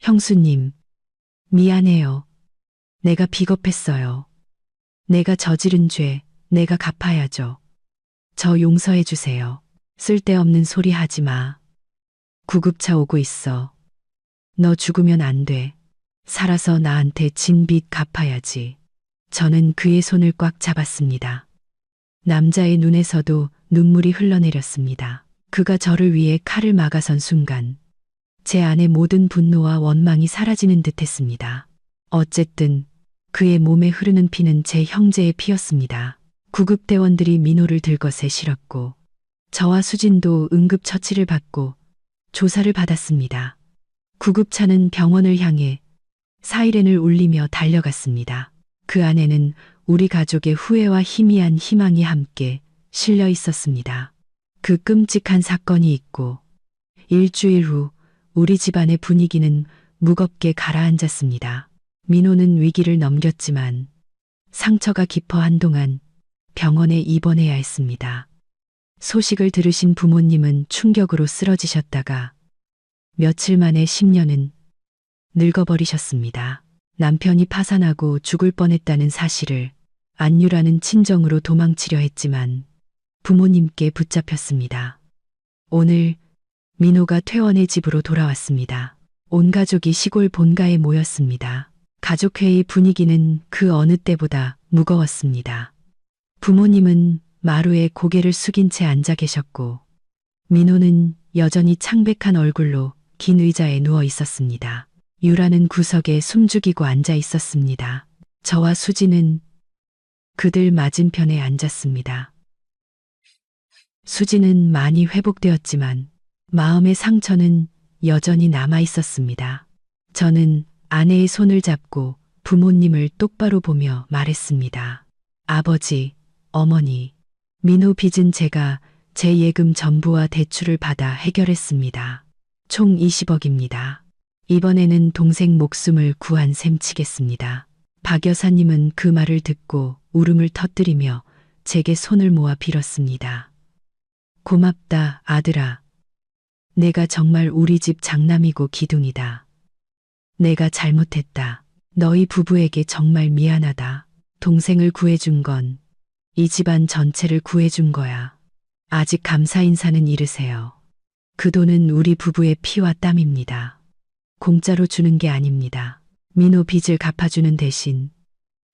형수님, 미안해요. 내가 비겁했어요. 내가 저지른 죄, 내가 갚아야죠. 저 용서해 주세요. 쓸데없는 소리 하지 마. 구급차 오고 있어. 너 죽으면 안 돼. 살아서 나한테 진 빚 갚아야지. 저는 그의 손을 꽉 잡았습니다. 남자의 눈에서도 눈물이 흘러내렸습니다. 그가 저를 위해 칼을 막아선 순간 제 안의 모든 분노와 원망이 사라지는 듯 했습니다. 어쨌든 그의 몸에 흐르는 피는 제 형제의 피였습니다. 구급대원들이 민호를 들것에 실었고 저와 수진도 응급처치를 받고 조사를 받았습니다. 구급차는 병원을 향해 사이렌을 울리며 달려갔습니다. 그 안에는 우리 가족의 후회와 희미한 희망이 함께 실려 있었습니다. 그 끔찍한 사건이 있고 일주일 후 우리 집안의 분위기는 무겁게 가라앉았습니다. 민호는 위기를 넘겼지만 상처가 깊어 한동안 병원에 입원해야 했습니다. 소식을 들으신 부모님은 충격으로 쓰러지셨다가 며칠 만에 10년은 늙어버리셨습니다. 남편이 파산하고 죽을 뻔했다는 사실을 안유라는 친정으로 도망치려 했지만 부모님께 붙잡혔습니다. 오늘 민호가 퇴원의 집으로 돌아왔습니다. 온 가족이 시골 본가에 모였습니다. 가족회의 분위기는 그 어느 때보다 무거웠습니다. 부모님은 마루에 고개를 숙인 채 앉아 계셨고 민호는 여전히 창백한 얼굴로 긴 의자에 누워 있었습니다. 유라는 구석에 숨죽이고 앉아 있었습니다. 저와 수지는 그들 맞은편에 앉았습니다. 수지는 많이 회복되었지만 마음의 상처는 여전히 남아 있었습니다. 저는 아내의 손을 잡고 부모님을 똑바로 보며 말했습니다. 아버지, 어머니, 민호 빚은 제가 제 예금 전부와 대출을 받아 해결했습니다. 총 20억입니다. 이번에는 동생 목숨을 구한 셈 치겠습니다. 박 여사님은 그 말을 듣고 울음을 터뜨리며 제게 손을 모아 빌었습니다. 고맙다, 아들아. 내가 정말 우리 집 장남이고 기둥이다. 내가 잘못했다. 너희 부부에게 정말 미안하다. 동생을 구해준 건 이 집안 전체를 구해준 거야. 아직 감사 인사는 이르세요. 그 돈은 우리 부부의 피와 땀입니다. 공짜로 주는 게 아닙니다. 민호 빚을 갚아주는 대신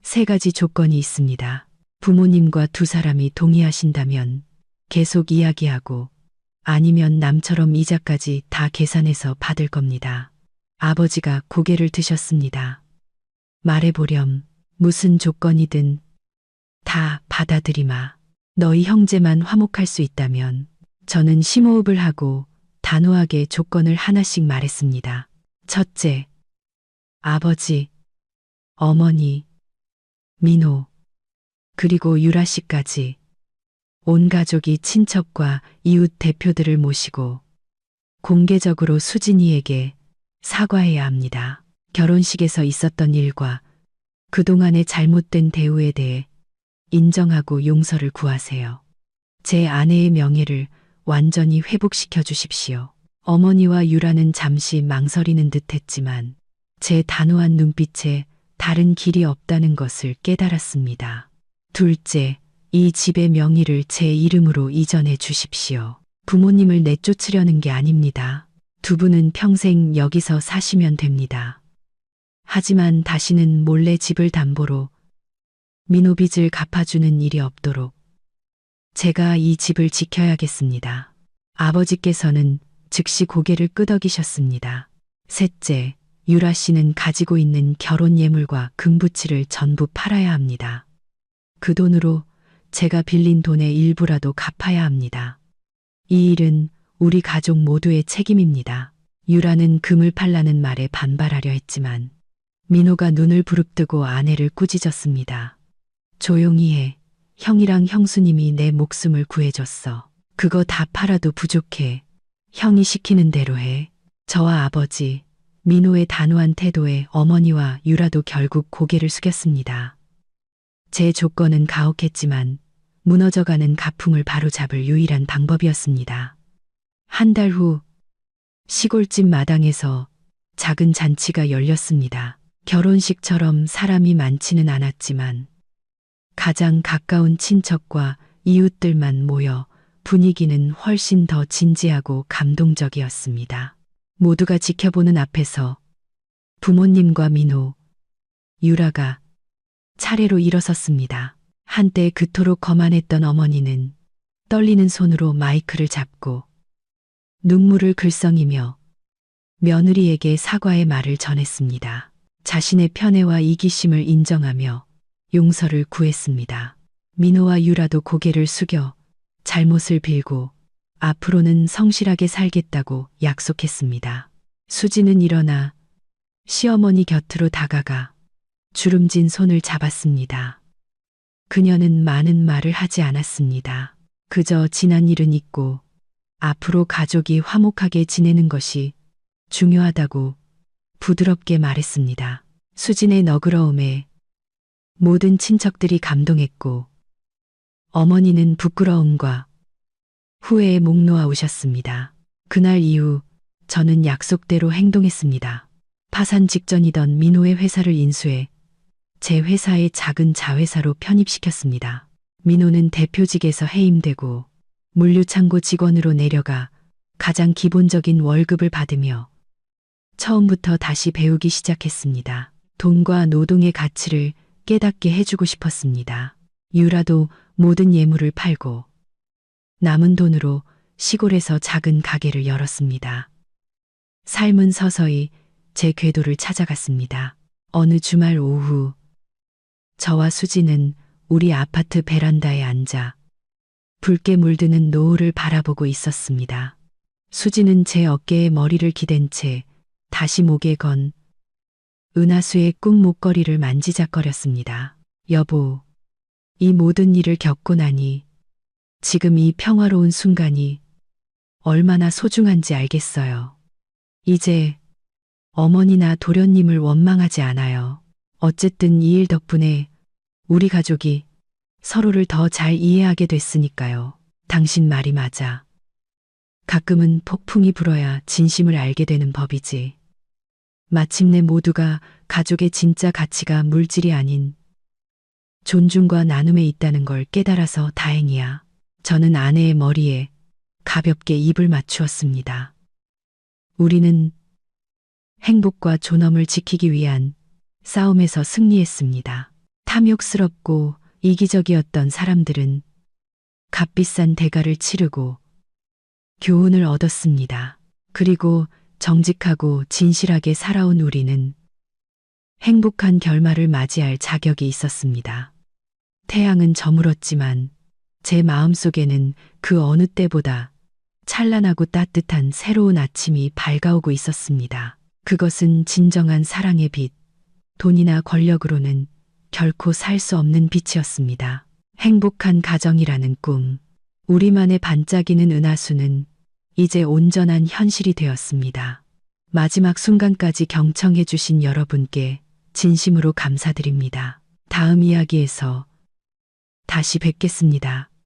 3가지 조건이 있습니다. 부모님과 두 사람이 동의하신다면 계속 이야기하고 아니면 남처럼 이자까지 다 계산해서 받을 겁니다. 아버지가 고개를 드셨습니다. 말해보렴. 무슨 조건이든 다 받아들이마. 너희 형제만 화목할 수 있다면. 저는 심호흡을 하고 단호하게 조건을 하나씩 말했습니다. 첫째, 아버지, 어머니, 민호, 그리고 유라 씨까지 온 가족이 친척과 이웃 대표들을 모시고 공개적으로 수진이에게 사과해야 합니다. 결혼식에서 있었던 일과 그동안의 잘못된 대우에 대해 인정하고 용서를 구하세요. 제 아내의 명예를 완전히 회복시켜 주십시오. 어머니와 유라는 잠시 망설이는 듯 했지만 제 단호한 눈빛에 다른 길이 없다는 것을 깨달았습니다. 둘째, 이 집의 명의를 제 이름으로 이전해 주십시오. 부모님을 내쫓으려는 게 아닙니다. 두 분은 평생 여기서 사시면 됩니다. 하지만 다시는 몰래 집을 담보로 민호 빚을 갚아주는 일이 없도록 제가 이 집을 지켜야겠습니다. 아버지께서는 즉시 고개를 끄덕이셨습니다. 셋째, 유라 씨는 가지고 있는 결혼 예물과 금부치를 전부 팔아야 합니다. 그 돈으로 제가 빌린 돈의 일부라도 갚아야 합니다. 이 일은 우리 가족 모두의 책임입니다. 유라는 금을 팔라는 말에 반발하려 했지만 민호가 눈을 부릅뜨고 아내를 꾸짖었습니다. 조용히 해. 형이랑 형수님이 내 목숨을 구해줬어. 그거 다 팔아도 부족해. 형이 시키는 대로 해. 저와 아버지, 민호의 단호한 태도에 어머니와 유라도 결국 고개를 숙였습니다. 제 조건은 가혹했지만 무너져가는 가풍을 바로잡을 유일한 방법이었습니다. 한 달 후 시골집 마당에서 작은 잔치가 열렸습니다. 결혼식처럼 사람이 많지는 않았지만 가장 가까운 친척과 이웃들만 모여 분위기는 훨씬 더 진지하고 감동적이었습니다. 모두가 지켜보는 앞에서 부모님과 민호, 유라가 차례로 일어섰습니다. 한때 그토록 거만했던 어머니는 떨리는 손으로 마이크를 잡고 눈물을 글썽이며 며느리에게 사과의 말을 전했습니다. 자신의 편애와 이기심을 인정하며 용서를 구했습니다. 민호와 유라도 고개를 숙여 잘못을 빌고 앞으로는 성실하게 살겠다고 약속했습니다. 수지는 일어나 시어머니 곁으로 다가가 주름진 손을 잡았습니다. 그녀는 많은 말을 하지 않았습니다. 그저 지난 일은 잊고 앞으로 가족이 화목하게 지내는 것이 중요하다고 부드럽게 말했습니다. 수진의 너그러움에 모든 친척들이 감동했고 어머니는 부끄러움과 후회에 목 놓아 우셨습니다. 그날 이후 저는 약속대로 행동했습니다. 파산 직전이던 민호의 회사를 인수해 제 회사의 작은 자회사로 편입시켰습니다. 민호는 대표직에서 해임되고 물류창고 직원으로 내려가 가장 기본적인 월급을 받으며 처음부터 다시 배우기 시작했습니다. 돈과 노동의 가치를 깨닫게 해주고 싶었습니다. 유라도 모든 예물을 팔고 남은 돈으로 시골에서 작은 가게를 열었습니다. 삶은 서서히 제 궤도를 찾아갔습니다. 어느 주말 오후 저와 수지는 우리 아파트 베란다에 앉아 붉게 물드는 노을을 바라보고 있었습니다. 수지는 제 어깨에 머리를 기댄 채 다시 목에 건 은하수의 꾹 목걸이를 만지작거렸습니다. 여보, 이 모든 일을 겪고 나니 지금 이 평화로운 순간이 얼마나 소중한지 알겠어요. 이제 어머니나 도련님을 원망하지 않아요. 어쨌든 이 일 덕분에 우리 가족이 서로를 더 잘 이해하게 됐으니까요. 당신 말이 맞아. 가끔은 폭풍이 불어야 진심을 알게 되는 법이지. 마침내 모두가 가족의 진짜 가치가 물질이 아닌 존중과 나눔에 있다는 걸 깨달아서 다행이야. 저는 아내의 머리에 가볍게 입을 맞추었습니다. 우리는 행복과 존엄을 지키기 위한 싸움에서 승리했습니다. 탐욕스럽고 이기적이었던 사람들은 값비싼 대가를 치르고 교훈을 얻었습니다. 그리고 정직하고 진실하게 살아온 우리는 행복한 결말을 맞이할 자격이 있었습니다. 태양은 저물었지만 제 마음속에는 그 어느 때보다 찬란하고 따뜻한 새로운 아침이 밝아오고 있었습니다. 그것은 진정한 사랑의 빛, 돈이나 권력으로는 결코 살 수 없는 빛이었습니다. 행복한 가정이라는 꿈, 우리만의 반짝이는 은하수는 이제 온전한 현실이 되었습니다. 마지막 순간까지 경청해 주신 여러분께 진심으로 감사드립니다. 다음 이야기에서 다시 뵙겠습니다.